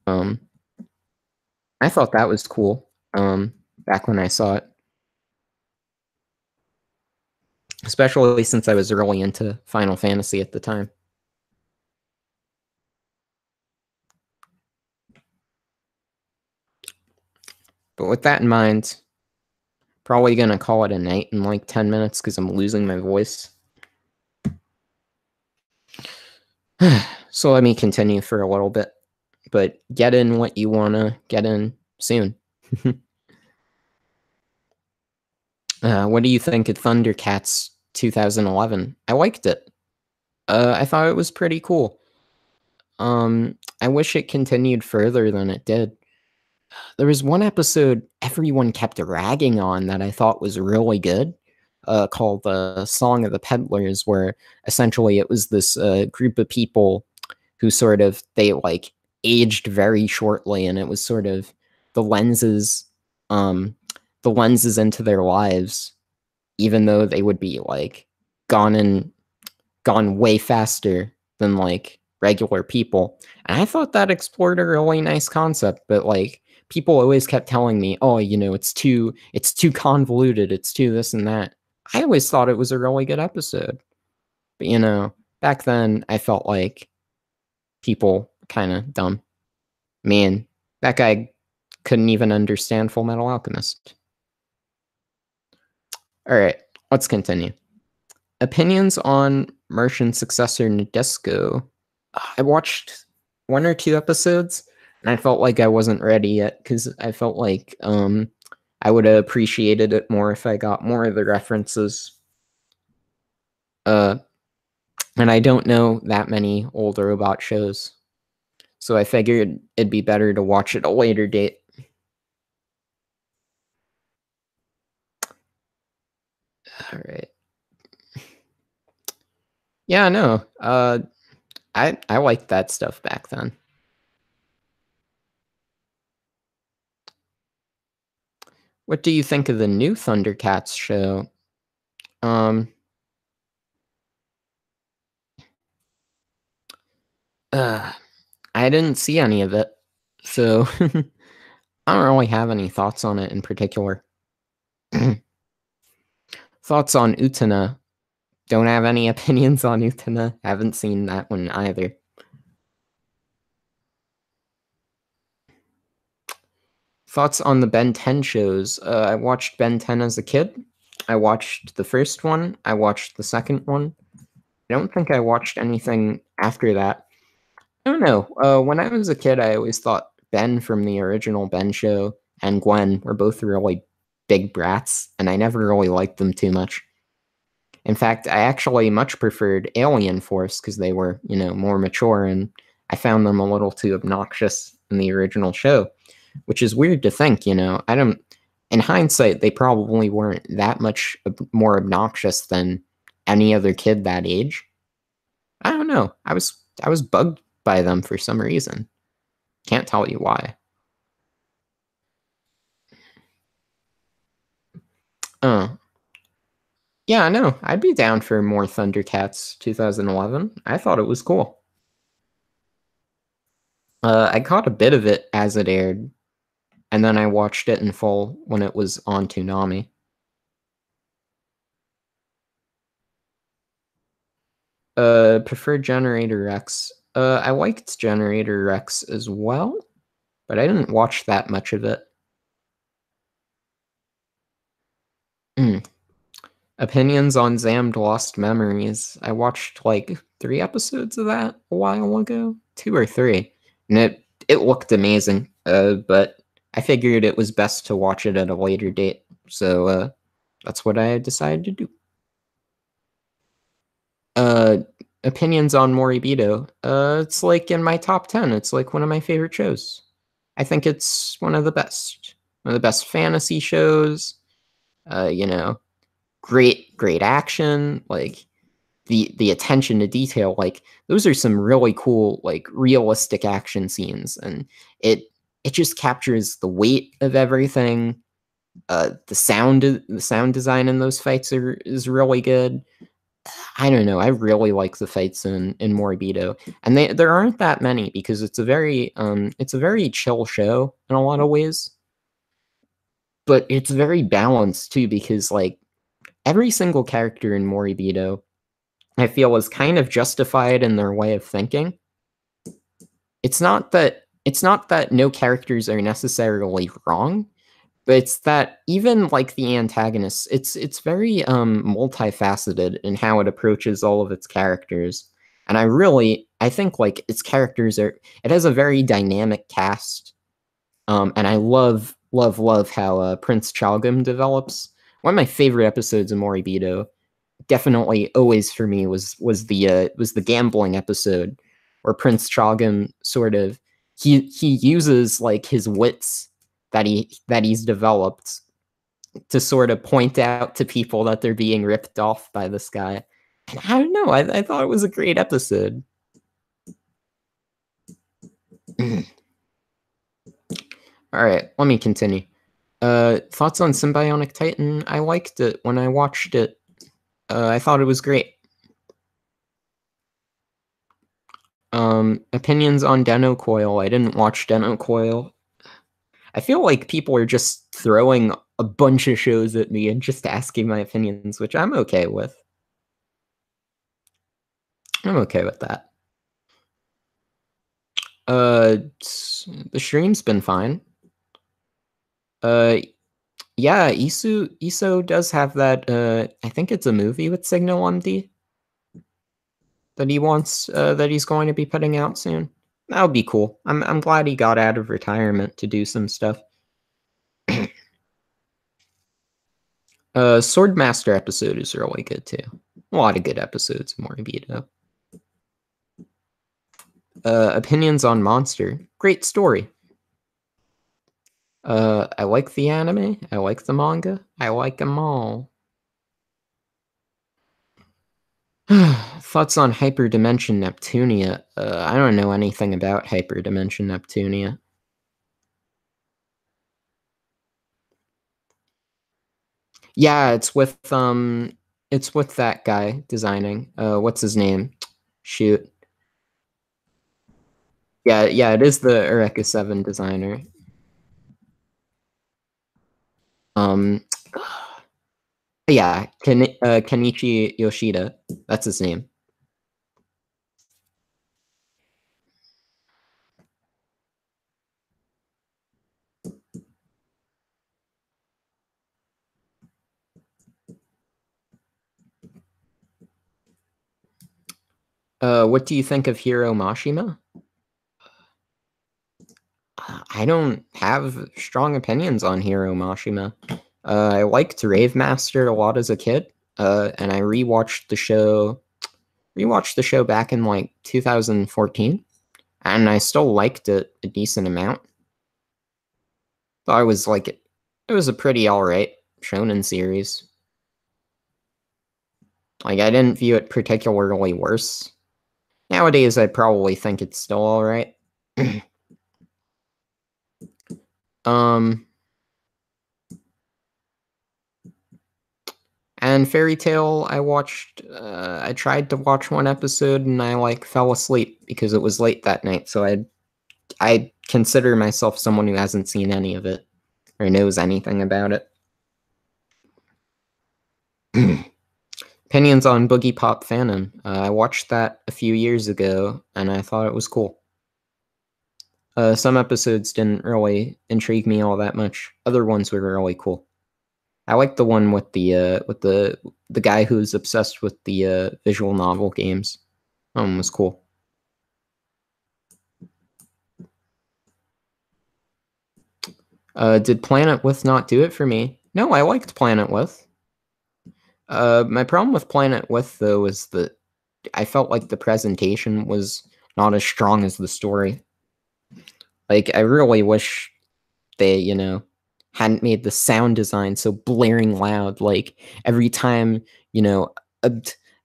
I thought that was cool. Back when I saw it, especially since I was really into Final Fantasy at the time. But with that in mind, probably gonna call it a night in like 10 minutes because I'm losing my voice. So let me continue for a little bit, but get in what you wanna get in soon. What do you think of Thundercats 2011? I liked it. I thought it was pretty cool. I wish it continued further than it did. There was one episode everyone kept ragging on that I thought was really good, called the Song of the Peddlers, where essentially it was this group of people who sort of they like aged very shortly, and it was sort of the lenses, um, the lenses into their lives, even though they would be like gone and gone way faster than like regular people. And I thought that explored a really nice concept, but like people always kept telling me, "Oh, it's too convoluted, it's too this and that." I always thought it was a really good episode. But back then I felt like people kind of dumb. Man, that guy couldn't even understand Full Metal Alchemist. All right, let's continue. Opinions on Martian successor Nadesco. I watched one or two episodes, and I felt like I wasn't ready yet because I felt like I would have appreciated it more if I got more of the references. And I don't know that many old robot shows, so I figured it'd be better to watch at a later date. All right. Yeah, no. I liked that stuff back then. What do you think of the new Thundercats show? Um, uh, I didn't see any of it, so I don't really have any thoughts on it in particular. Thoughts on Utena? Don't have any opinions on Utena. Haven't seen that one either. Thoughts on the Ben 10 shows? I watched Ben 10 as a kid. I watched the first one. I watched the second one. I don't think I watched anything after that. I don't know. When I was a kid, I always thought Ben from the original Ben show and Gwen were both really big brats, and I never really liked them too much. In fact, I actually much preferred Alien Force because they were, more mature, and I found them a little too obnoxious in the original show, which is weird to think, I don't. In hindsight, they probably weren't that much more obnoxious than any other kid that age. I don't know. I was bugged by them for some reason. Can't tell you why. Oh. Yeah, no, I'd be down for more Thundercats 2011. I thought it was cool. I caught a bit of it as it aired, and then I watched it in full when it was on Toonami. Preferred Generator Rex. I liked Generator Rex as well, but I didn't watch that much of it. Opinions on Zammed Lost Memories. I watched like 3 episodes of that a while ago, 2 or 3, and it looked amazing. But I figured it was best to watch it at a later date, so that's what I decided to do. Opinions on Moribito. It's like in my top 10. It's like one of my favorite shows. I think it's one of the best. One of the best fantasy shows. Great action, like the attention to detail, like those are some really cool, like realistic action scenes, and it just captures the weight of everything. The sound design in those fights is really good. I don't know. I really like the fights in Moribito, and there aren't that many because it's a very chill show in a lot of ways, but it's very balanced too because like every single character in Moribito, I feel, is kind of justified in their way of thinking. It's not that no characters are necessarily wrong, but it's that even like the antagonists, it's very multifaceted in how it approaches all of its characters. And I think like its characters it has a very dynamic cast. And I love how Prince Chalgum develops. One of my favorite episodes of Moribito, definitely always for me, was the gambling episode where Prince Chalgum sort of he uses like his wits he's developed to sort of point out to people that they're being ripped off by this guy. And I don't know, I thought it was a great episode. All right, let me continue. Thoughts on Symbionic Titan? I liked it when I watched it. I thought it was great. Opinions on Deno Coil. I didn't watch Deno Coil. I feel like people are just throwing a bunch of shows at me and just asking my opinions, which I'm okay with. I'm okay with that. The stream's been fine. Yeah, Iso does have that. I think it's a movie with Signal MD that he wants. That he's going to be putting out soon. That would be cool. I'm glad he got out of retirement to do some stuff. Swordmaster episode is really good too. A lot of good episodes in Moribito. Opinions on Monster. Great story. I like the anime. I like the manga. I like them all. Thoughts on Hyperdimension Neptunia? I don't know anything about Hyperdimension Neptunia. Yeah, it's with that guy designing. What's his name? Shoot. Yeah, it is the Eureka 7 designer. Yeah, Kenichi Yoshida. That's his name. What do you think of Hiro Mashima? I don't have strong opinions on Hiro Mashima. I liked Rave Master a lot as a kid, and I rewatched the show back in like 2014, and I still liked it a decent amount. So I was like, it was a pretty alright shonen series. Like, I didn't view it particularly worse. Nowadays, I probably think it's still alright. And Fairy Tail, I tried to watch one episode and I like fell asleep because it was late that night. So I consider myself someone who hasn't seen any of it or knows anything about it. Opinions on Boogie Pop Phantom. I watched that a few years ago and I thought it was cool. Some episodes didn't really intrigue me all that much. Other ones were really cool. I like the one with the guy who's obsessed with the visual novel games. Was cool. Did Planet With not do it for me? No, I liked Planet With. My problem with Planet With though is that I felt like the presentation was not as strong as the story. Like, I really wish they, hadn't made the sound design so blaring loud. Like, every time, a,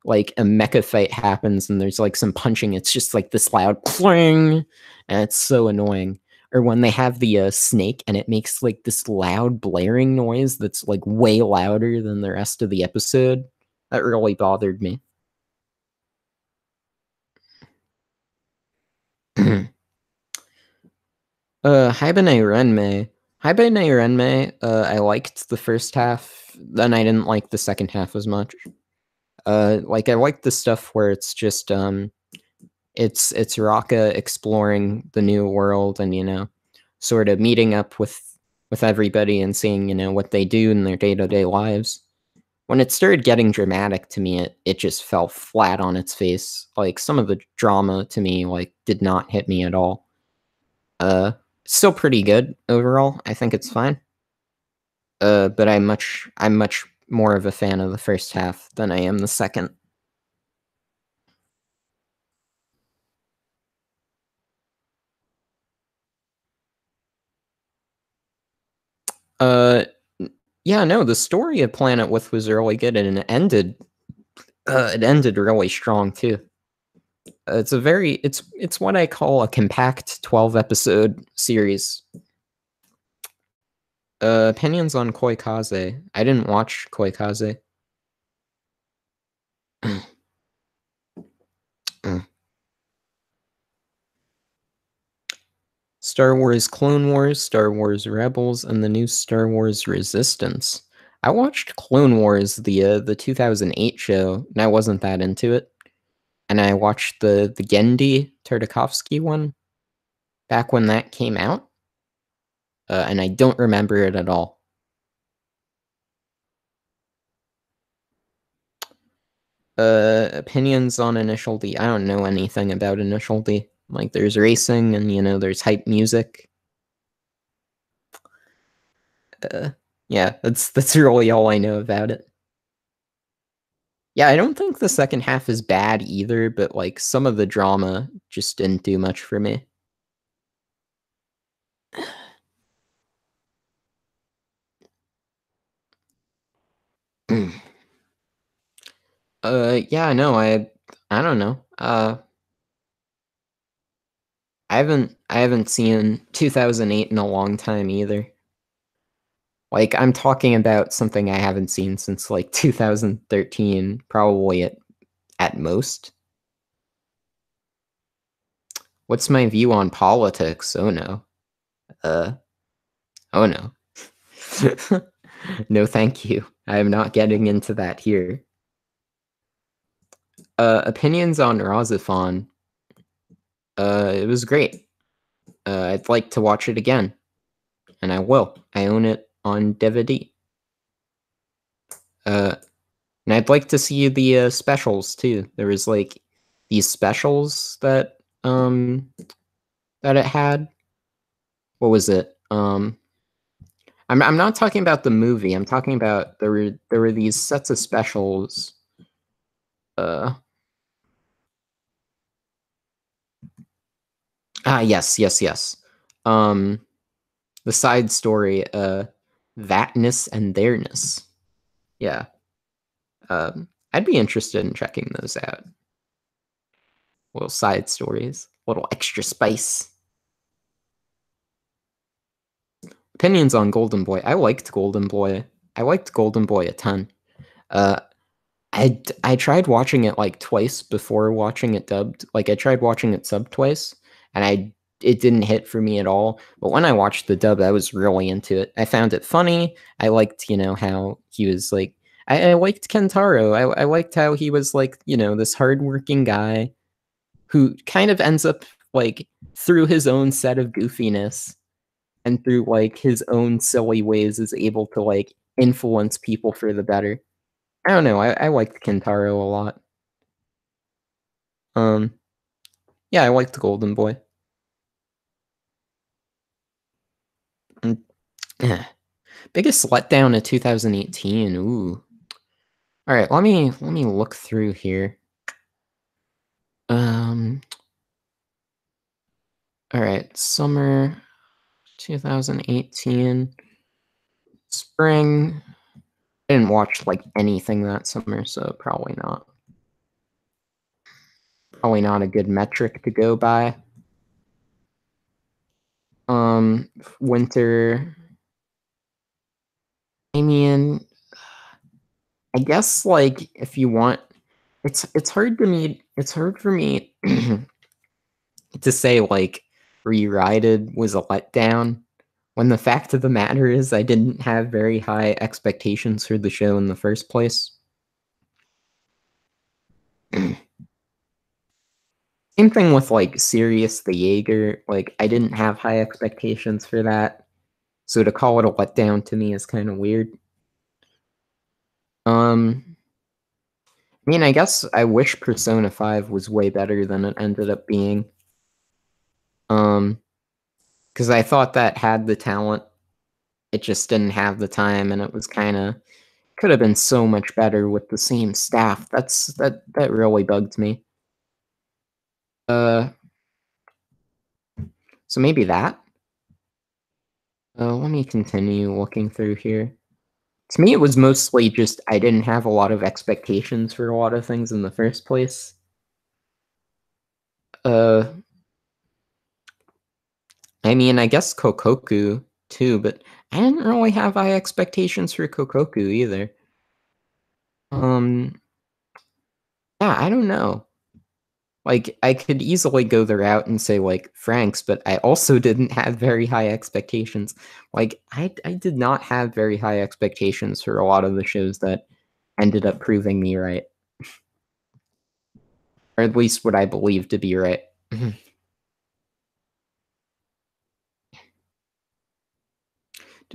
like a mecha fight happens and there's like some punching, it's just like this loud clang, and it's so annoying. Or when they have the snake and it makes like this loud blaring noise that's like way louder than the rest of the episode. That really bothered me. Hibine Renmei. Hibine Renmei, I liked the first half, then I didn't like the second half as much. Like, I like the stuff where it's just it's Raka exploring the new world and sort of meeting up with everybody and seeing what they do in their day-to-day lives. When it started getting dramatic to me, it just fell flat on its face. Like, some of the drama to me like did not hit me at all. Uh Still pretty good overall. I think it's fine. But I'm much more of a fan of the first half than I am the second. Uh, yeah, no, the story of Planet With was really good, and it ended really strong too. It's a very it's what I call a compact 12-episode series. Opinions on Koikaze. I didn't watch Koikaze. Star Wars Clone Wars, Star Wars Rebels, and the new Star Wars Resistance. I watched Clone Wars, the 2008 show, and I wasn't that into it. And I watched the Genndy Tartakovsky one back when that came out, and I don't remember it at all. Opinions on Initial D. I don't know anything about Initial D. Like, there's racing, and there's hype music. Uh, yeah, that's really all I know about it. Yeah, I don't think the second half is bad either, but like some of the drama just didn't do much for me. Yeah, no, I don't know. I haven't seen 2008 in a long time either. Like, I'm talking about something I haven't seen since like 2013, probably at most. What's my view on politics? Oh no. Uh, oh no. No, thank you. I am not getting into that here. Opinions on Razafon. It was great. I'd like to watch it again, and I will. I own it on DVD. Uh, and I'd like to see the specials too. There was like these specials that it had. What was it? I'm not talking about the movie. I'm talking about there were these sets of specials. Uh, yes, yes, yes. Um, the side story. Thatness and theirness. Yeah. I'd be interested in checking those out. Little side stories, little extra spice. Opinions on Golden Boy. I liked Golden Boy. I liked Golden Boy a ton. Uh, I tried watching it like twice before watching it dubbed. Like, I tried watching it subbed twice, and it didn't hit for me at all. But when I watched the dub, I was really into it. I found it funny. I liked, how he was like. I liked Kentaro. I liked how he was like, this hardworking guy who kind of ends up like through his own set of goofiness and through like his own silly ways is able to like influence people for the better. I don't know. I liked Kentaro a lot. Um, yeah, I liked Golden Boy. Mm, Biggest letdown of 2018. Ooh. All right, let me look through here. Um, all right, summer 2018, spring. I didn't watch like anything that summer, so probably not. Probably not a good metric to go by. Winter. I mean, I guess like if you want, it's hard to me. It's hard for me to say like Rerided was a letdown when the fact of the matter is I didn't have very high expectations for the show in the first place. Same thing with like Sirius the Jaeger. Like, I didn't have high expectations for that, so to call it a letdown to me is kind of weird. Um, I mean, I guess I wish Persona 5 was way better than it ended up being. Um, because I thought that had the talent, it just didn't have the time, and it was kind of could have been so much better with the same staff. That really bugged me. Uh, so maybe that. Let me continue looking through here. To me, it was mostly just I didn't have a lot of expectations for a lot of things in the first place. Uh, I mean, I guess Kokoku too, but I didn't really have high expectations for Kokoku either. Um, yeah, I don't know. Like, I could easily go the route and say, like, Frank's, but I also didn't have very high expectations. Like, I did not have very high expectations for a lot of the shows that ended up proving me right. Or at least what I believe to be right. Do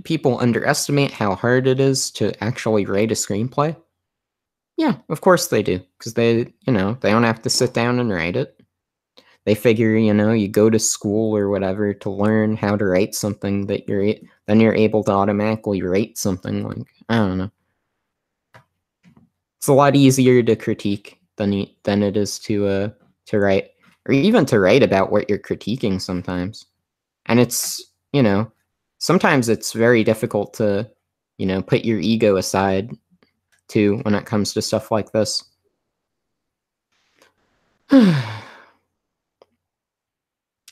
people underestimate how hard it is to actually write a screenplay? Yeah, of course they do, because they don't have to sit down and write it. They figure, you go to school or whatever to learn how to write something that then you're able to automatically write something like, I don't know. It's a lot easier to critique than it is to write, or even to write about what you're critiquing sometimes. And sometimes it's very difficult to, put your ego aside too when it comes to stuff like this.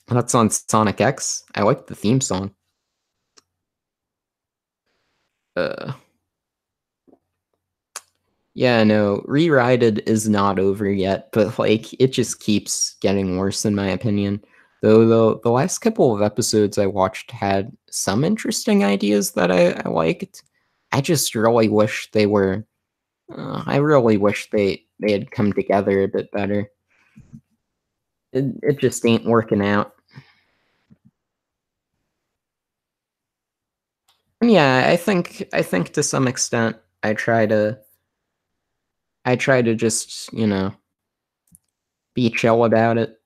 That's on Sonic X. I like the theme song. Uh, yeah, no, Rewrited is not over yet, but like it just keeps getting worse in my opinion. Though the last couple of episodes I watched had some interesting ideas that I liked. I just really wish they were. I really wish they had come together a bit better. It just ain't working out. And yeah, I think to some extent I try to just, be chill about it.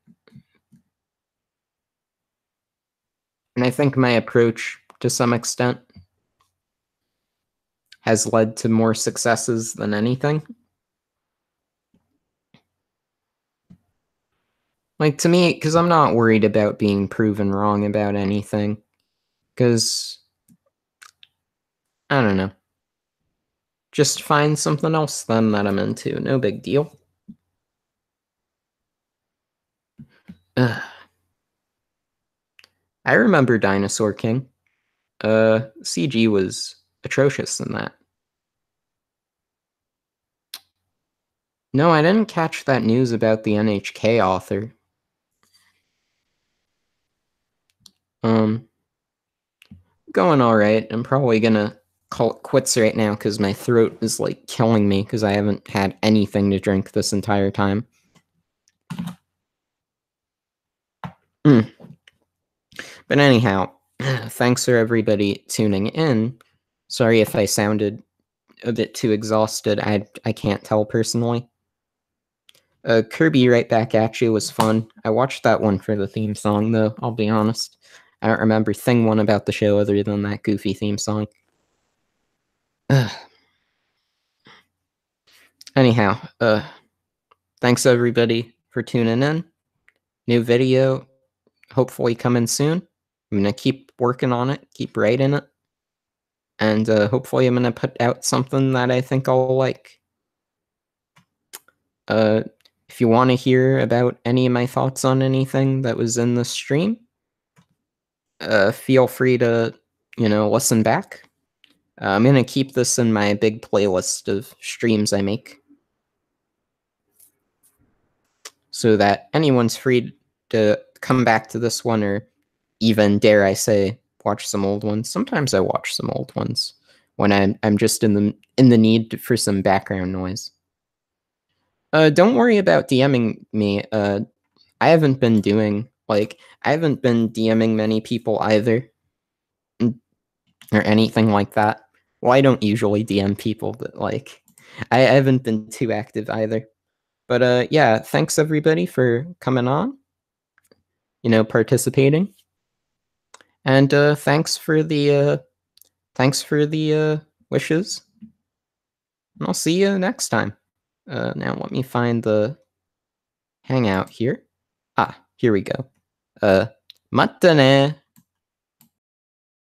And I think my approach to some extent has led to more successes than anything. Like to me, because I'm not worried about being proven wrong about anything. Because I don't know. Just find something else then that I'm into. No big deal. Ugh. I remember Dinosaur King. CG was atrocious in that. No, I didn't catch that news about the NHK author. Um, Going all right. I'm probably gonna call it quits right now because my throat is like killing me because I haven't had anything to drink this entire time. Mm. But anyhow, thanks for everybody tuning in. Sorry if I sounded a bit too exhausted. I can't tell personally. Kirby Right Back at You was fun. I watched that one for the theme song though, I'll be honest. I don't remember thing one about the show other than that goofy theme song. Anyhow, thanks everybody for tuning in. New video hopefully coming soon. I'm gonna keep working on it, keep writing it, and hopefully I'm gonna put out something that I think I'll like. Uh, if you want to hear about any of my thoughts on anything that was in the stream, feel free to, listen back. I'm gonna keep this in my big playlist of streams I make, so that anyone's free to come back to this one, or even, dare I say, watch some old ones. Sometimes I watch some old ones when I'm just in the need for some background noise. Don't worry about DMing me. I haven't been DMing many people either, or anything like that. Well, I don't usually DM people, but like, I haven't been too active either. But yeah, thanks everybody for coming on, participating, and thanks for the wishes, and I'll see you next time. Now let me find the hangout here. Ah, here we go. またね